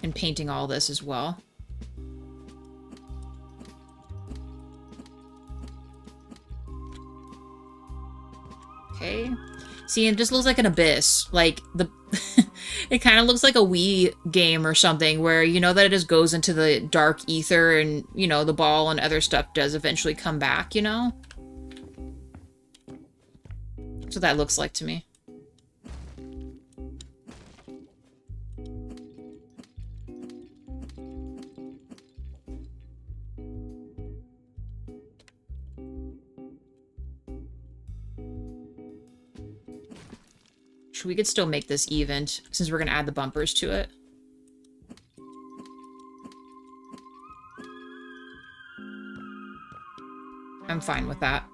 And painting all this as well. Okay. See, it just looks like an abyss. Like, the... it kind of looks like a Wii game or something where, you know, that it just goes into the dark ether and, you know, the ball and other stuff does eventually come back, you know? That's what that looks like to me. We could still make this even, since we're going to add the bumpers to it. I'm fine with that.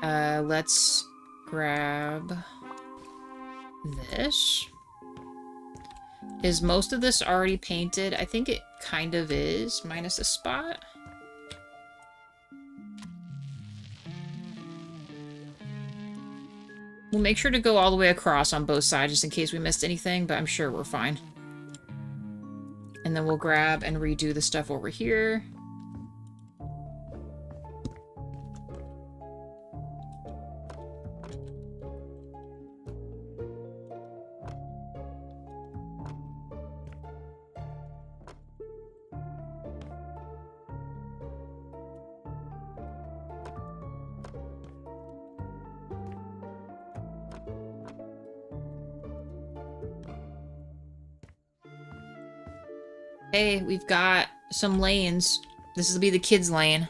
Let's grab this. Is most of this already painted? I think it kind of is, minus a spot. We'll make sure to go all the way across on both sides just in case we missed anything, but I'm sure we're fine. And then we'll grab and redo the stuff over here. Hey, we've got some lanes. This will be the kids' lane.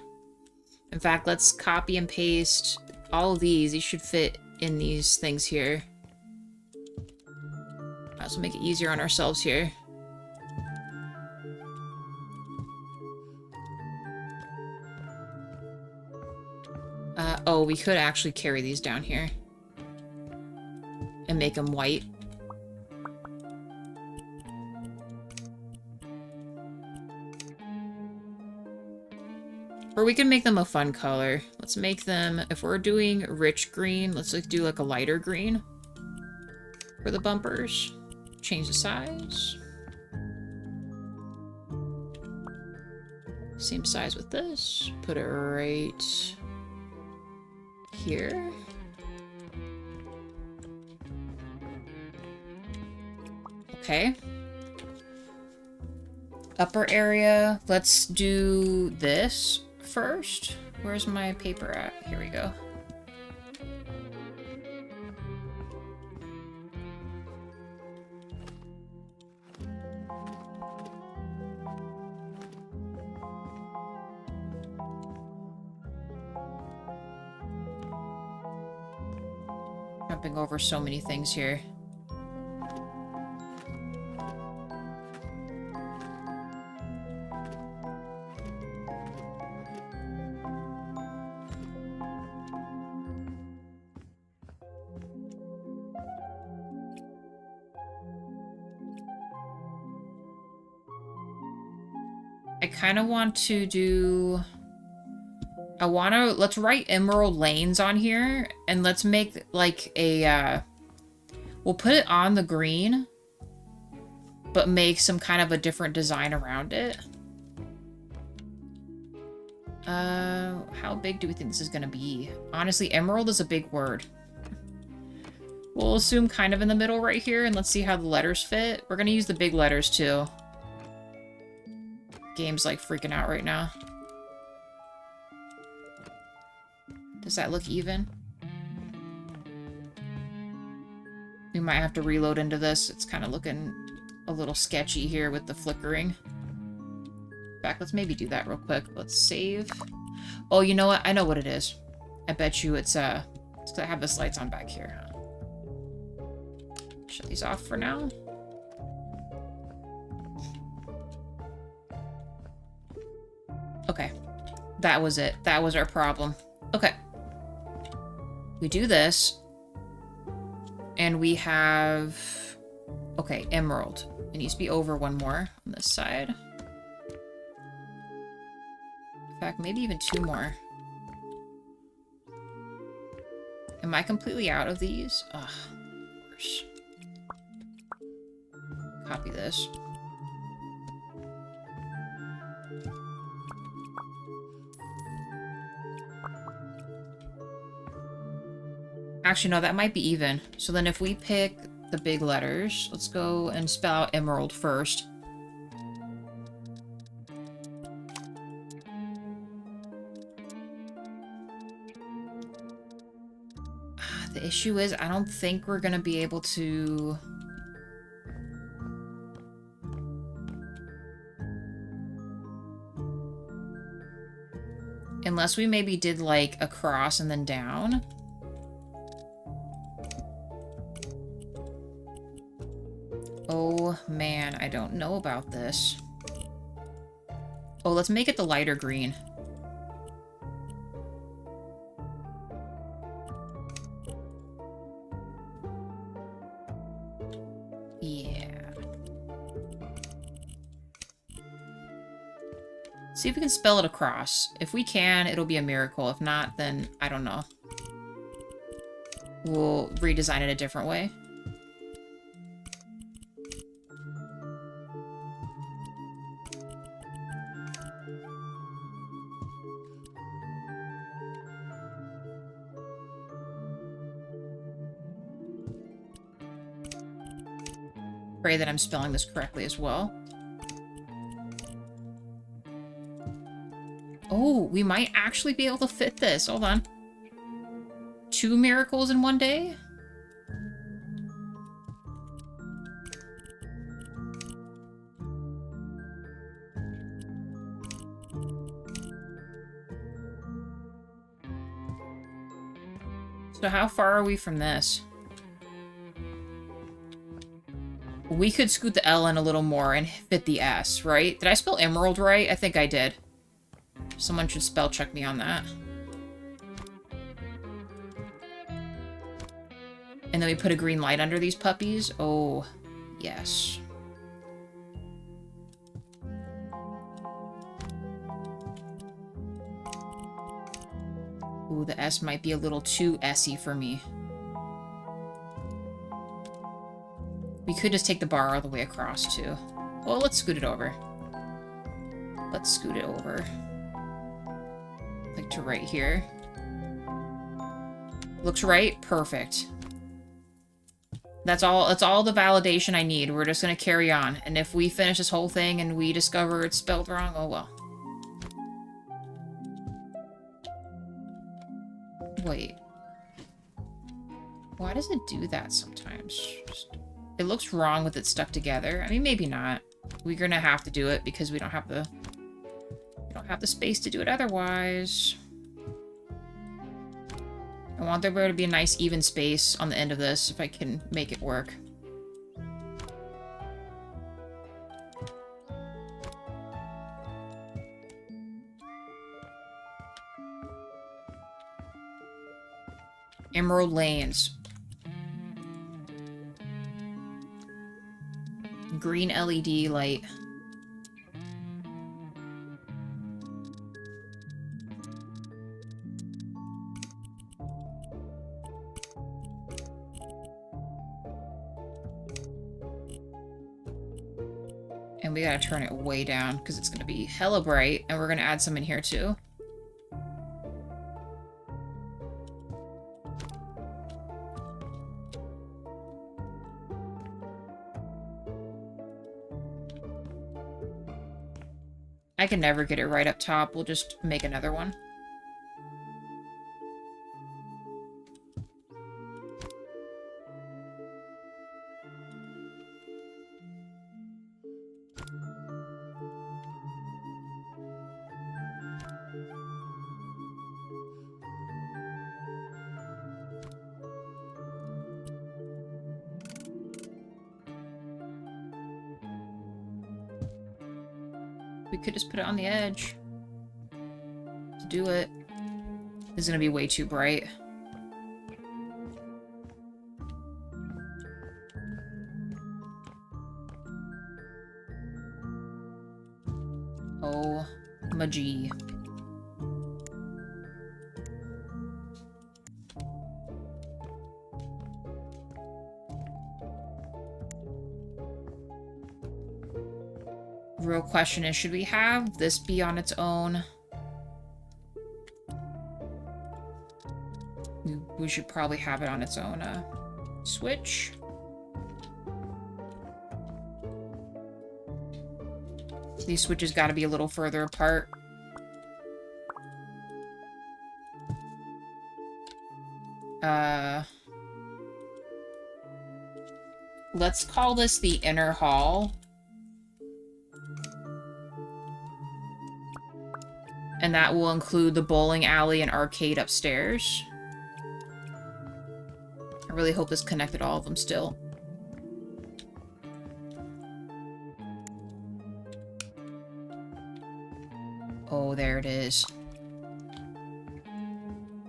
In fact, let's copy and paste all of these. These should fit in these things here. This will make it easier on ourselves here. Oh, we could actually carry these down here. And make them white. Or we can make them a fun color. Let's make them, if we're doing rich green, let's like do like a lighter green for the bumpers. Change the size. Same size with this. Put it right here. Okay. Upper area, let's do this first. Where's my paper at? Here we go. Jumping over so many things here. I kind of want to do... let's write Emerald Lanes on here, and let's make, like, a, we'll put it on the green, but make some kind of a different design around it. How big do we think this is gonna be? Honestly, Emerald is a big word. We'll assume kind of in the middle right here, and let's see how the letters fit. We're gonna use the big letters, too. Game's, like, freaking out right now. Does that look even? We might have to reload into this. It's kind of looking a little sketchy here with the flickering. In fact, let's maybe do that real quick. Let's save. Oh, you know what? I know what it is. I bet you it's 'cause I have the lights on back here. Shut these off for now. Okay. That was it. That was our problem. Okay. We do this. And we have... Okay, emerald. It needs to be over one more on this side. In fact, maybe even two more. Am I completely out of these? Ugh, of course. Copy this. Actually, no, that might be even. So then if we pick the big letters, let's go and spell out emerald first. The issue is, I don't think we're gonna be able to... Unless we maybe did, like, a cross and then down. Oh, man, I don't know about this. Oh, let's make it the lighter green. Yeah. See if we can spell it across. If we can, it'll be a miracle. If not, then I don't know. We'll redesign it a different way. Pray that I'm spelling this correctly as well. Oh, we might actually be able to fit this. Hold on. 2 miracles in one day? So how far are we from this? We could scoot the L in a little more and fit the S, right? Did I spell emerald right? I think I did. Someone should spell check me on that. And then we put a green light under these puppies. Oh, yes. Ooh, the S might be a little too S-y for me. We could just take the bar all the way across, too. Well, let's scoot it over. Let's scoot it over. Like to right here. Looks right? Perfect. That's all the validation I need. We're just gonna carry on. And if we finish this whole thing and we discover it's spelled wrong, oh well. Wait. Why does it do that sometimes? It looks wrong with it stuck together. I mean, maybe not. We're gonna have to do it because we don't have the space to do it otherwise. I want there to be a nice even space on the end of this if I can make it work. Emerald Lanes. Green LED light. And we gotta turn it way down because it's gonna be hella bright, and we're gonna add some in here too. I can never get it right up top. We'll just make another one. We could just put it on the edge. To do it. This is gonna be way too bright. Oh, my G. Real question is, should we have this be on its own? We should probably have it on its own switch. These switches got to be a little further apart. Let's call this the inner hall. And that will include the bowling alley and arcade upstairs. I really hope this connected all of them still. Oh, there it is.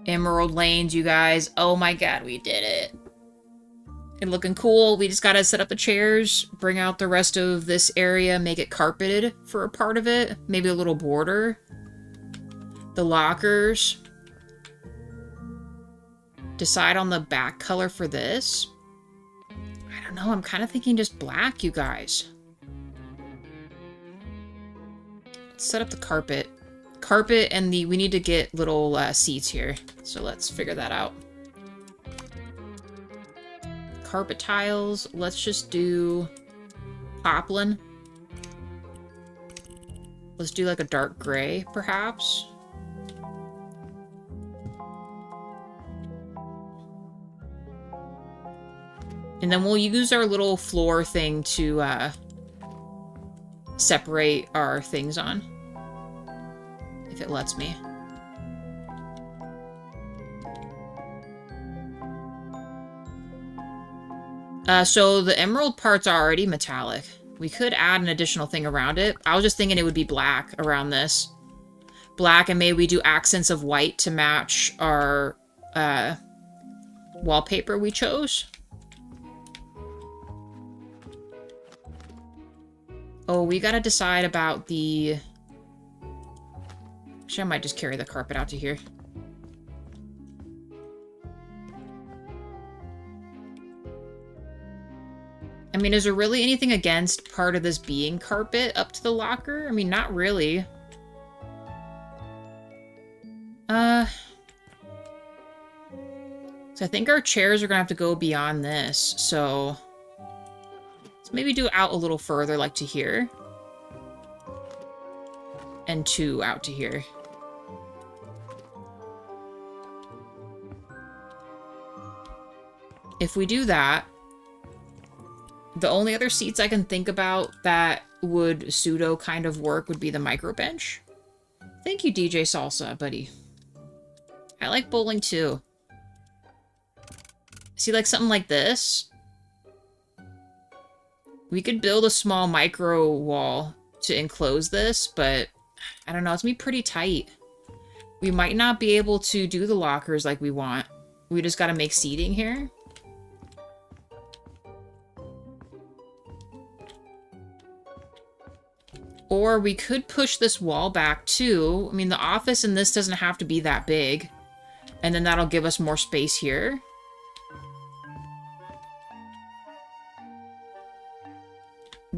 Emerald Lanes, you guys. Oh my god, we did it. And looking cool. We just gotta set up the chairs, bring out the rest of this area, make it carpeted for a part of it. Maybe a little border. The lockers. Decide on the back color for this. I don't know, I'm kind of thinking just black, you guys. Let's set up the carpet. Carpet and we need to get little seats here. So let's figure that out. Carpet tiles. Let's just do poplin. Let's do like a dark gray, perhaps. And then we'll use our little floor thing to separate our things on. If it lets me. So the emerald parts are already metallic. We could add an additional thing around it. I was just thinking it would be black around this. Black, and maybe we do accents of white to match our wallpaper we chose. Oh, we gotta decide about the... Actually, I might just carry the carpet out to here. I mean, is there really anything against part of this being carpet up to the locker? I mean, not really. So I think our chairs are gonna have to go beyond this, so... Let's maybe do it out a little further, like to here. And 2 out to here. If we do that, the only other seats I can think about that would pseudo kind of work would be the micro bench. Thank you, DJ Salsa, buddy. I like bowling too. See, like something like this? We could build a small micro wall to enclose this, but I don't know, it's gonna be pretty tight. We might not be able to do the lockers like we want. We just gotta make seating here. Or we could push this wall back too. I mean, the office in this doesn't have to be that big. And then that'll give us more space here.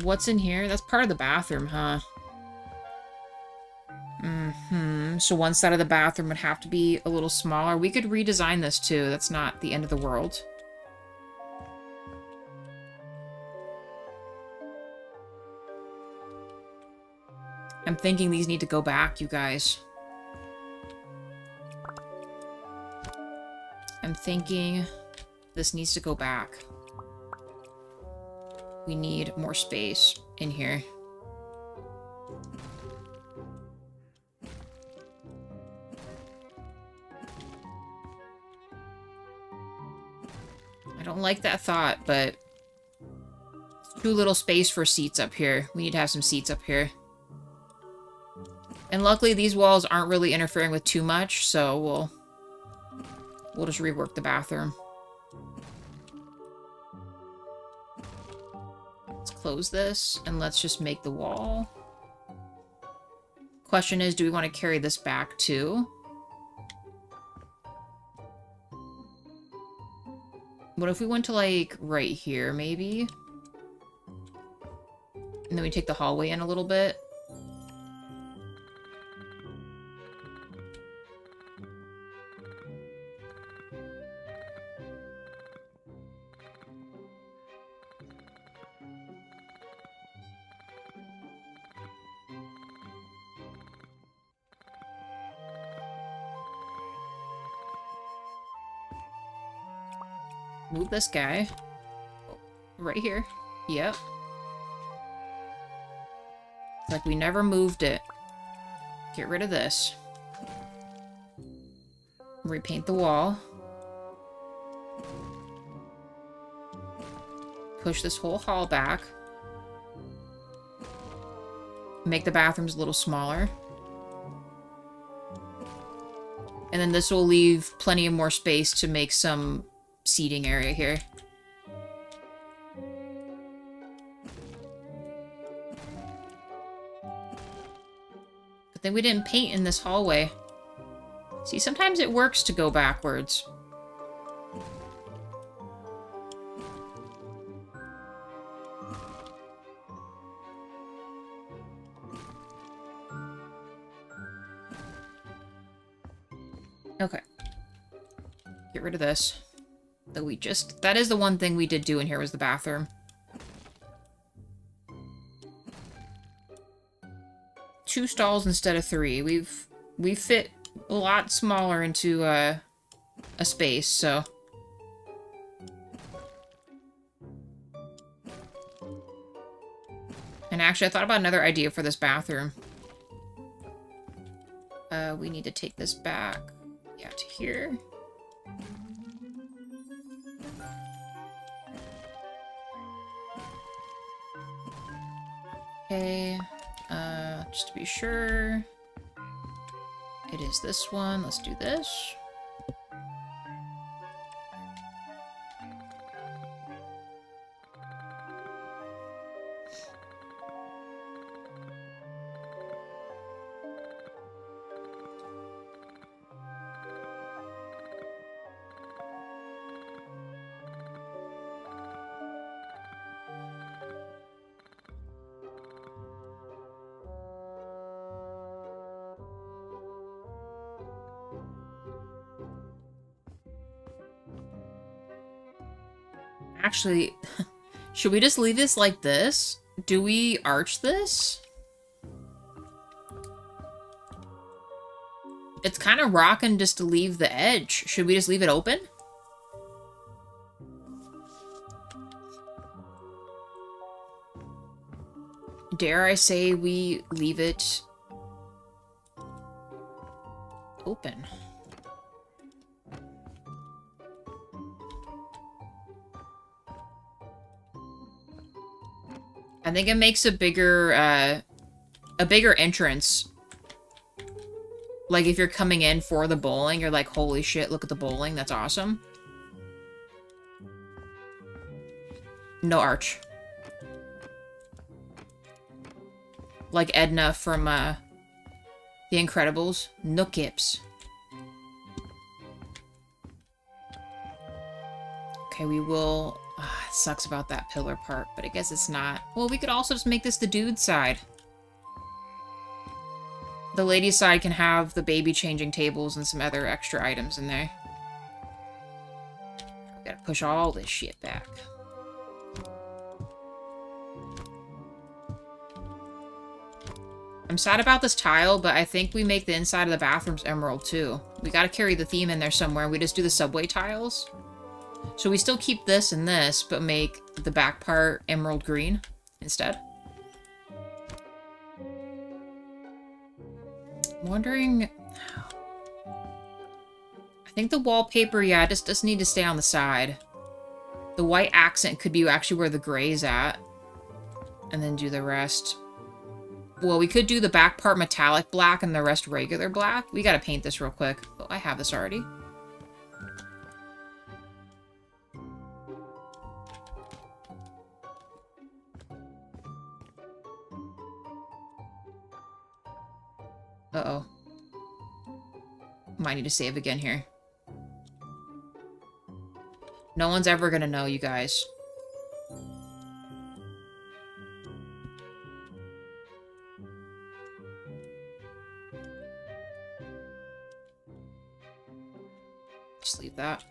What's in here? That's part of the bathroom, huh? So one side of the bathroom would have to be a little smaller. We could redesign this too. That's not the end of the world. I'm thinking these need to go back, you guys. I'm thinking this needs to go back. We need more space in here. I don't like that thought, but it's too little space for seats up here. We need to have some seats up here. And luckily these walls aren't really interfering with too much, so we'll just rework the bathroom. Let's close this, and let's just make the wall. Question is, do we want to carry this back too? What if we went to, like, right here, maybe? And then we take the hallway in a little bit. Move this guy. Right here. Yep. It's like we never moved it. Get rid of this. Repaint the wall. Push this whole hall back. Make the bathrooms a little smaller. And then this will leave plenty of more space to make some seating area here. Good thing we didn't paint in this hallway. See, sometimes it works to go backwards. Okay. Get rid of this. That is the one thing we did do in here, was the bathroom. 2 stalls instead of 3. We fit a lot smaller into a space, so. And actually, I thought about another idea for this bathroom. We need to take this back. Yeah, to here. Okay, just to be sure, it is this one. Let's do this. Actually, should we just leave this like this? Do we arch this? It's kind of rocking just to leave the edge. Should we just leave it open? Dare I say we leave it open? I think it makes a bigger entrance. Like, if you're coming in for the bowling, you're like, holy shit, look at the bowling, that's awesome. No arch. Like Edna from, The Incredibles. No kips. Okay, we will... it sucks about that pillar part, but I guess it's not. Well, we could also just make this the dude's side. The lady's side can have the baby changing tables and some other extra items in there. Gotta push all this shit back. I'm sad about this tile, but I think we make the inside of the bathrooms emerald too. We gotta carry the theme in there somewhere. We just do the subway tiles. So we still keep this and this, but make the back part emerald green instead. I'm wondering... I think the wallpaper, yeah, just doesn't need to stay on the side. The white accent could be actually where the gray is at. And then do the rest. Well, we could do the back part metallic black and the rest regular black. We gotta paint this real quick. Oh, I have this already. Uh-oh. Might need to save again here. No one's ever gonna know, you guys. Just leave that.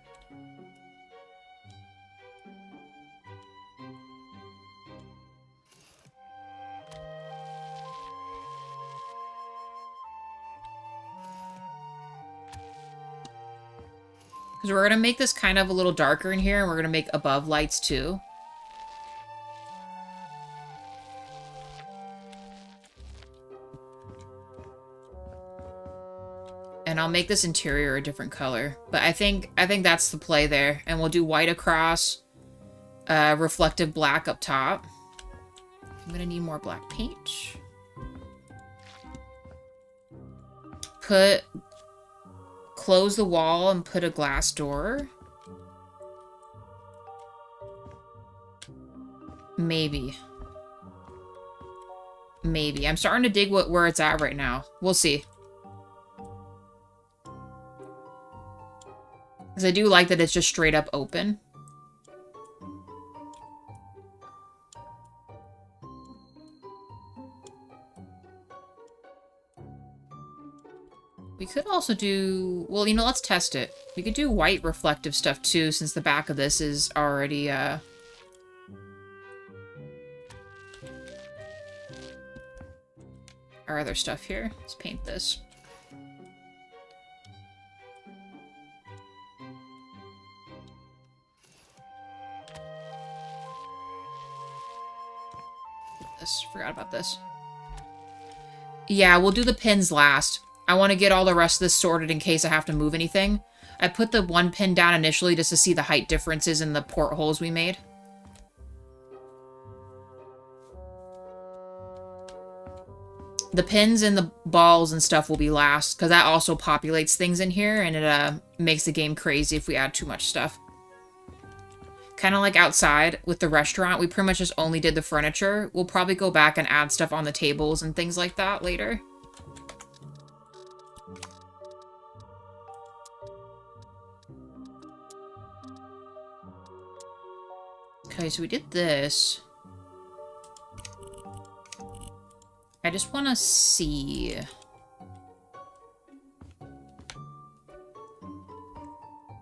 Because we're going to make this kind of a little darker in here, and we're going to make above lights too. And I'll make this interior a different color. But I think that's the play there. And we'll do white across, reflective black up top. I'm going to need more black paint. Close the wall and put a glass door. Maybe. Maybe. I'm starting to dig where it's at right now. We'll see. Because I do like that it's just straight up open. We could also do... Well, you know, let's test it. We could do white reflective stuff, too, since the back of this is already, Our other stuff here. Let's paint this. Forgot about this. Yeah, we'll do the pins last. I want to get all the rest of this sorted in case I have to move anything. I put the one pin down initially just to see the height differences in the portholes we made. The pins and the balls and stuff will be last, because that also populates things in here, and it makes the game crazy if we add too much stuff. Kind of like outside with the restaurant, we pretty much just only did the furniture. We'll probably go back and add stuff on the tables and things like that later. Okay, so we did this. I just want to see...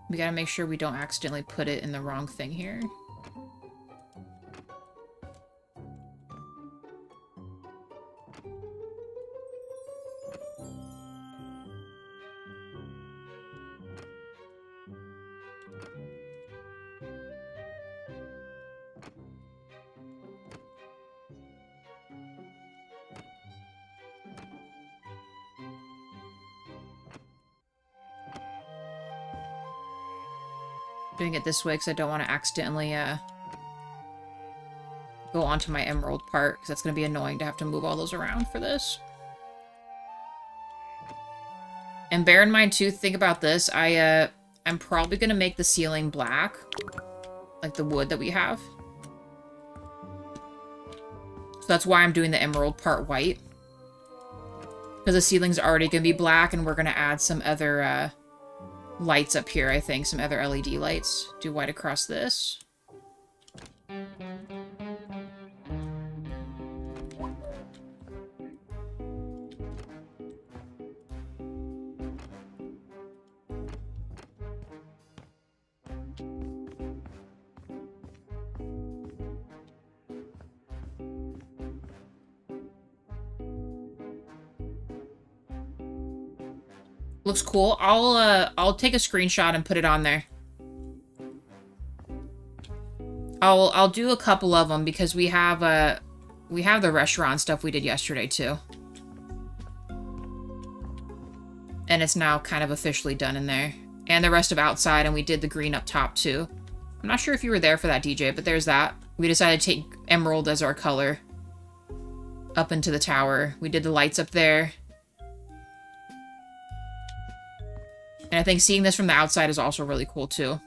We gotta make sure we don't accidentally put it in the wrong thing here. Doing it this way because I don't want to accidentally go onto my emerald part, because that's going to be annoying to have to move all those around for this. And bear in mind too, think about this, I'm probably going to make the ceiling black, like the wood that we have. So that's why I'm doing the emerald part white, because the ceiling's already going to be black, and we're going to add some other lights up here, I think. Some other LED lights. Do white across this. Looks cool. I'll take a screenshot and put it on there. I'll do a couple of them because we have the restaurant stuff we did yesterday too. And it's now kind of officially done in there. And the rest of outside, and we did the green up top too. I'm not sure if you were there for that, DJ, but there's that. We decided to take emerald as our color. up into the tower. We did the lights up there. And I think seeing this from the outside is also really cool too.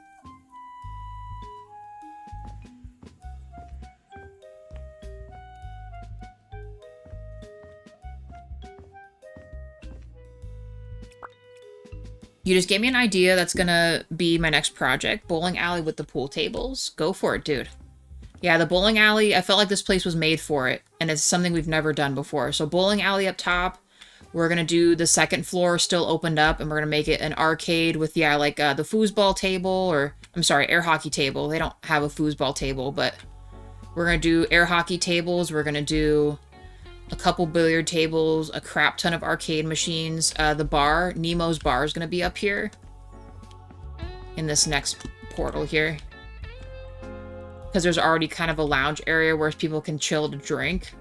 You just gave me an idea that's gonna be my next project. Bowling alley with the pool tables. Go for it, dude. Yeah, the bowling alley, I felt like this place was made for it. And it's something we've never done before. So bowling alley up top. We're gonna do the second floor still opened up. And we're gonna make it an arcade with, yeah, like the foosball table. Or, I'm sorry, air hockey table. They don't have a foosball table, but we're gonna do air hockey tables. We're gonna do a couple billiard tables, a crap ton of arcade machines. The bar, Nemo's bar, is going to be up here. In this next portal here. Because there's already kind of a lounge area where people can chill to drink.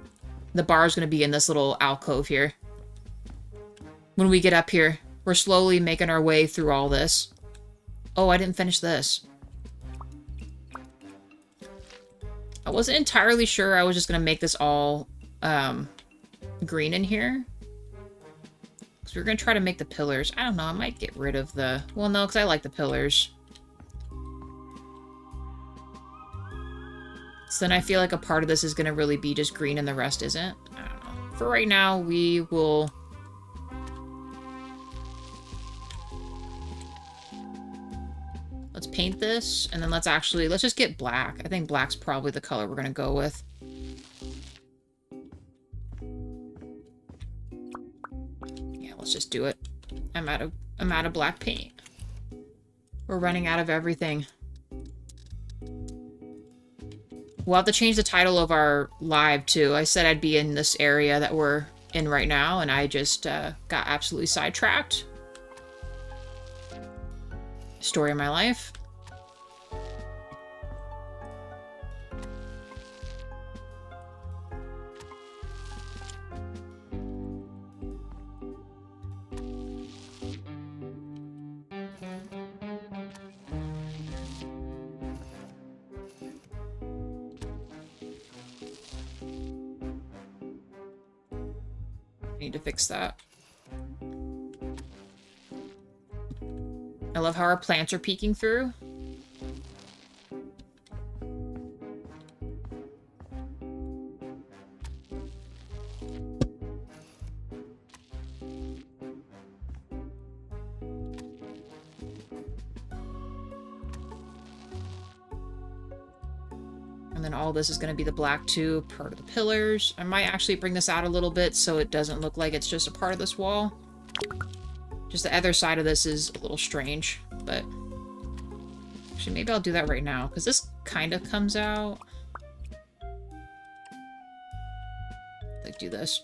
The bar is going to be in this little alcove here. When we get up here, we're slowly making our way through all this. Oh, I didn't finish this. I wasn't entirely sure I was just going to make this all green in here. So we're going to try to make the pillars. I don't know, I might get rid of the... Well, no, because I like the pillars. So then I feel like a part of this is going to really be just green and the rest isn't. I don't know. For right now, we will... Let's paint this, and then let's just get black. I think black's probably the color we're going to go with. Let's just do it. I'm out of black paint. We're running out of everything. We'll have to change the title of our live too. I said I'd be in this area that we're in right now, and I just got absolutely sidetracked. Story of my life. Need to fix that. I love how our plants are peeking through. And then all this is going to be the black too, part of the pillars. I might actually bring this out a little bit so it doesn't look like it's just a part of this wall. Just the other side of this is a little strange, but actually maybe I'll do that right now because this kind of comes out. Like do this.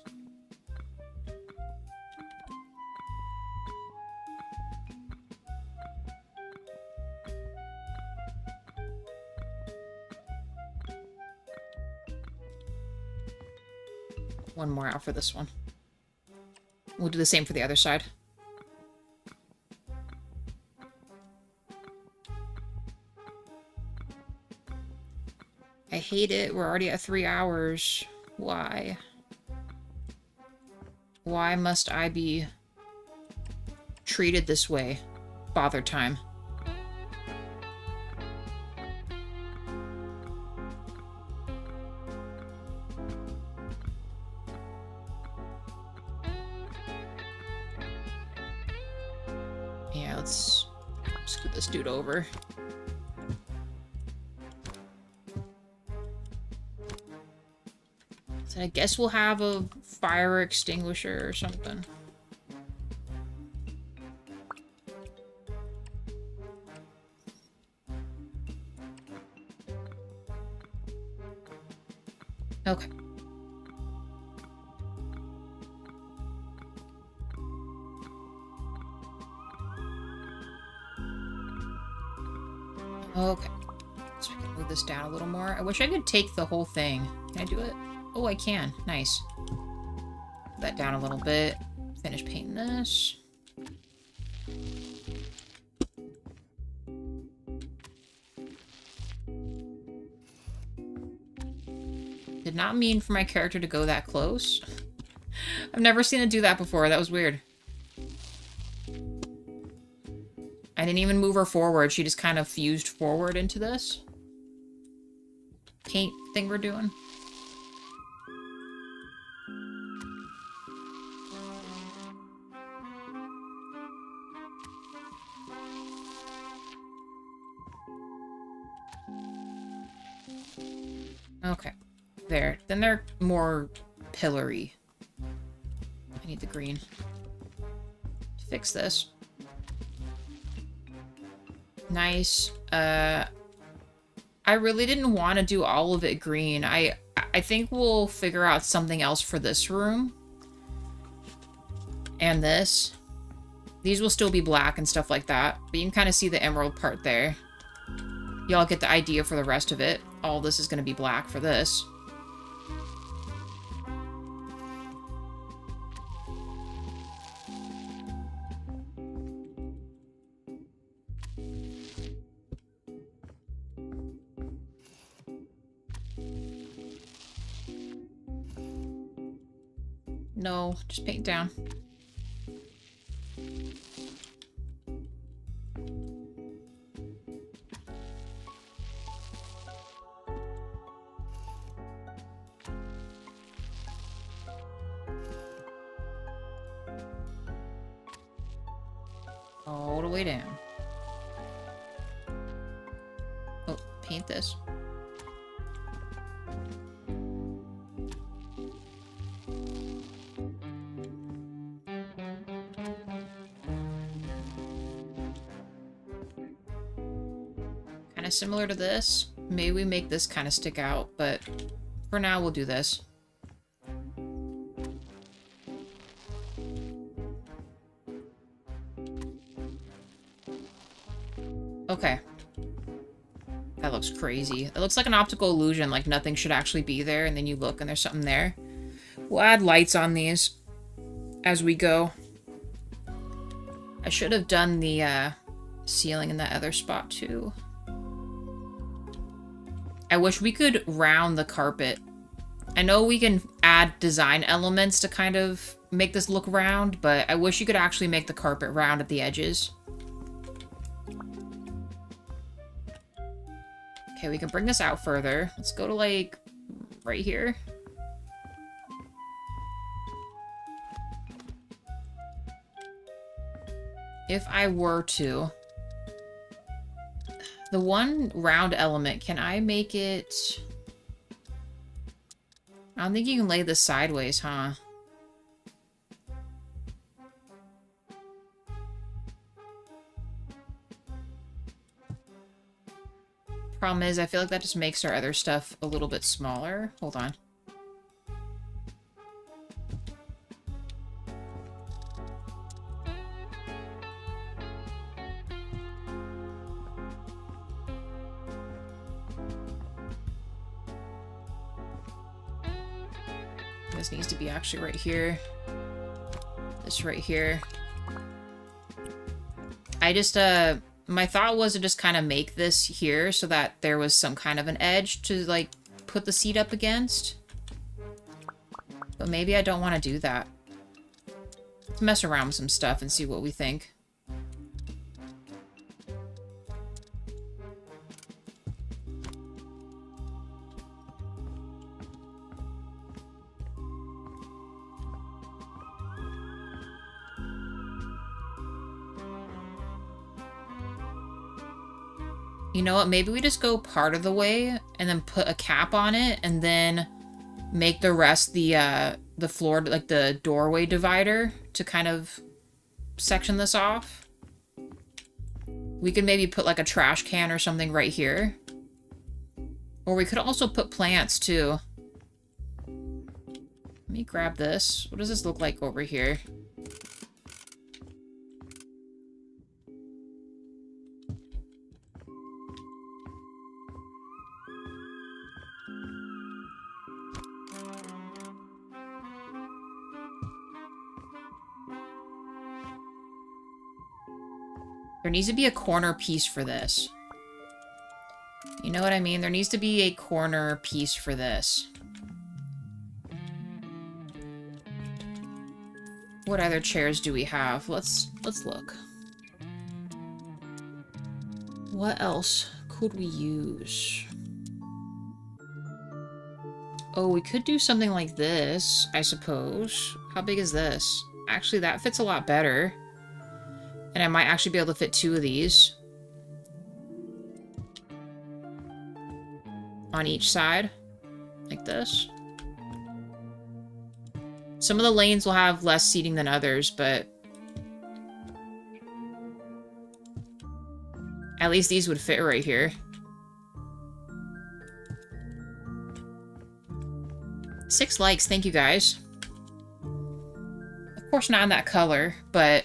One more out for this one. We'll do the same for the other side. I hate it. We're already at 3 hours. Why? Why must I be treated this way? Bother time. Yeah, let's scoot this dude over. So I guess we'll have a fire extinguisher or something. Okay. Okay. So we can move this down a little more. I wish I could take the whole thing. Can I do it? Oh, I can. Nice. Put that down a little bit. Finish painting this. Did not mean for my character to go that close. I've never seen it do that before. That was weird. I didn't even move her forward. She just kind of fused forward into this paint thing we're doing. Okay. There. Then they're more pillory. I need the green to fix this. Nice. I really didn't want to do all of it green. I think we'll figure out something else for this room. And this. These will still be black and stuff like that. But you can kind of see the emerald part there. Y'all get the idea for the rest of it. All this is going to be black for this. No, just paint down. All the way down. Oh, paint this. Kind of similar to this. Maybe we make this kind of stick out, but for now we'll do this. Okay. That looks crazy. It looks like an optical illusion, like nothing should actually be there, and then you look and there's something there. We'll add lights on these as we go. I should have done the ceiling in that other spot too. I wish we could round the carpet. I know we can add design elements to kind of make this look round, but I wish you could actually make the carpet round at the edges. Okay, we can bring this out further. Let's go to, like, right here. If I were to... The one round element, can I make it... I don't think you can lay this sideways, huh? Problem is, I feel like that just makes our other stuff a little bit smaller. Hold on. This needs to be actually right here. This right here. I just, my thought was to just kind of make this here so that there was some kind of an edge to, like, put the seat up against. But maybe I don't want to do that. Let's mess around with some stuff and see what we think. You know what, maybe we just go part of the way and then put a cap on it and then make the rest the floor, like the doorway divider to kind of section this off. We could maybe put like a trash can or something right here. Or we could also put plants too. Let me grab this. What does this look like over here? There needs to be a corner piece for this. You know what I mean? There needs to be a corner piece for this. What other chairs do we have? Let's look. What else could we use? Oh, we could do something like this, I suppose. How big is this? Actually, that fits a lot better. And I might actually be able to fit 2 of these. On each side. Like this. Some of the lanes will have less seating than others, but... at least these would fit right here. 6 likes, thank you guys. Of course not in that color, but...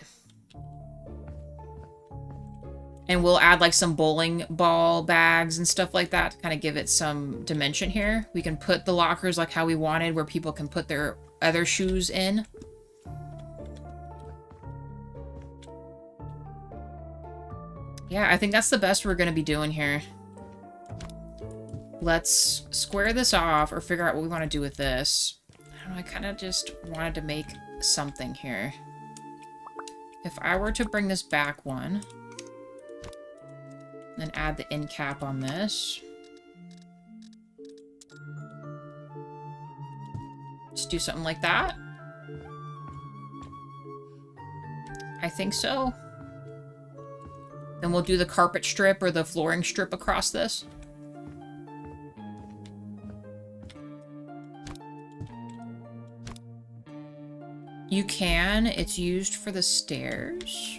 and we'll add like some bowling ball bags and stuff like that to kind of give it some dimension here. We can put the lockers like how we wanted, where people can put their other shoes in. Yeah, I think that's the best we're going to be doing here. Let's square this off or figure out what we want to do with this. I don't know, I kind of just wanted to make something here. If I were to bring this back one, then add the end cap on this. Just do something like that. I think so. Then we'll do the carpet strip or the flooring strip across this. You can. It's used for the stairs.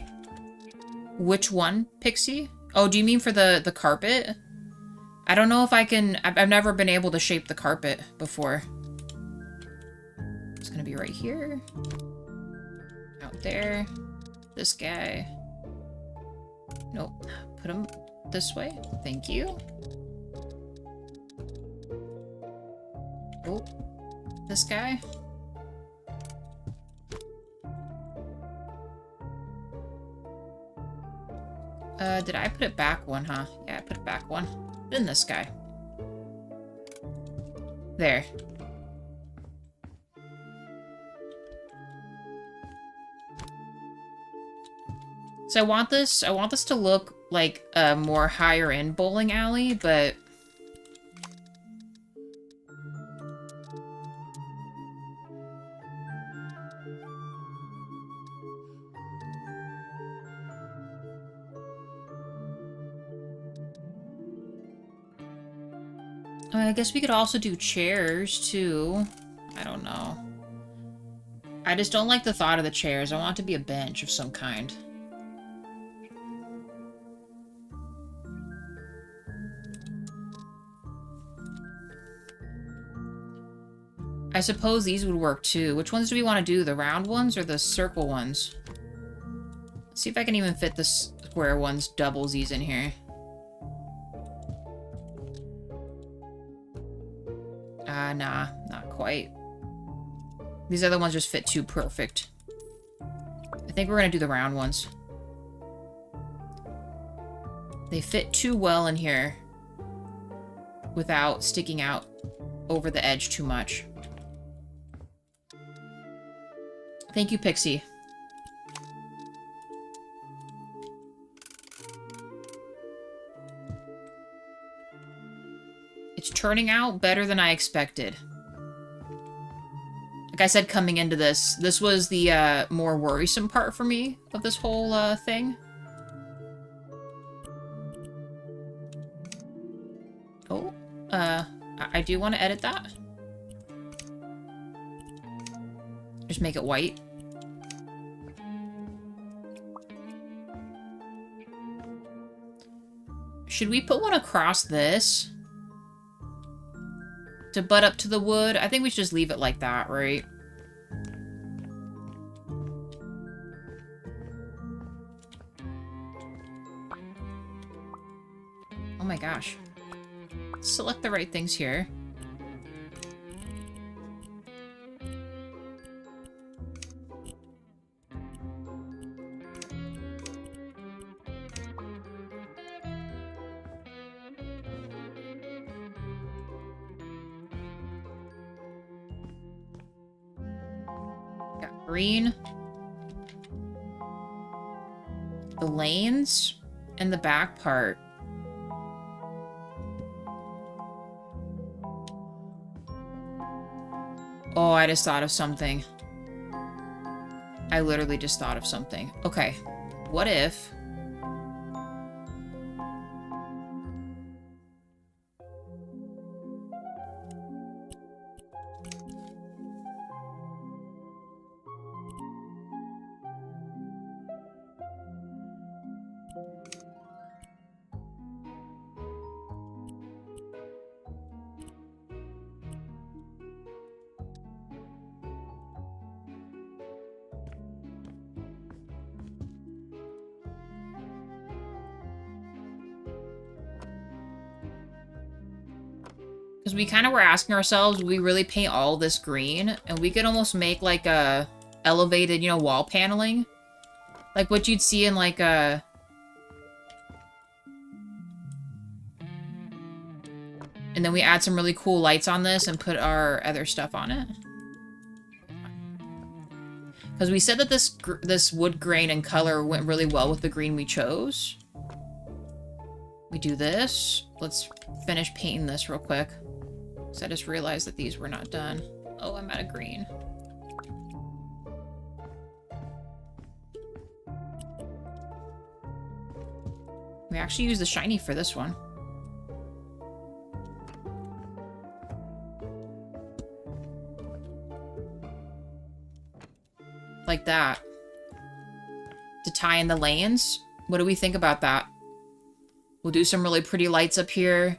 Which one, Pixie? Oh, do you mean for the carpet? I don't know if I can... I've never been able to shape the carpet before. It's gonna be right here. Out there. This guy. Nope. Put him this way. Thank you. Oh. This guy. Did I put it back one, huh? Yeah, I put it back one. Then this guy. There. So I want this to look like a more higher end bowling alley, but I guess we could also do chairs, too. I don't know. I just don't like the thought of the chairs. I want it to be a bench of some kind. I suppose these would work, too. Which ones do we want to do? The round ones or the circle ones? Let's see if I can even fit the square ones, doublesies in here. Nah, not quite. These other ones just fit too perfect. I think we're gonna do the round ones. They fit too well in here without sticking out over the edge too much. Thank you, Pixie. It's turning out better than I expected. Like I said, coming into this, this was the more worrisome part for me of this whole thing. Oh, I do want to edit that. Just make it white. Should we put one across this? To butt up to the wood? I think we should just leave it like that, right? Oh my gosh. Select the right things here. Green. the lanes and the back part. Oh, I just thought of something. I literally just thought of something. Okay, what if... Because we kind of were asking ourselves, we really paint all this green? And we could almost make like a elevated, you know, wall paneling. Like what you'd see in like a... And then we add some really cool lights on this and put our other stuff on it. Because we said that this wood grain and color went really well with the green we chose. We do this. Let's finish painting this real quick. So I just realized that these were not done. Oh, I'm out of green. We actually use the shiny for this one. Like that. To tie in the lanes. What do we think about that? We'll do some really pretty lights up here.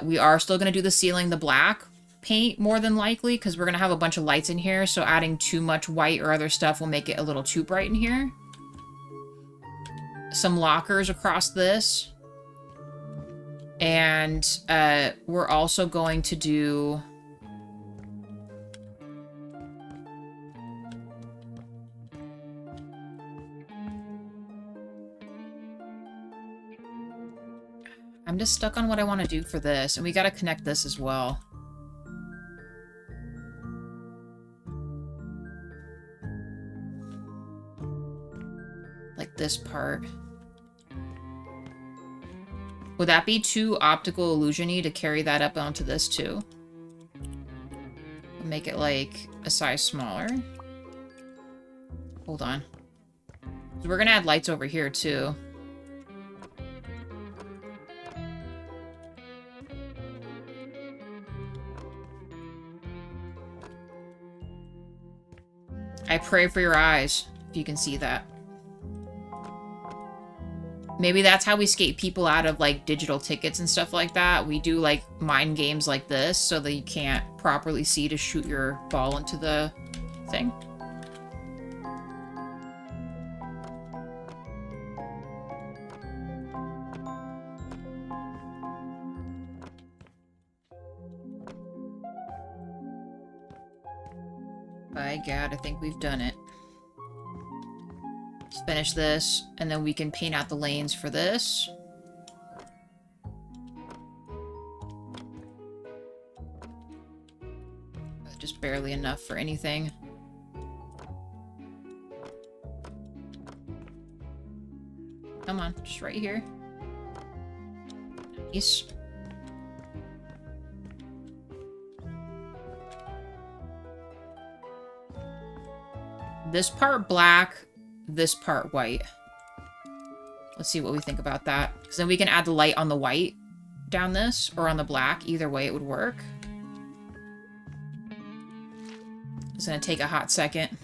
We are still going to do the ceiling the black paint more than likely because we're going to have a bunch of lights in here. So adding too much white or other stuff will make it a little too bright in here. Some lockers across this. And we're also going to do... I'm just stuck on what I want to do for this, and we got to connect this as well. Like this part. Would that be too optical illusion-y to carry that up onto this too? Make it like a size smaller. Hold on. So we're gonna add lights over here too. I pray for your eyes, if you can see that. Maybe that's how we skate people out of, like, digital tickets and stuff like that. We do, like, mind games like this so that you can't properly see to shoot your ball into the thing. By God, I think we've done it. Let's finish this, and then we can paint out the lanes for this. Just barely enough for anything. Come on, just right here. Nice. This part black, this part white. Let's see what we think about that. Because then we can add the light on the white down this, or on the black. Either way it would work. It's gonna take a hot second.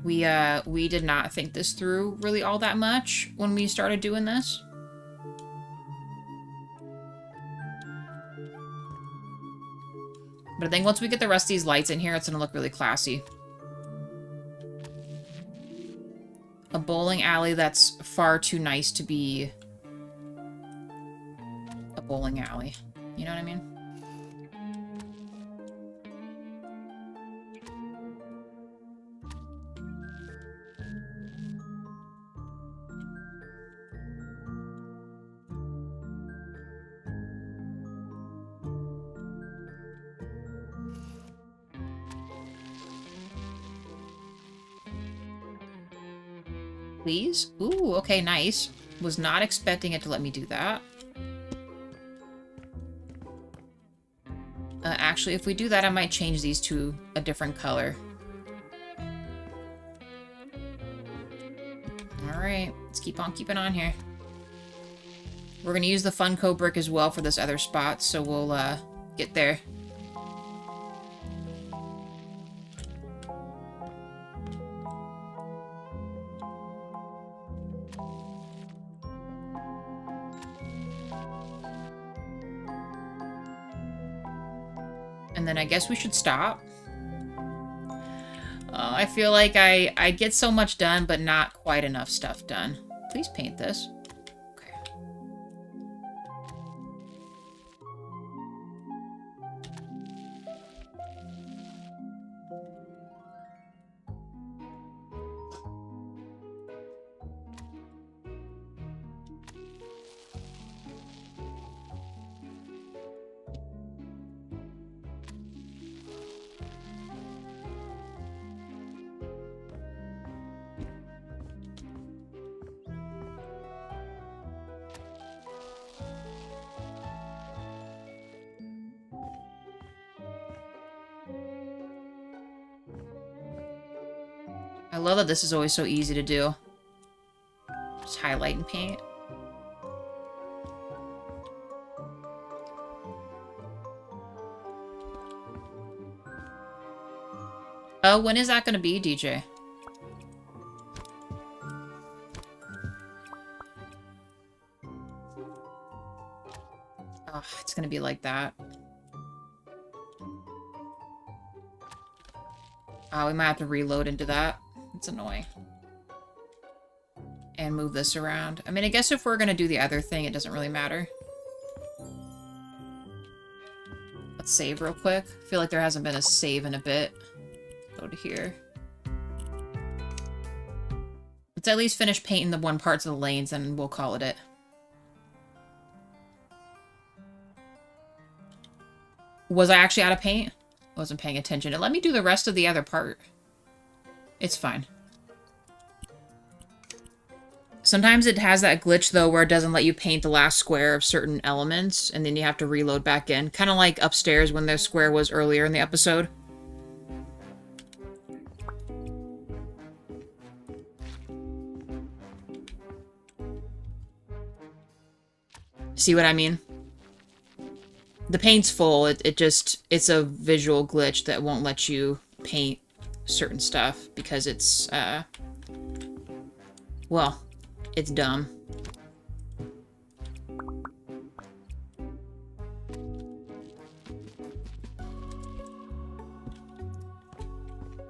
We did not think this through really all that much when we started doing this. But I think once we get the rest of these lights in here, it's gonna look really classy. A bowling alley that's far too nice to be a bowling alley. You know what I mean? Please? Ooh, okay, nice. Was not expecting it to let me do that. Actually, if we do that, I might change these to a different color. Alright, let's keep on keeping on here. We're gonna use the Funko brick as well for this other spot, so we'll, get there. And then I guess we should stop. I feel like I get so much done, but not quite enough stuff done. Please paint this. Okay. I love that this is always so easy to do. Just highlight and paint. Oh, when is that going to be, DJ? Oh, it's going to be like that. Oh, we might have to reload into that. It's annoying. And move this around. I mean, I guess if we're going to do the other thing, it doesn't really matter. Let's save real quick. I feel like there hasn't been a save in a bit. Go to here. Let's at least finish painting the one parts of the lanes, and we'll call it. Was I actually out of paint? I wasn't paying attention. It let me do the rest of the other part. It's fine. Sometimes it has that glitch, though, where it doesn't let you paint the last square of certain elements, and then you have to reload back in. Kind of like upstairs when the square was earlier in the episode. See what I mean? The paint's full. It's a visual glitch that won't let you paint certain stuff because it's, well, it's dumb.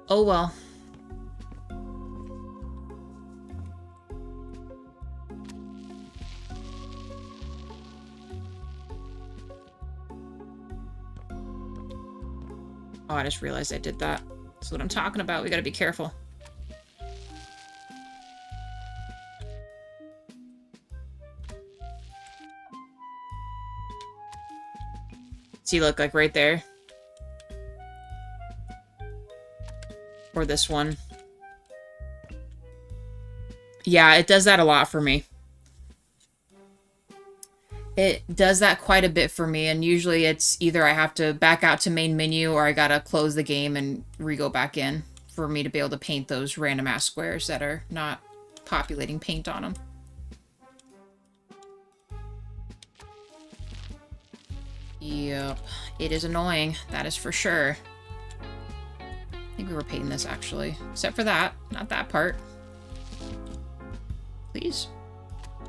Oh well. Oh, I just realized I did that. That's what I'm talking about. We gotta be careful. See, look, like right there. Or this one. Yeah, it does that a lot for me. It does that quite a bit for me, and usually it's either I have to back out to main menu or I gotta close the game and re-go back in for me to be able to paint those random ass squares that are not populating paint on them. Yep, it is annoying, that is for sure. I think we were painting this actually, except for that, not that part. Please.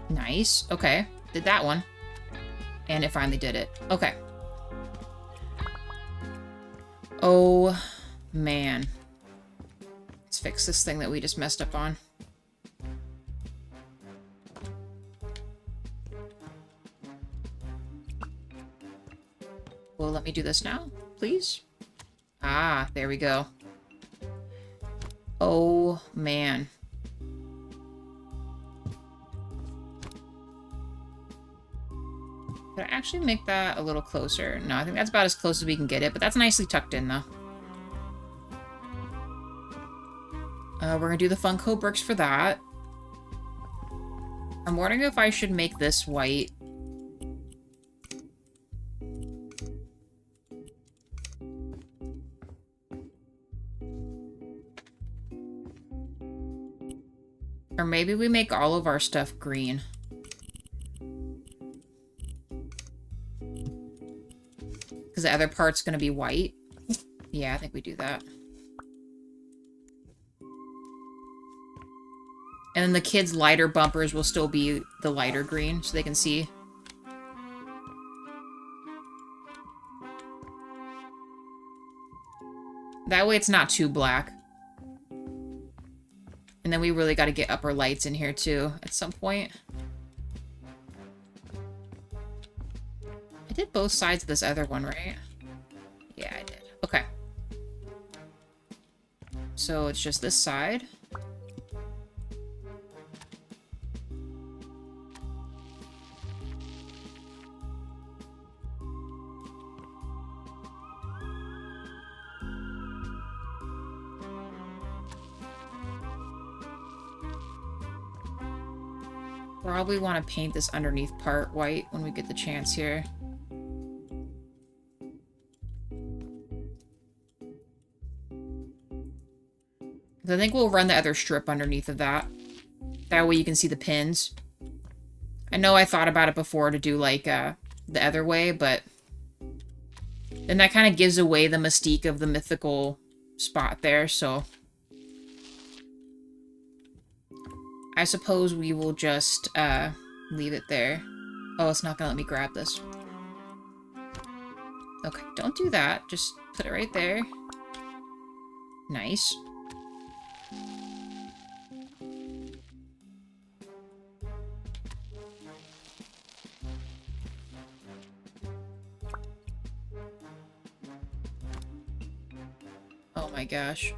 Nice, okay, did that one. And it finally did it. Okay. Oh, man. Let's fix this thing that we just messed up on. Well, let me do this now, please. Ah, there we go. Oh, man. Could I actually make that a little closer? No, I think that's about as close as we can get it, but that's nicely tucked in, though. We're gonna do the Funko bricks for that. I'm wondering if I should make this white. Or maybe we make all of our stuff green. Because the other part's going to be white. Yeah, I think we do that. And then the kids' lighter bumpers will still be the lighter green, so they can see. That way it's not too black. And then we really got to get upper lights in here too at some point. I did both sides of this other one, right? Yeah, I did. Okay. So it's just this side. Probably want to paint this underneath part white when we get the chance here. I think we'll run the other strip underneath of that. That way you can see the pins. I know I thought about it before to do like the other way, but then that kind of gives away the mystique of the mythical spot there, so I suppose we will just leave it there. Oh, it's not gonna let me grab this. Okay, don't do that. Just put it right there. Nice. Oh my gosh.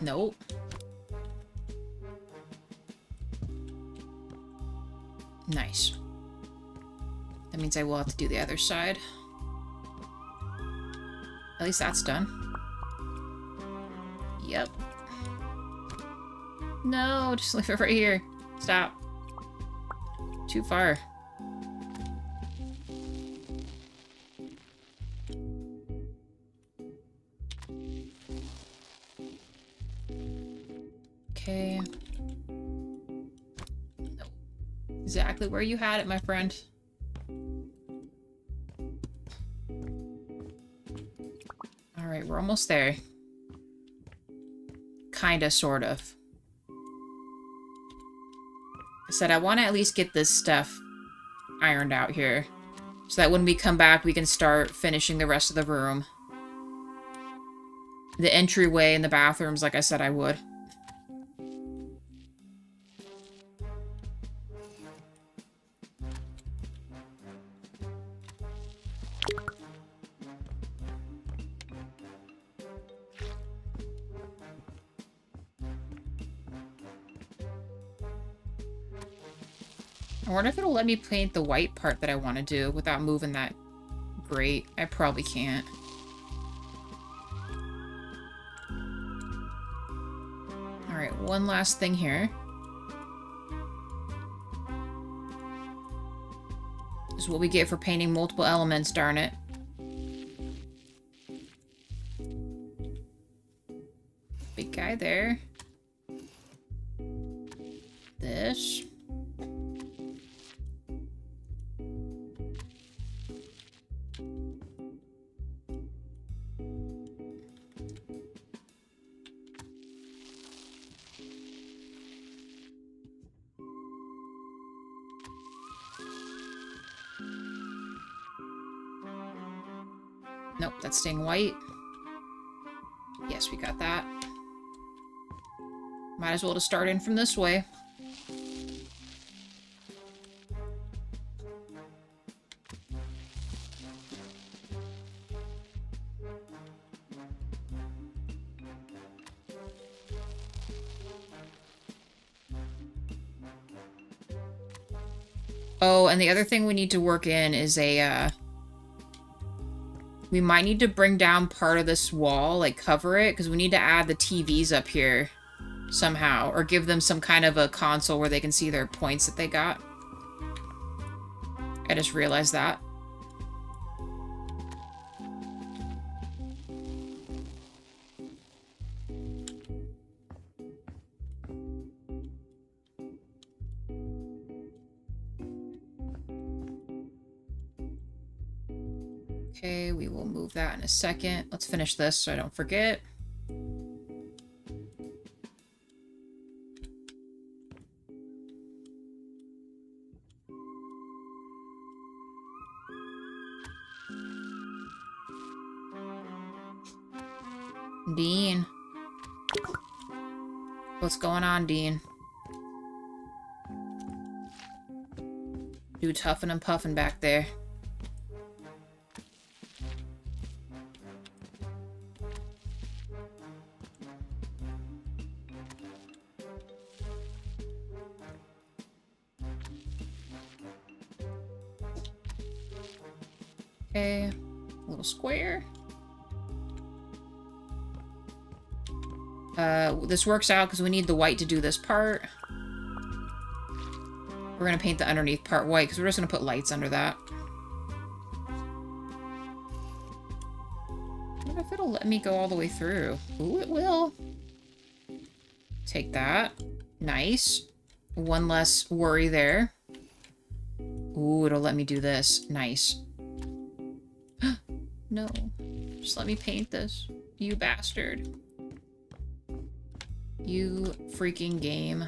Nope. Nice. That means I will have to do the other side. At least that's done. Yep. No, just leave it right here. Stop. Too far. Okay. Nope. Exactly where you had it, my friend. Alright, we're almost there. Kinda, sort of. I said I want to at least get this stuff ironed out here. So that when we come back, we can start finishing the rest of the room. The entryway and the bathrooms, like I said I would. I wonder if it'll let me paint the white part that I want to do without moving that grate. I probably can't. Alright, one last thing here. This is what we get for painting multiple elements, darn it. Big guy there. This. Nope, that's staying white. Yes, we got that. Might as well just start in from this way. Oh, and the other thing we need to work in is a, we might need to bring down part of this wall, like cover it, because we need to add the TVs up here somehow, or give them some kind of a console where they can see their points that they got. I just realized that. Okay, we will move that in a second. Let's finish this so I don't forget. Dean. What's going on, Dean? Dude's huffing and puffing back there. Okay, a little square. This works out because we need the white to do this part. We're gonna paint the underneath part white because we're just gonna put lights under that. I wonder if it'll let me go all the way through. Ooh, it will. Take that. Nice. One less worry there. Ooh, it'll let me do this. Nice. No. Just let me paint this. You bastard. You freaking game.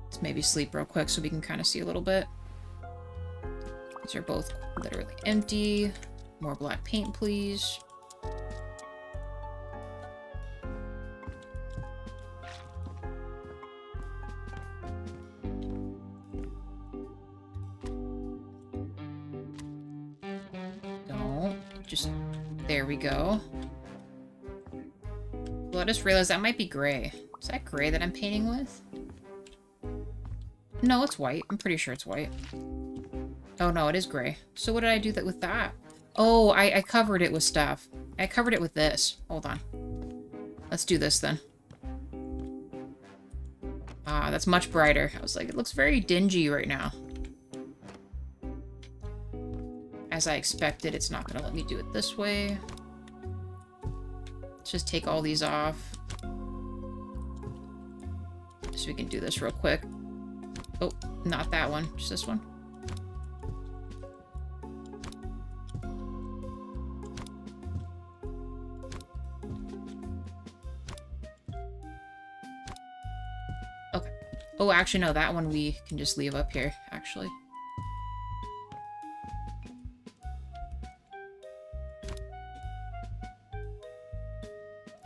Let's maybe sleep real quick so we can kind of see a little bit. These are both literally empty. More black paint, please. Don't. Just... There we go. Well, I just realized that might be gray. Is that gray that I'm painting with? No, it's white. I'm pretty sure it's white. Oh, no, it is gray. So what did I do with that? Oh, I covered it with stuff. I covered it with this. Hold on. Let's do this then. Ah, that's much brighter. I was like, it looks very dingy right now. As I expected, it's not going to let me do it this way. Let's just take all these off. So we can do this real quick. Oh, not that one. Just this one. Okay. Oh, actually, no. That one we can just leave up here, actually.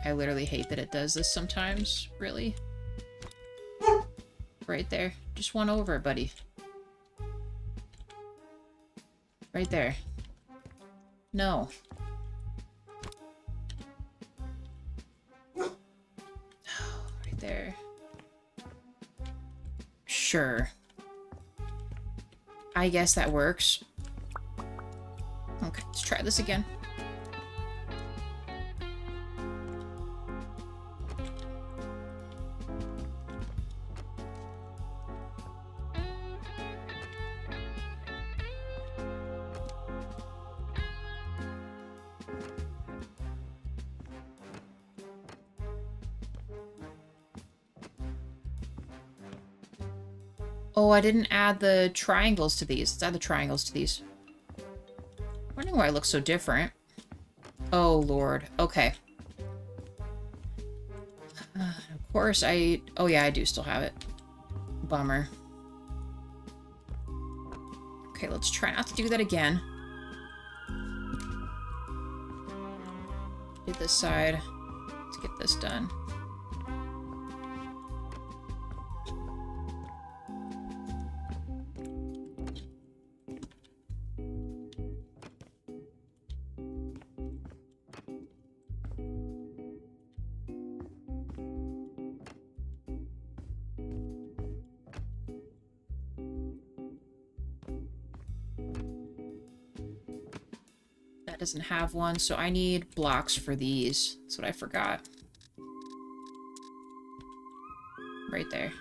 I literally hate that it does this sometimes, really. Right there. Just one over, buddy. Right there. No. Right there. Sure. I guess that works. Okay, let's try this again. Oh, I didn't add the triangles to these. Let's add the triangles to these. I'm wondering why it looks so different. Oh, Lord. Okay. Of course, oh, yeah, I do still have it. Bummer. Okay, let's try not to do that again. Do this side. Let's get this done. doesn't have one, so I need blocks for these. That's what I forgot. Right there.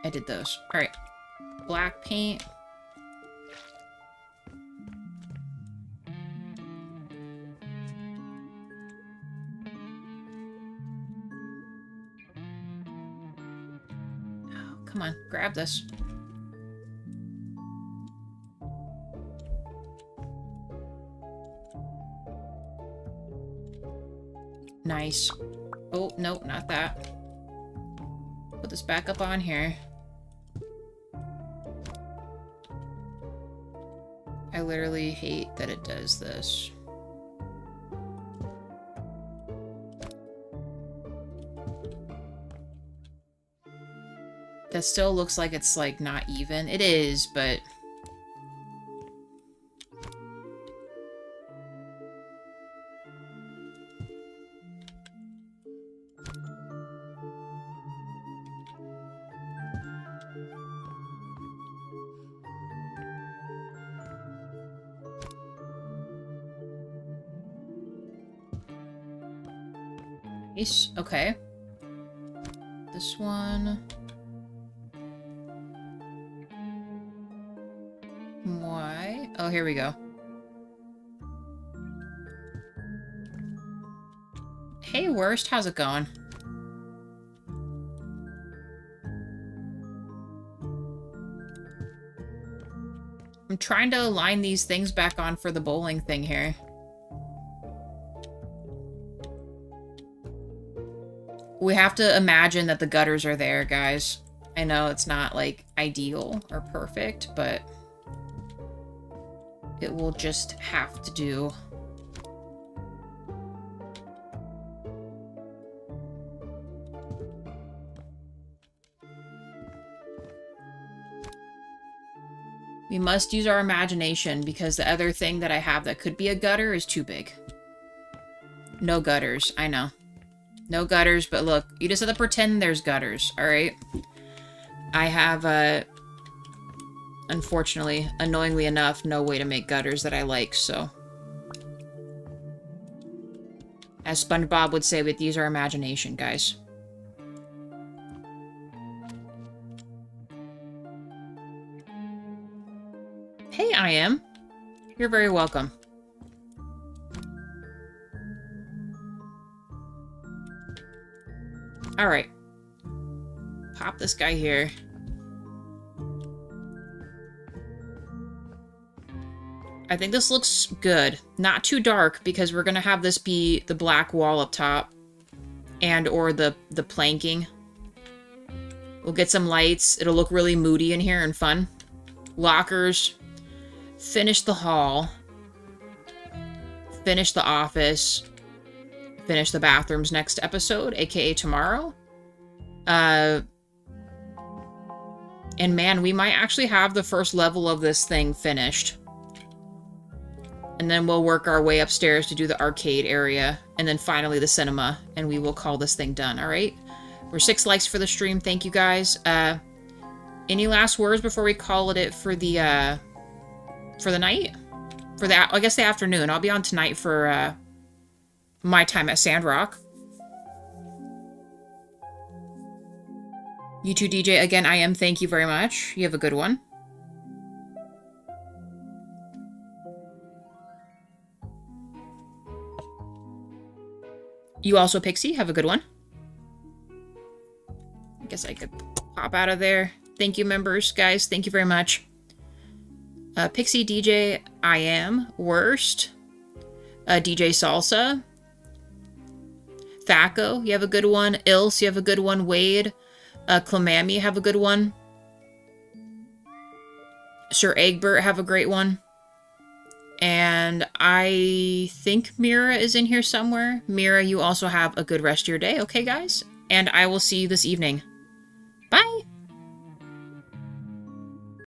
I did those. Alright. Black paint. Oh, come on, grab this. Nice. Oh, nope, not that. Put this back up on here. I literally hate that it does this. That still looks like it's, like, not even. It is, but... Nice. Okay. This one. Why? Oh, here we go. Hey, Worst, how's it going? I'm trying to align these things back on for the bowling thing here. We have to imagine that the gutters are there, guys. I know it's not, like, ideal or perfect, but it will just have to do. We must use our imagination because the other thing that I have that could be a gutter is too big. No gutters, I know. No gutters, but look, you just have to pretend there's gutters, alright? I have, unfortunately, annoyingly enough, no way to make gutters that I like, so. As SpongeBob would say, with use our imagination, guys. Hey, I am. You're very welcome. Alright. Pop this guy here. I think this looks good. Not too dark, because we're gonna have this be the black wall up top. And or the planking. We'll get some lights. It'll look really moody in here and fun. Lockers. Finish the hall. Finish the office. Finish the bathrooms next episode, aka tomorrow. And man, we might actually have the first level of this thing finished. And then we'll work our way upstairs to do the arcade area. And then finally the cinema. And we will call this thing done, alright? We're 6 likes for the stream. Thank you, guys. Any last words before we call it for the night? For the, I guess the afternoon. I'll be on tonight for, my time at Sandrock. You too, DJ. Again, I am. Thank you very much. You have a good one. You also, Pixie. Have a good one. I guess I could pop out of there. Thank you, members. Guys, thank you very much. Pixie, DJ, I am. Worst. DJ Salsa. Thaco, you have a good one. Ilse, you have a good one. Wade. Clamammy, have a good one. Sir Egbert, have a great one. And I think Mira is in here somewhere. Mira, you also have a good rest of your day. Okay, guys? And I will see you this evening.